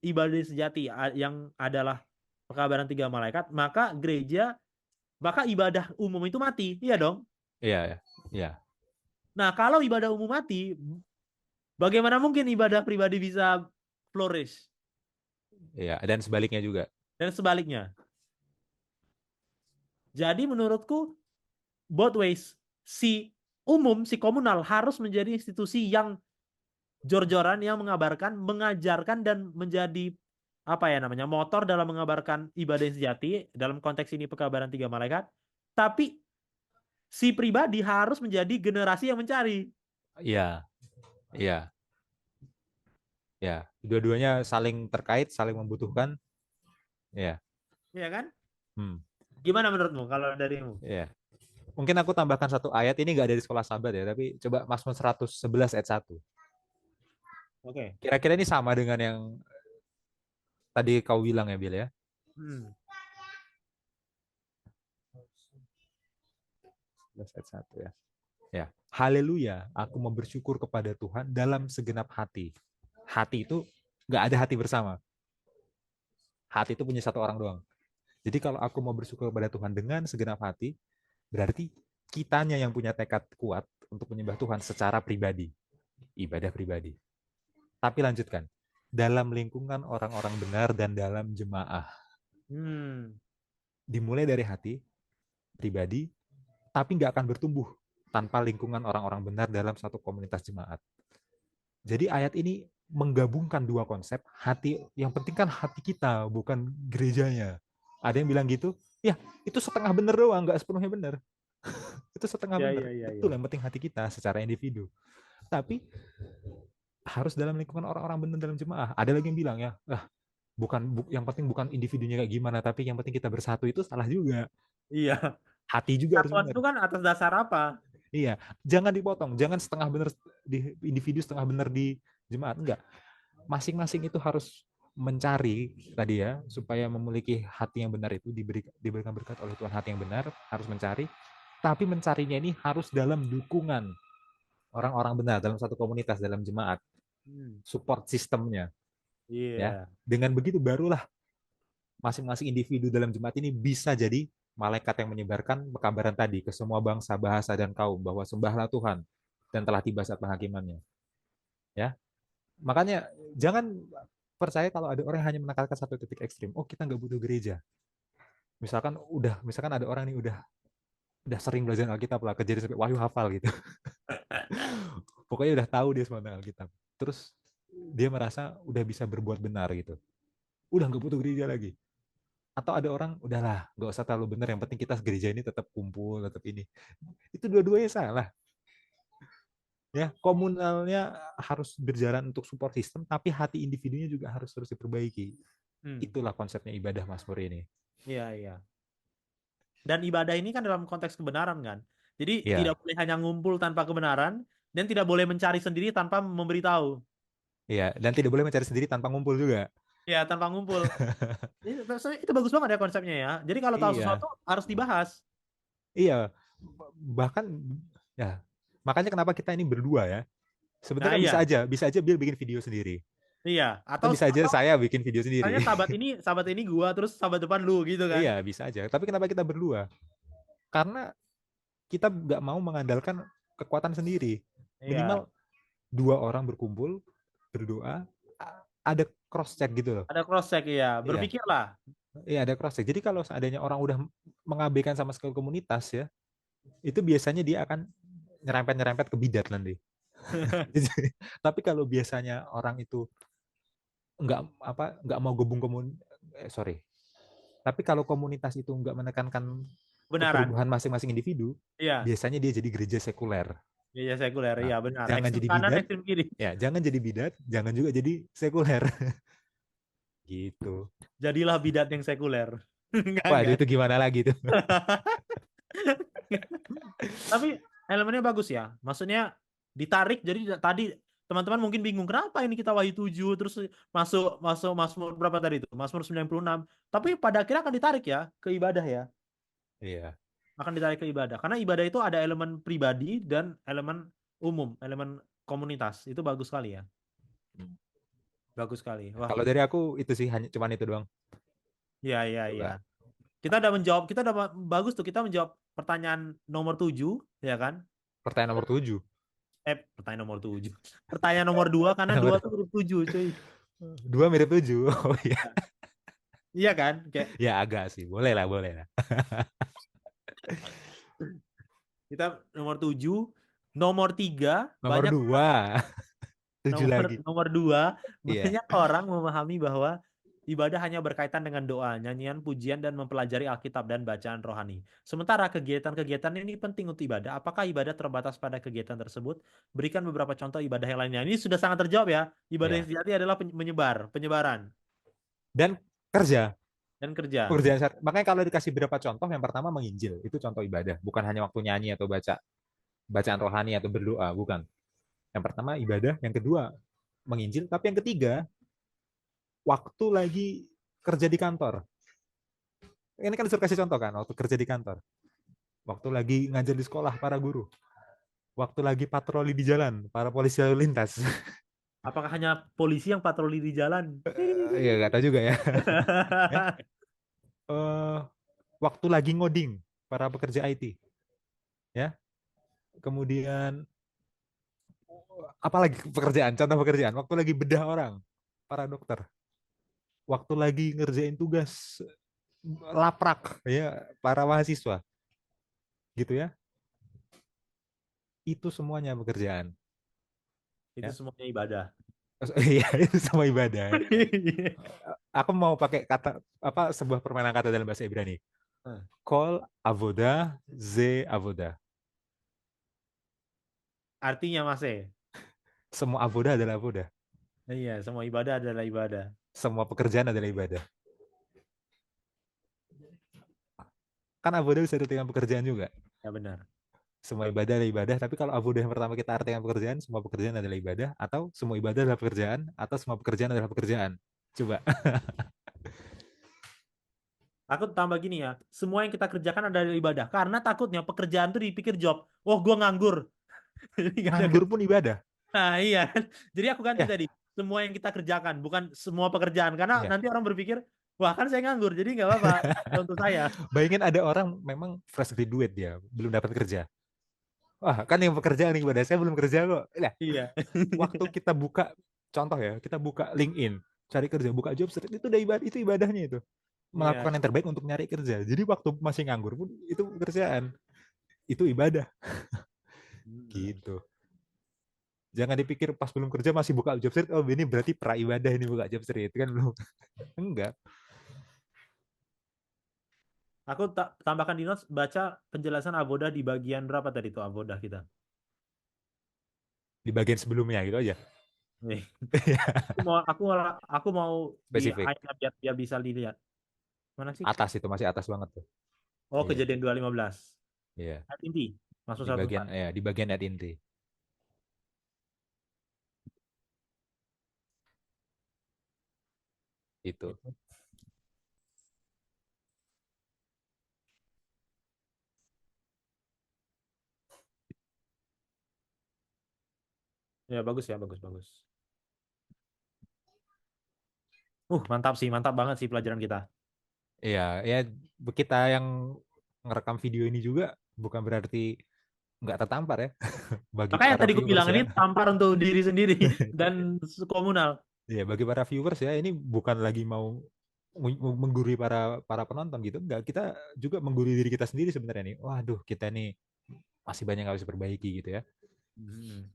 S1: ibadah sejati yang adalah pekabaran tiga malaikat, maka ibadah umum itu mati. Iya dong.
S2: iya, iya. Iya.
S1: Nah, kalau ibadah umum mati, bagaimana mungkin ibadah pribadi bisa flourish?
S2: Iya, dan sebaliknya juga.
S1: Dan sebaliknya. Jadi menurutku both ways, si komunal harus menjadi institusi yang jor-joran, yang mengabarkan, mengajarkan dan menjadi apa ya namanya motor dalam mengabarkan ibadah yang sejati, dalam konteks ini pekabaran tiga malaikat. Tapi si pribadi harus menjadi generasi yang mencari.
S2: Iya, iya, iya. Dua-duanya saling terkait, saling membutuhkan. Iya.
S1: Ya kan?
S2: Hmm.
S1: Gimana menurutmu kalau darimu?
S2: Iya. Mungkin aku tambahkan satu ayat, ini nggak dari sekolah sahabat ya, tapi coba Mazmur 111 ayat 1.
S1: Oke.
S2: Kira-kira ini sama dengan yang tadi kau bilang ya, Bil ya.
S1: Hmm.
S2: ayat 1 ya. Ya, haleluya, aku mau bersyukur kepada Tuhan dalam segenap hati. Hati itu nggak ada hati bersama. Hati itu punya satu orang doang. Jadi kalau aku mau bersyukur kepada Tuhan dengan segenap hati, berarti kitanya yang punya tekad kuat untuk menyembah Tuhan secara pribadi, ibadah pribadi. Tapi lanjutkan, dalam lingkungan orang-orang benar dan dalam jemaah.
S1: Hmm.
S2: Dimulai dari hati, pribadi, tapi nggak akan bertumbuh tanpa lingkungan orang-orang benar dalam satu komunitas jemaat. Jadi ayat ini menggabungkan dua konsep, hati yang penting kan hati kita, bukan gerejanya. Ada yang bilang gitu, ya itu setengah benar doang, nggak sepenuhnya benar. Itu setengah
S1: Ya,
S2: benar.
S1: ya, ya,
S2: Betul,
S1: ya.
S2: yang penting hati kita secara individu. Tapi harus dalam lingkungan orang-orang benar dalam jemaah. Ada lagi yang bilang ya, yang penting bukan individunya kayak gimana, tapi yang penting kita bersatu, itu salah juga.
S1: Iya.
S2: Hati juga harus
S1: Persatuan
S2: benar.
S1: itu kan atas dasar apa?
S2: Iya, jangan dipotong, jangan setengah benar di individu, setengah benar di jemaat, enggak. Masing-masing itu harus mencari tadi ya, supaya memiliki hati yang benar itu diberikan berkat oleh Tuhan, hati yang benar harus mencari, tapi mencarinya ini harus dalam dukungan orang-orang benar dalam satu komunitas, dalam jemaat,
S1: Hmm.
S2: support sistemnya ya.
S1: Iya.
S2: Dengan begitu barulah masing-masing individu dalam jemaat ini bisa jadi malaikat yang menyebarkan pekabaran tadi ke semua bangsa, bahasa, dan kaum bahwa sembahlah Tuhan dan telah tiba saat penghakimannya. Ya, makanya jangan percaya kalau ada orang yang hanya menekankan satu titik ekstrim. Oh, kita nggak butuh gereja. Misalkan ada orang nih udah sering belajar Alkitab lah, kejadian sampai Wahyu hafal gitu. Pokoknya udah tahu dia semua tentang Alkitab. Terus dia merasa udah bisa berbuat benar gitu. Udah nggak butuh gereja lagi. Atau ada orang, udahlah, nggak usah terlalu benar, yang penting kita gereja ini tetap kumpul, tetap ini. Itu dua-duanya salah. Ya, komunalnya harus berjalan untuk support system, tapi hati individunya juga harus terus diperbaiki.
S1: Hmm.
S2: Itulah konsepnya ibadah Mazmur ini.
S1: Iya, iya. Dan ibadah ini kan dalam konteks kebenaran kan. Jadi tidak
S2: Iya,
S1: boleh hanya ngumpul tanpa kebenaran dan tidak boleh mencari sendiri tanpa memberitahu.
S2: iya, dan tidak boleh mencari sendiri tanpa ngumpul juga.
S1: Ya, tanpa ngumpul. Itu bagus banget ya konsepnya ya. Jadi kalau tahu
S2: Iya,
S1: sesuatu harus dibahas.
S2: iya. Bahkan ya, makanya kenapa kita ini berdua ya.
S1: Nah,
S2: Sebenarnya
S1: iya.
S2: bisa aja Bill bikin video sendiri.
S1: Iya,
S2: Atau bisa aja
S1: atau
S2: saya bikin video
S1: misalnya
S2: sendiri.
S1: sahabat ini gua terus sahabat depan lu gitu kan.
S2: Iya, bisa aja. Tapi kenapa kita berdua? Karena kita nggak mau mengandalkan kekuatan sendiri.
S1: Iya,
S2: Minimal dua orang berkumpul, berdoa, ada cross check gitu loh.
S1: ada cross check ya.
S2: Iya,
S1: Berpikirlah.
S2: iya ada cross check. Jadi kalau seandainya orang udah mengabaikan sama sekali komunitas ya, itu biasanya dia akan nyerempet-nyerempet ke bidat nanti. Tapi kalau biasanya orang itu nggak mau gabung sorry. Tapi kalau komunitas itu nggak menekankan
S1: Benaran.
S2: kepribadian masing-masing individu,
S1: Iya,
S2: biasanya dia jadi gereja sekuler.
S1: iya sekuler.
S2: Nah,
S1: Iya benar.
S2: jangan
S1: Ekstrem
S2: jadi
S1: kanan,
S2: bidat,
S1: ekstrem kiri.
S2: ya jangan jadi bidat, jangan juga jadi sekuler. Gitu.
S1: Jadilah bidat yang sekuler. Enggak,
S2: Waduh,
S1: enggak.
S2: itu gimana lagi tuh?
S1: Tapi elemennya bagus ya. Maksudnya ditarik. Jadi tadi teman-teman mungkin bingung kenapa ini kita Wahyu 7 terus masuk masuk Mazmur berapa tadi itu? Mazmur 96. Tapi pada akhirnya akan ditarik ya ke ibadah ya.
S2: Iya.
S1: Akan ditarik ke ibadah. Karena ibadah itu ada elemen pribadi dan elemen umum, elemen komunitas. Itu bagus sekali ya. Bagus sekali. Wah,
S2: Kalau dari aku itu sih hanya cuman itu doang.
S1: iya iya iya.
S2: Coba.
S1: Kita udah bagus tuh kita menjawab pertanyaan nomor 7 ya kan?
S2: Pertanyaan nomor 7.
S1: Pertanyaan nomor 7. Pertanyaan nomor 2 karena 2
S2: Nomor
S1: tuh huruf 7, cuy.
S2: 2 mirip 7. Oh iya.
S1: Iya kan? Kayak
S2: Ya agak sih. Boleh lah, boleh lah.
S1: kita nomor 7, nomor 3
S2: Nomor
S1: banyak
S2: 2. 7
S1: nomor
S2: lagi.
S1: nomor 2
S2: Iya.
S1: banyak orang memahami bahwa ibadah hanya berkaitan dengan doa, nyanyian, pujian dan mempelajari Alkitab dan bacaan rohani. Sementara kegiatan-kegiatan ini penting untuk ibadah. Apakah ibadah terbatas pada kegiatan tersebut? Berikan beberapa contoh ibadah yang lainnya. Ini sudah sangat terjawab ya. Ibadah yang
S2: Iya.
S1: sejati adalah penyebaran
S2: Dan kerja.
S1: dan kerja.
S2: Pekerjaan sehari. Makanya kalau dikasih berapa contoh, yang pertama menginjil. Itu contoh ibadah. Bukan hanya waktu nyanyi atau baca bacaan rohani atau berdoa. Bukan. Yang pertama ibadah. Yang kedua menginjil. Tapi yang ketiga, waktu lagi kerja di kantor. Ini kan disuruh kasih contoh kan, waktu kerja di kantor. Waktu lagi ngajar di sekolah para guru. Waktu lagi patroli di jalan, para polisi lalu lintas.
S1: Apakah hanya polisi yang patroli di jalan?
S2: Ya nggak tahu juga ya. Ya. Eh, waktu lagi ngoding, para pekerja IT. Ya. Kemudian apalagi pekerjaan, contoh pekerjaan. Waktu lagi bedah orang, para dokter. Waktu lagi ngerjain tugas laprak, ya, para mahasiswa. Gitu ya. Itu semuanya pekerjaan.
S1: Itu
S2: Ya.
S1: semuanya ibadah.
S2: Iya, itu sama ibadah. Aku mau pakai kata apa sebuah permainan kata dalam bahasa Ibrani. Kol avoda ze avoda.
S1: Artinya Mas
S2: Semua avoda adalah avoda.
S1: iya, semua ibadah adalah ibadah.
S2: Semua pekerjaan adalah ibadah. Kan avoda bisa artikan pekerjaan juga.
S1: Ya benar.
S2: Semua ibadah adalah ibadah, tapi kalau avoda yang pertama kita artikan pekerjaan, semua pekerjaan adalah ibadah, atau semua ibadah adalah pekerjaan, atau semua pekerjaan adalah pekerjaan. Coba.
S1: Aku tambah gini ya, semua yang kita kerjakan adalah ibadah. Karena takutnya pekerjaan tuh dipikir job. Oh, gue nganggur. Jadi nggak ada
S2: Nganggur pun ibadah.
S1: Nah, iya kan. Jadi aku ganti
S2: Ya,
S1: tadi. Semua yang kita kerjakan, bukan semua pekerjaan. Karena
S2: iya.
S1: nanti orang berpikir, wah kan saya nganggur, jadi nggak apa-apa. Untuk saya.
S2: Bayangin ada orang memang fresh graduate dia, belum dapat kerja. Wah, kan yang pekerjaan nih ibadah saya belum kerja kok. Lah,
S1: Iya.
S2: waktu kita buka contoh ya, kita buka LinkedIn, cari kerja, buka job street itu udah ibadah, itu ibadahnya itu.
S1: Iya.
S2: Melakukan yang terbaik untuk nyari kerja. Jadi waktu masih nganggur pun itu pekerjaan, itu ibadah
S1: Hmm.
S2: gitu. Jangan dipikir pas belum kerja masih buka job street, oh ini berarti pra ibadah ini buka job street kan belum. Enggak.
S1: Aku tambahkan di notes, baca penjelasan Avoda di bagian berapa tadi tuh Avoda kita.
S2: Di bagian sebelumnya gitu aja.
S1: Nih. Aku mau di
S2: Spesifik.
S1: biar bisa dilihat. Mana sih?
S2: Atas itu masih atas banget tuh.
S1: Oh,
S2: Iya,
S1: kejadian 215.
S2: iya.
S1: Ayat inti. Masuk
S2: Di
S1: satu
S2: bagian
S1: empat.
S2: ya, di bagian net inti. Itu.
S1: Gitu. Ya bagus ya, bagus bagus. Mantap sih, mantap banget sih pelajaran kita.
S2: Iya, ya kita yang ngerekam video ini juga bukan berarti nggak tertampar ya bagi
S1: Makanya
S2: para
S1: tadi gue
S2: viewers
S1: bilang
S2: ya.
S1: ini tampar untuk diri sendiri dan komunal.
S2: Iya, bagi para viewers ya ini bukan lagi mau menggurui para para penonton gitu. Enggak, kita juga menggurui diri kita sendiri sebenarnya nih. Waduh, kita nih masih banyak yang harus diperbaiki gitu ya.
S1: Hmm.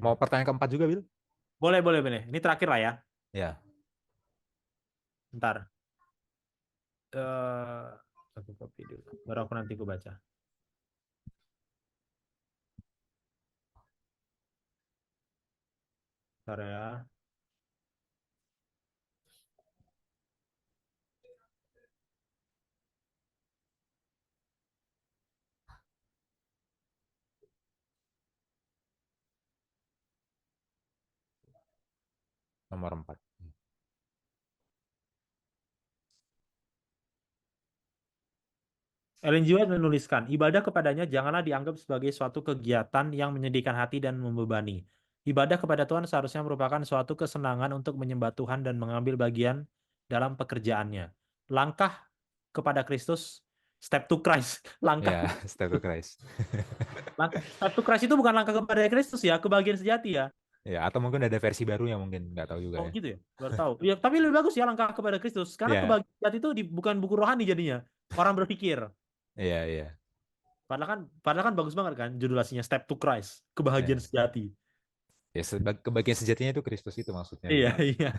S2: Mau
S1: Hmm.
S2: pertanyaan keempat juga, Bil?
S1: Boleh, boleh, boleh. Ini terakhir lah ya.
S2: Ya,
S1: Ntar. eh aku copy dulu. Baru aku nanti gue baca. Ntar ya.
S2: nomor 4.
S1: Ellen G. White menuliskan, ibadah kepadanya janganlah dianggap sebagai suatu kegiatan yang menyedihkan hati dan membebani. Ibadah kepada Tuhan seharusnya merupakan suatu kesenangan untuk menyembah Tuhan dan mengambil bagian dalam pekerjaannya. Langkah kepada Kristus, step to Christ. Langkah,
S2: Ya, Step to Christ.
S1: step to Christ itu bukan langkah kepada Kristus ya, kebahagiaan sejati ya.
S2: Ya, atau mungkin ada versi barunya mungkin nggak tahu juga
S1: Oh
S2: ya.
S1: gitu ya, baru tahu. Ya, tapi lebih bagus ya langkah kepada Kristus, karena
S2: Iya,
S1: kebahagiaan sejati itu bukan buku rohani jadinya. Orang berpikir.
S2: iya, iya.
S1: Padahal kan bagus banget kan judul aslinya Step to Christ, kebahagiaan
S2: Ya,
S1: sejati.
S2: ya kebagian sejatinya itu Kristus itu maksudnya
S1: Iya,
S2: gitu.
S1: iya.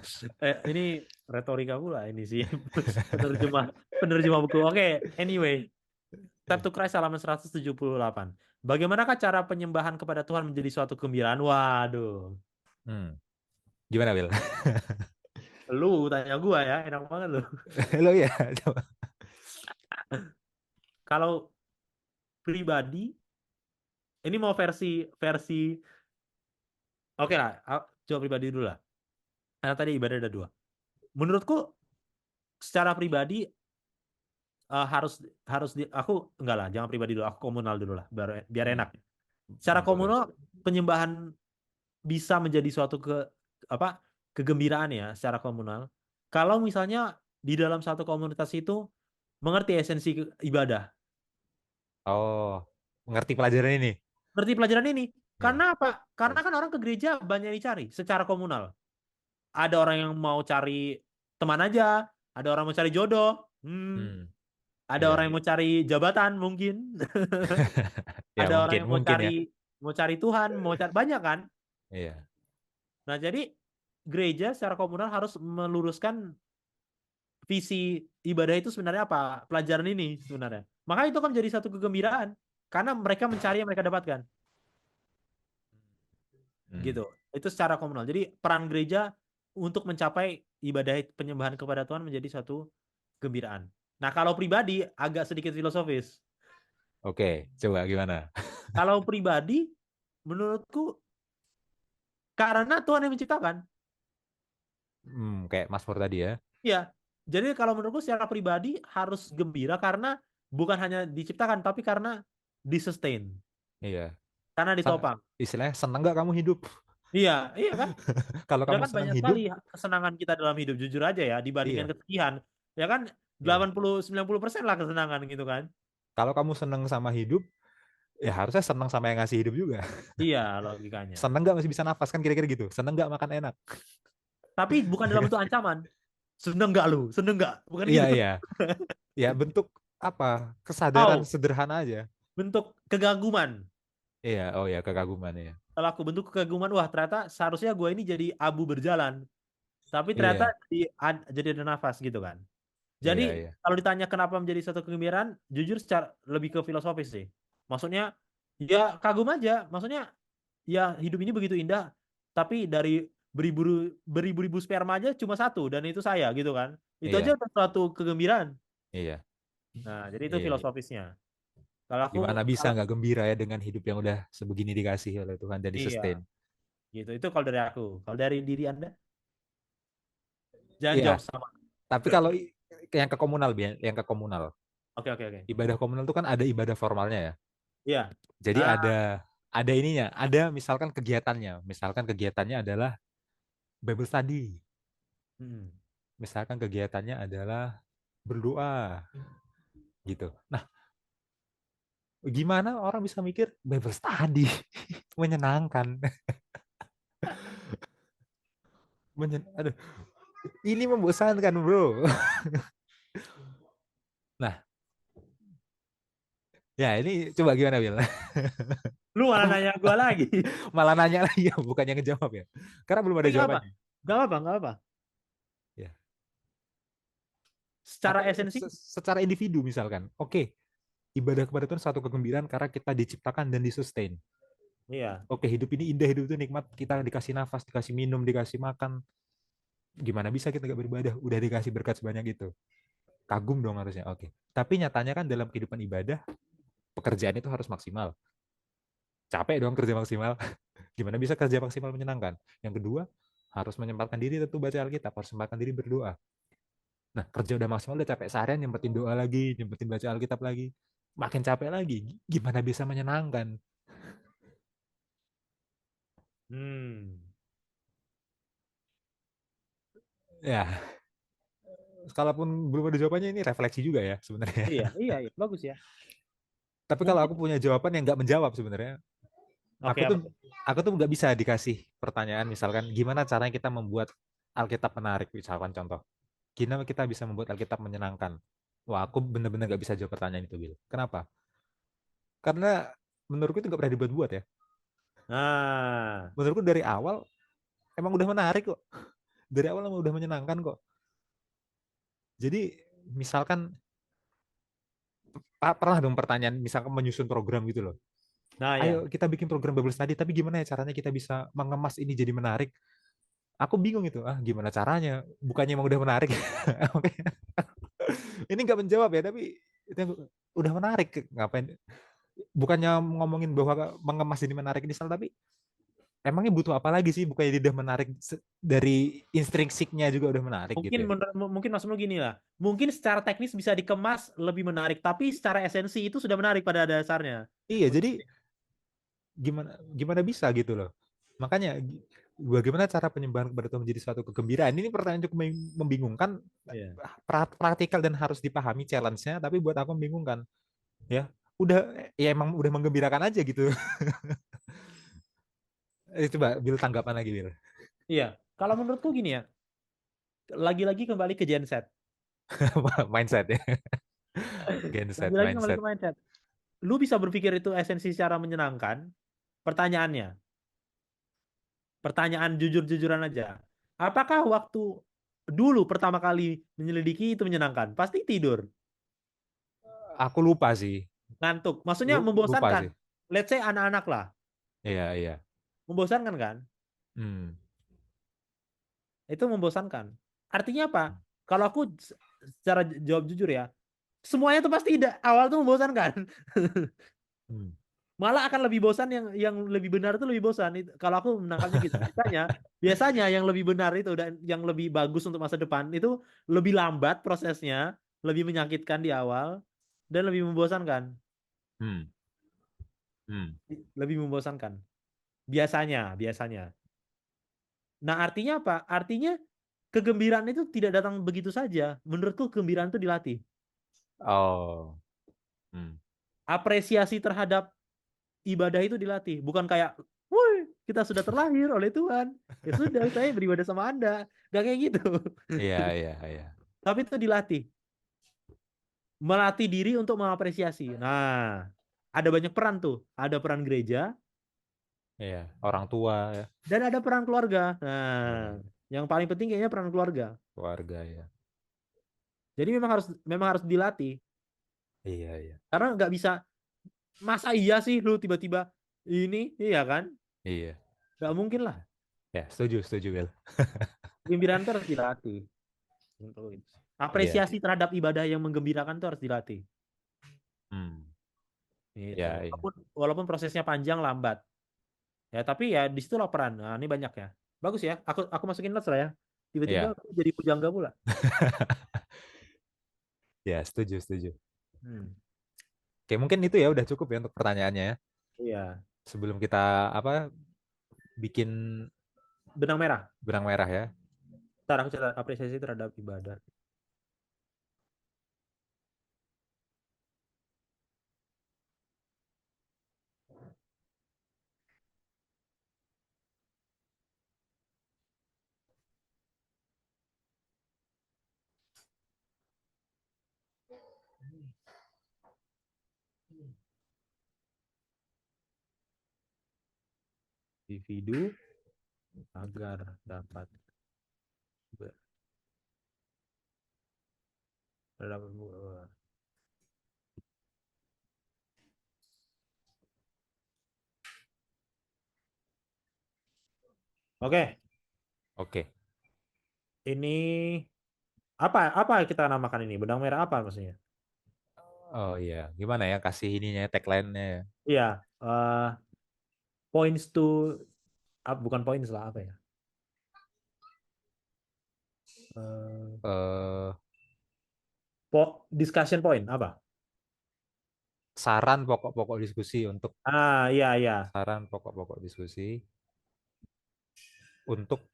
S1: Ini retorika pula ini sih. Penerjemah penerjemah buku. Oke, anyway. Step to Christ halaman 178. Bagaimanakah cara penyembahan kepada Tuhan menjadi suatu kegembiraan? Waduh.
S2: Hmm. Gimana, Bil?
S1: Lu tanya gua ya, enak banget lu.
S2: Lo ya, coba.
S1: Kalau pribadi, ini mau versi versi oke lah, coba pribadi dulu lah. Karena tadi ibadah ada dua. Menurutku secara pribadi harus harus aku enggak lah, jangan pribadi dulu, aku komunal dulu lah, biar
S2: Hmm,
S1: enak. Secara
S2: boleh.
S1: komunal penyembahan bisa menjadi suatu apa kegembiraan ya secara komunal. Kalau misalnya di dalam satu komunitas itu mengerti esensi ibadah,
S2: Oh, mengerti pelajaran ini.
S1: ngerti pelajaran ini.
S2: Iya.
S1: Karena apa? Karena
S2: Bagus.
S1: kan orang ke gereja banyak yang dicari secara komunal. Ada orang yang mau cari teman aja, ada orang mau cari jodoh,
S2: Hmm,
S1: ada orang
S2: iya.
S1: yang mau cari jabatan mungkin,
S2: Ya
S1: ada orang
S2: mungkin,
S1: yang
S2: mungkin ya.
S1: mau cari Tuhan, mau cari banyak kan.
S2: Iya.
S1: Nah, jadi gereja secara komunal harus meluruskan visi ibadah itu sebenarnya apa, pelajaran ini sebenarnya. Maka itu kan jadi satu kegembiraan karena mereka mencari yang mereka dapatkan,
S2: Hmm.
S1: gitu. Itu secara komunal. Jadi peran gereja untuk mencapai ibadah penyembahan kepada Tuhan menjadi satu kegembiraan. Nah, kalau pribadi agak sedikit filosofis.
S2: Oke, coba gimana?
S1: Kalau pribadi, menurutku karena Tuhan yang menciptakan.
S2: Kayak Mas Pur tadi ya.
S1: Ya, jadi kalau menurutku secara pribadi harus gembira karena bukan hanya diciptakan, tapi karena disustain,
S2: Iya.
S1: karena
S2: Sa-
S1: ditopang.
S2: Istilahnya seneng nggak kamu hidup?
S1: Iya, iya kan?
S2: Kalau
S1: Ya
S2: kamu
S1: kan
S2: senang
S1: banyak
S2: hidup,
S1: sekali kesenangan kita dalam hidup, jujur aja ya, dibandingkan
S2: iya,
S1: kesedihan. Ya kan
S2: iya.
S1: 80-90% lah kesenangan gitu kan.
S2: Kalau kamu senang sama hidup, ya harusnya senang sama yang ngasih hidup juga.
S1: Iya, logikanya.
S2: Seneng nggak masih bisa nafas kan kira-kira gitu. Seneng nggak makan enak.
S1: Tapi bukan dalam bentuk ancaman. Seneng nggak lu? Seneng nggak? Bukan
S2: Iya,
S1: gitu.
S2: iya. Ya bentuk apa? Kesadaran
S1: Oh,
S2: sederhana aja.
S1: bentuk kegaguman.
S2: Iya, oh ya kekaguman ya.
S1: Kalau aku bentuk kegaguman, wah ternyata seharusnya gue ini jadi abu berjalan. Tapi ternyata
S2: Iya,
S1: jadi ada nafas gitu kan. Jadi
S2: iya, iya.
S1: kalau ditanya kenapa menjadi satu kegembiraan, jujur secara lebih ke filosofis sih. Maksudnya ya kagum aja. Maksudnya ya hidup ini begitu indah, tapi dari beribu beribu-ribu sperma aja cuma satu dan itu saya gitu kan. Itu aja
S2: Iya,
S1: udah suatu kegembiraan.
S2: iya,
S1: Nah, jadi itu
S2: iya.
S1: filosofisnya. Kalau aku
S2: Gimana bisa
S1: kalau
S2: nggak gembira ya dengan hidup yang udah sebegini dikasih oleh Tuhan dan
S1: iya,
S2: sustain.
S1: gitu. Itu kalau dari aku. Kalau dari diri Anda, jangan
S2: Iya,
S1: jawab sama.
S2: tapi kalau yang ke komunal, yang ke komunal.
S1: Oke, oke, oke.
S2: Ibadah komunal itu kan ada ibadah formalnya ya.
S1: Iya.
S2: Jadi
S1: Ah,
S2: ada ininya, ada misalkan kegiatannya. Misalkan kegiatannya adalah Bible study.
S1: hmm.
S2: Misalkan kegiatannya adalah berdoa gitu. Nah, gimana orang bisa mikir Bible study menyenangkan? Aduh, ini membosankan, Bro. Nah, ya ini coba gimana, Bil?
S1: Lu
S2: Aku
S1: malah nanya gua lagi.
S2: malah nanya lagi ya, bukannya ngejawab ya. Karena belum
S1: Tapi
S2: ada
S1: nggak apa.
S2: jawabannya.
S1: Nggak apa, nggak apa.
S2: Ya.
S1: Secara
S2: Atau
S1: esensi,
S2: secara individu misalkan. Oke, ibadah kepada Tuhan suatu kegembiraan karena kita diciptakan dan disustain.
S1: iya.
S2: Oke, hidup ini indah, hidup itu nikmat. Kita dikasih nafas, dikasih minum, dikasih makan. Gimana bisa kita gak beribadah? Udah dikasih berkat sebanyak itu. Kagum dong harusnya. Oke. Tapi nyatanya kan dalam kehidupan ibadah, pekerjaan itu harus maksimal. Capek dong kerja maksimal. Gimana bisa kerja maksimal menyenangkan? Yang kedua, harus menyempatkan diri tentu baca Alkitab, harus menyempatkan diri berdoa. Nah, kerja udah maksimal, udah capek seharian, nyempetin doa lagi, nyempetin baca Alkitab lagi. Makin capek lagi. Gimana bisa menyenangkan?
S1: Hmm.
S2: Ya, kalaupun belum ada jawabannya, ini refleksi juga ya sebenarnya.
S1: Iya, iya, iya. Bagus ya.
S2: Tapi kalau
S1: Mungkin,
S2: aku punya jawaban yang nggak menjawab sebenarnya,
S1: oke
S2: aku tuh
S1: apa tuh?
S2: aku tuh nggak bisa dikasih pertanyaan misalkan gimana caranya kita membuat Alkitab menarik misalkan contoh. Gimana kita bisa membuat Alkitab menyenangkan? Wah, aku bener-bener nggak bisa jawab pertanyaan itu, Bill. Kenapa? Karena menurutku itu nggak pernah dibuat-buat ya.
S1: Nah,
S2: Menurutku dari awal emang udah menarik kok. Dari awal emang udah menyenangkan kok. Jadi misalkan pernah dong pertanyaan misalkan menyusun program gitu loh.
S1: nah ya.
S2: Ayo kita bikin program Bible Study, tapi gimana ya caranya kita bisa mengemas ini jadi menarik? Aku bingung itu, gimana caranya? Bukannya emang udah menarik. Oke. Ini nggak menjawab ya, tapi itu udah menarik. Ngapain? Bukannya ngomongin bahwa mengemas ini menarik ini salah, tapi emangnya butuh apa lagi sih? Bukannya dia udah menarik dari intrinsiknya juga udah menarik gitu
S1: Mungkin
S2: ya?
S1: mungkin maksudmu gini lah. Mungkin secara teknis bisa dikemas lebih menarik, tapi secara esensi itu sudah menarik pada dasarnya.
S2: Iya, jadi gimana gimana bisa gitu loh. Makanya bagaimana cara penyebaran kepada Tuhan menjadi suatu kegembiraan? Ini pertanyaan cukup membingungkan,
S1: Iya.
S2: praktikal dan harus dipahami challenge-nya, tapi buat aku membingungkan. Ya, udah ya emang udah menggembirakan aja gitu. Coba Bil tanggapan lagi Bil.
S1: Iya. Kalau menurutku gini ya, lagi-lagi kembali ke genset.
S2: Mindset ya. Genset
S1: Lagi-lagi kembali
S2: mindset.
S1: ke mindset. Lu bisa berpikir itu esensi secara menyenangkan. Pertanyaannya, pertanyaan jujur-jujuran aja. Apakah waktu dulu pertama kali menyelidiki itu menyenangkan? Pasti tidur,
S2: Aku lupa sih.
S1: ngantuk. Maksudnya
S2: Lupa
S1: membosankan.
S2: sih.
S1: Let's say anak-anak lah,
S2: Iya, iya.
S1: membosankan kan?
S2: Hmm.
S1: Itu membosankan. Artinya apa? Kalau aku secara jawab jujur ya, semuanya itu pasti tidak awal tuh membosankan.
S2: Hmm.
S1: Malah akan lebih bosan yang lebih benar itu lebih bosan. Kalau aku menangkapnya gitu. Biasanya biasanya yang lebih benar itu dan yang lebih bagus untuk masa depan itu lebih lambat prosesnya, lebih menyakitkan di awal dan lebih membosankan.
S2: Hmm. Hmm.
S1: Lebih membosankan. Biasanya, biasanya. Nah, artinya apa? Artinya kegembiraan itu tidak datang begitu saja. Menurutku kegembiraan itu dilatih.
S2: Oh. Hmm.
S1: Apresiasi terhadap ibadah itu dilatih. Bukan kayak, woi, kita sudah terlahir oleh Tuhan. Ya sudah, saya beribadah sama Anda. Gak kayak gitu.
S2: Iya, iya, iya.
S1: Tapi itu dilatih. Melatih diri untuk mengapresiasi. Nah, ada banyak peran tuh. Ada peran gereja
S2: Iya, orang tua ya.
S1: dan ada peran keluarga.
S2: Iya,
S1: Nah, yang paling penting kayaknya peran keluarga.
S2: keluarga ya.
S1: Jadi memang harus dilatih.
S2: Iya, iya.
S1: Karena nggak bisa, masa iya sih lu tiba-tiba ini, iya kan?
S2: Iya.
S1: Nggak mungkin lah.
S2: Ya, setuju, setuju, Will.
S1: Kegembiraan itu harus dilatih.
S2: Iya.
S1: Apresiasi terhadap ibadah yang menggembirakan itu harus dilatih.
S2: Hmm.
S1: Gitu.
S2: Ya, iya.
S1: Walaupun prosesnya panjang lambat. Ya, tapi ya di situ peran. Nah, ini banyak ya. Bagus ya. Aku masukin notes lah ya. Tiba-tiba
S2: Iya.
S1: aku jadi pujangga pula.
S2: Ya, setuju, setuju.
S1: Hmm.
S2: Oke, mungkin itu ya udah cukup ya untuk pertanyaannya ya.
S1: Iya.
S2: Sebelum kita apa bikin
S1: Benang merah.
S2: benang merah ya.
S1: Ntar aku catat apresiasi terhadap ibadah. Individu agar dapat ber- terhadap. Oke,
S2: Oke.
S1: ini apa kita namakan ini? Benang merah apa maksudnya?
S2: Oh iya, gimana ya kasih ininya tagline-nya ya.
S1: Iya, points to, bukan points lah apa ya? Eh,
S2: Eh
S1: discussion point apa?
S2: saran pokok-pokok diskusi untuk
S1: Iya iya,
S2: saran pokok-pokok diskusi untuk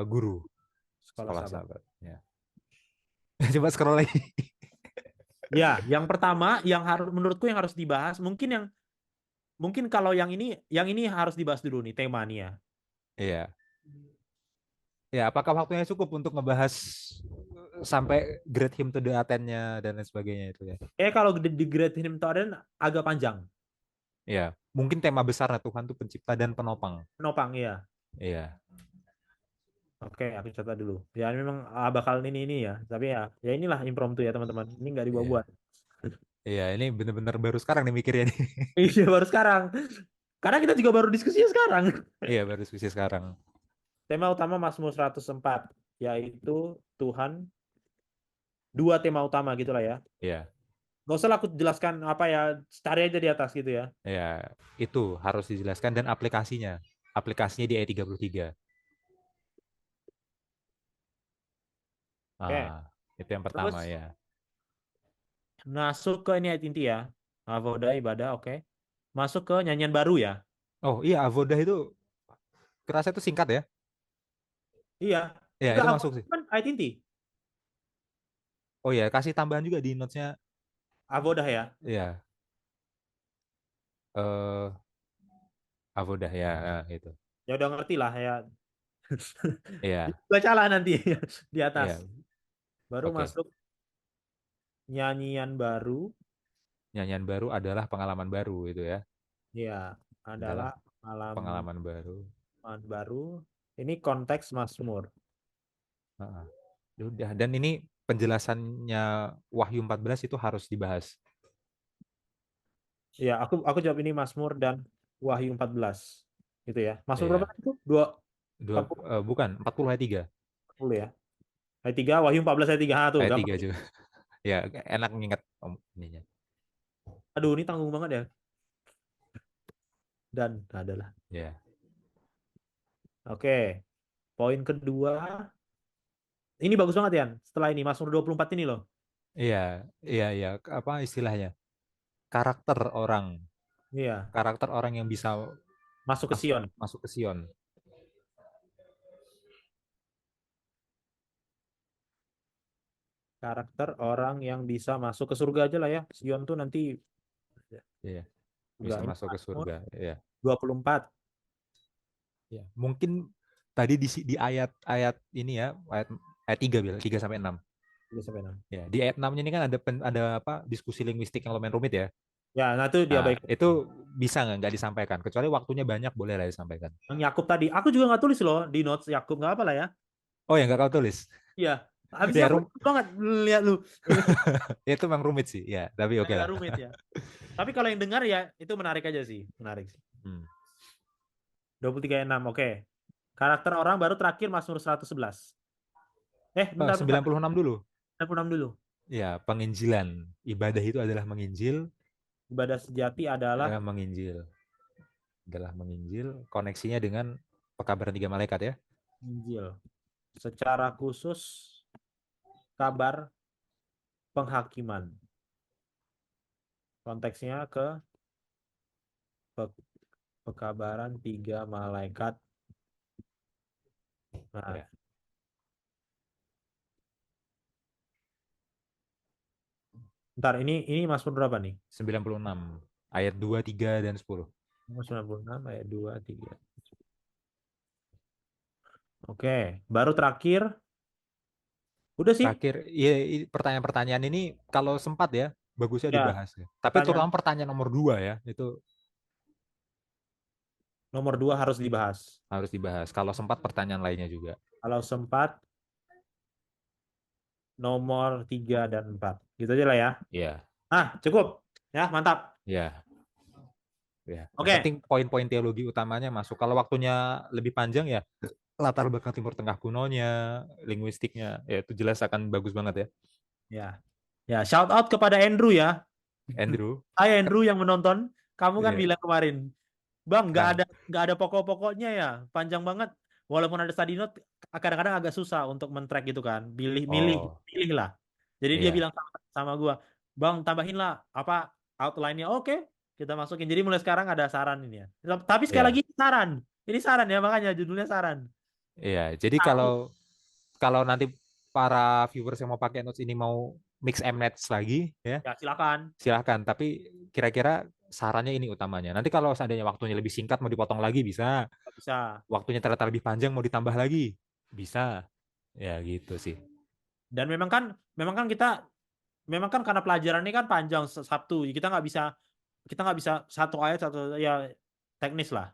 S2: guru
S1: sekolah
S2: sekolah
S1: sahabat.
S2: sahabat ya. Coba scroll lagi.
S1: Ya, yang pertama yang harus menurutku yang harus dibahas, mungkin kalau yang ini harus dibahas dulu nih tema nih ya.
S2: Iya. Ya, apakah waktunya cukup untuk ngebahas sampai grade him to the Aten-nya dan lain sebagainya itu ya?
S1: Kalau di Great Hymn to Aden agak panjang,
S2: Ya, mungkin tema besarnya Tuhan tuh pencipta dan penopang.
S1: penopang ya.
S2: Iya,
S1: Oke, aku catat dulu. Ya ini memang bakal ini ya. Tapi ya inilah impromptu ya teman-teman. Ini nggak
S2: iya.
S1: dibuat-buat.
S2: Iya, ini bener-bener baru sekarang nih mikirnya nih.
S1: Iya baru sekarang. Karena kita juga baru diskusinya sekarang.
S2: Iya, baru diskusi sekarang.
S1: Tema utama Mazmur 104 yaitu Tuhan. Dua tema utama gitulah ya.
S2: Iya,
S1: Gak usah lah aku jelaskan apa ya. Cari aja di atas gitu ya.
S2: iya. Itu harus dijelaskan dan aplikasinya. aplikasinya di E33.
S1: Oke.
S2: Itu yang pertama
S1: Terus
S2: ya.
S1: masuk ke ini inti ya. Avoda ibadah, oke. Masuk ke nyanyian baru ya.
S2: Oh iya, Avodah itu kerasa itu singkat ya.
S1: Iya.
S2: Ya,
S1: Enggak,
S2: itu masuk
S1: Avoda
S2: sih.
S1: kan ayat inti.
S2: Oh iya, kasih tambahan juga di notes-nya.
S1: Avodah ya.
S2: Iya, eh Avodah ya, itu.
S1: Ya udah ngerti lah ya.
S2: Iya,
S1: Bacalah nanti di atas.
S2: iya.
S1: Baru
S2: Oke.
S1: masuk nyanyian baru.
S2: Nyanyian baru adalah pengalaman baru itu ya.
S1: Ya,
S2: Adalah
S1: adalah halaman
S2: pengalaman baru.
S1: baru. Ini konteks Mazmur.
S2: Heeh. Ya udah, dan ini penjelasannya Wahyu 14 itu harus dibahas.
S1: Ya, aku jawab ini Mazmur dan Wahyu 14. Gitu ya. Mazmur berapa
S2: Iya.
S1: itu? Dua
S2: Dua,
S1: 40
S2: bukan 40 ayat 3.
S1: 40 ya. Ayat 3, Wahyu 14 ayat 3. Tuh,
S2: Ayat 3
S1: gampang.
S2: juga. Ya, enak nginget ininya.
S1: Aduh, ini tanggung banget ya. Dan adalah.
S2: Ya.
S1: Oke. Poin kedua. Ini bagus banget ya. Setelah ini Mazmur 24 ini loh.
S2: Iya, iya, iya. Apa istilahnya? Karakter orang,
S1: Iya,
S2: karakter orang yang bisa
S1: masuk ke Sion.
S2: masuk ke Sion.
S1: Karakter orang yang bisa masuk ke surga aja lah ya. Sion tuh nanti
S2: Iya,
S1: enggak
S2: bisa
S1: ini
S2: masuk ke
S1: Mazmur
S2: surga. Iya.
S1: 24.
S2: Ya, mungkin tadi di ayat ini ya, ayat 3 Bil, 3 sampai 6.
S1: 3 sampai 6.
S2: Ya, di ayat 6 ini kan ada apa? Diskusi linguistik yang lumayan rumit ya.
S1: Ya, nah itu
S2: Nah,
S1: diabaikan.
S2: itu bisa nggak disampaikan? Kecuali waktunya banyak boleh lah disampaikan.
S1: Yang Yakub tadi, aku juga nggak tulis loh di notes Yakub, nggak apa lah ya.
S2: Oh, yang nggak kau tulis.
S1: Iya, habis ini
S2: Ya,
S1: aku banget lihat lu.
S2: ya, itu memang rumit sih. Ya, tapi oke
S1: Agak
S2: lah.
S1: rumit ya. Tapi kalau yang dengar ya itu menarik aja sih, menarik sih.
S2: Hmm.
S1: 23:6, oke. Karakter orang baru terakhir Mazmur 111. Bentar, bentar.
S2: 96 dulu.
S1: 96 dulu.
S2: Ya, penginjilan. Ibadah itu adalah menginjil,
S1: Ibadah sejati adalah
S2: menginjil. Adalah menginjil, koneksinya dengan pekabaran 3 malaikat ya.
S1: Injil. Secara khusus kabar penghakiman. Konteksnya ke pekabaran 3 malaikat. Nah,
S2: Ya.
S1: ntar ini Mazmur berapa nih?
S2: 96 ayat 2, 3 dan 10.
S1: Mazmur 96 ayat 2, 3. Oke, baru terakhir. Udah sih.
S2: Terakhir, ya, pertanyaan-pertanyaan ini kalau sempat ya bagusnya
S1: Ya,
S2: dibahas ya. Tapi
S1: pertanyaan
S2: terutama pertanyaan nomor 2 ya, itu
S1: nomor 2 harus dibahas.
S2: harus dibahas. Kalau sempat pertanyaan lainnya juga.
S1: Kalau sempat nomor 3 dan 4. Gitu aja lah ya.
S2: Iya,
S1: Cukup. Ya, mantap.
S2: iya, ya. Yang
S1: Oke.
S2: penting poin-poin teologi utamanya masuk. Kalau waktunya lebih panjang ya latar belakang Timur Tengah kunonya, linguistiknya, ya itu jelas akan bagus banget ya.
S1: Ya. Ya, shout out kepada Andrew ya.
S2: Andrew,
S1: Hai Andrew yang menonton. Kamu kan
S2: ya,
S1: bilang kemarin, Bang,
S2: Kang.
S1: nggak ada pokok-pokoknya ya. Panjang banget. Walaupun ada study note, kadang-kadang agak susah untuk men-track gitu kan. Pilih, milih,
S2: Oh,
S1: pilih lah. Jadi dia
S2: iya,
S1: bilang sama gua, Bang, tambahin lah apa outline-nya. Oke, kita masukin. Jadi mulai sekarang ada saran ini ya. Tapi sekali lagi
S2: iya,
S1: saran. Ini saran ya, makanya judulnya saran.
S2: iya. Jadi kalau
S1: Aku
S2: kalau nanti para viewers yang mau pakai notes ini mau mix and match lagi, ya
S1: ya silakan.
S2: silahkan. Tapi kira-kira sarannya ini utamanya. Nanti kalau seandainya waktunya lebih singkat mau dipotong lagi bisa.
S1: Bisa.
S2: Waktunya ternyata lebih panjang mau ditambah lagi bisa. Ya gitu sih.
S1: Dan memang kan karena pelajaran ini kan panjang Sabtu. Kita nggak bisa satu ayat satu ya teknis lah.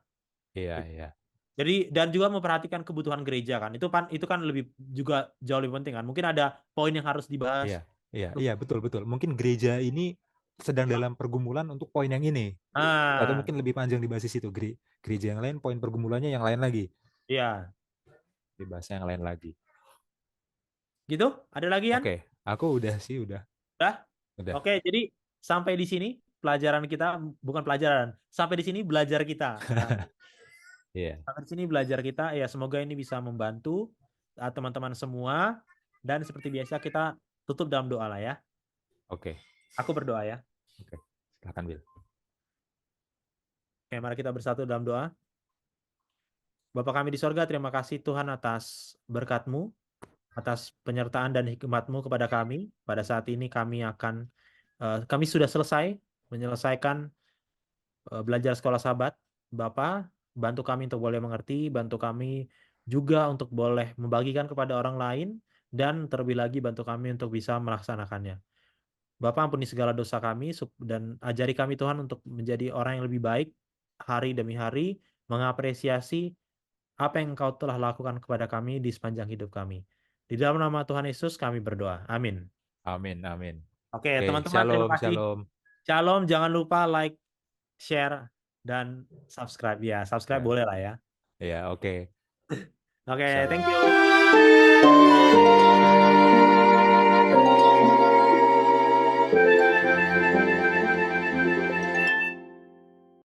S2: Iya, iya.
S1: Jadi dan juga memperhatikan kebutuhan gereja kan. Itu kan lebih juga jauh lebih penting kan. Mungkin ada poin yang harus dibahas.
S2: Iya, iya, iya, betul, betul. Mungkin gereja ini sedang dalam pergumulan untuk poin yang ini. Atau
S1: Ah,
S2: mungkin lebih panjang dibahas di situ. Gereja yang lain, poin pergumulannya yang lain lagi.
S1: iya.
S2: Dibahas yang lain lagi.
S1: Gitu? Ada lagi kan?
S2: Oke, aku udah sih, udah.
S1: Udah?
S2: Udah.
S1: Oke, jadi sampai di sini pelajaran kita bukan pelajaran. Sampai di sini belajar kita. Nah,
S2: Iya.
S1: Sampai sini belajar kita, ya semoga ini bisa membantu teman-teman semua. Dan seperti biasa kita tutup dalam doa lah ya.
S2: Oke.
S1: Aku berdoa ya.
S2: Oke. Silakan, Bil.
S1: Oke, mari kita bersatu dalam doa. Bapa kami di sorga, terima kasih Tuhan atas berkat-Mu, atas penyertaan dan hikmat-Mu kepada kami. Pada saat ini kami sudah selesai menyelesaikan belajar sekolah Sabat. Bapak, bantu kami untuk boleh mengerti, bantu kami juga untuk boleh membagikan kepada orang lain, dan terlebih lagi bantu kami untuk bisa melaksanakannya. Bapak ampuni segala dosa kami dan ajari kami Tuhan untuk menjadi orang yang lebih baik hari demi hari, mengapresiasi apa yang Engkau telah lakukan kepada kami di sepanjang hidup kami. Di dalam nama Tuhan Yesus kami berdoa. Amin.
S2: Amin, amin.
S1: Oke,
S2: Oke,
S1: teman-teman, terima
S2: shalom,
S1: kasih.
S2: shalom.
S1: Shalom, jangan lupa like, share, dan subscribe. Ya, subscribe
S2: Ya,
S1: boleh lah ya.
S2: ya, oke.
S1: Oke, thank
S2: Shalom.
S1: you.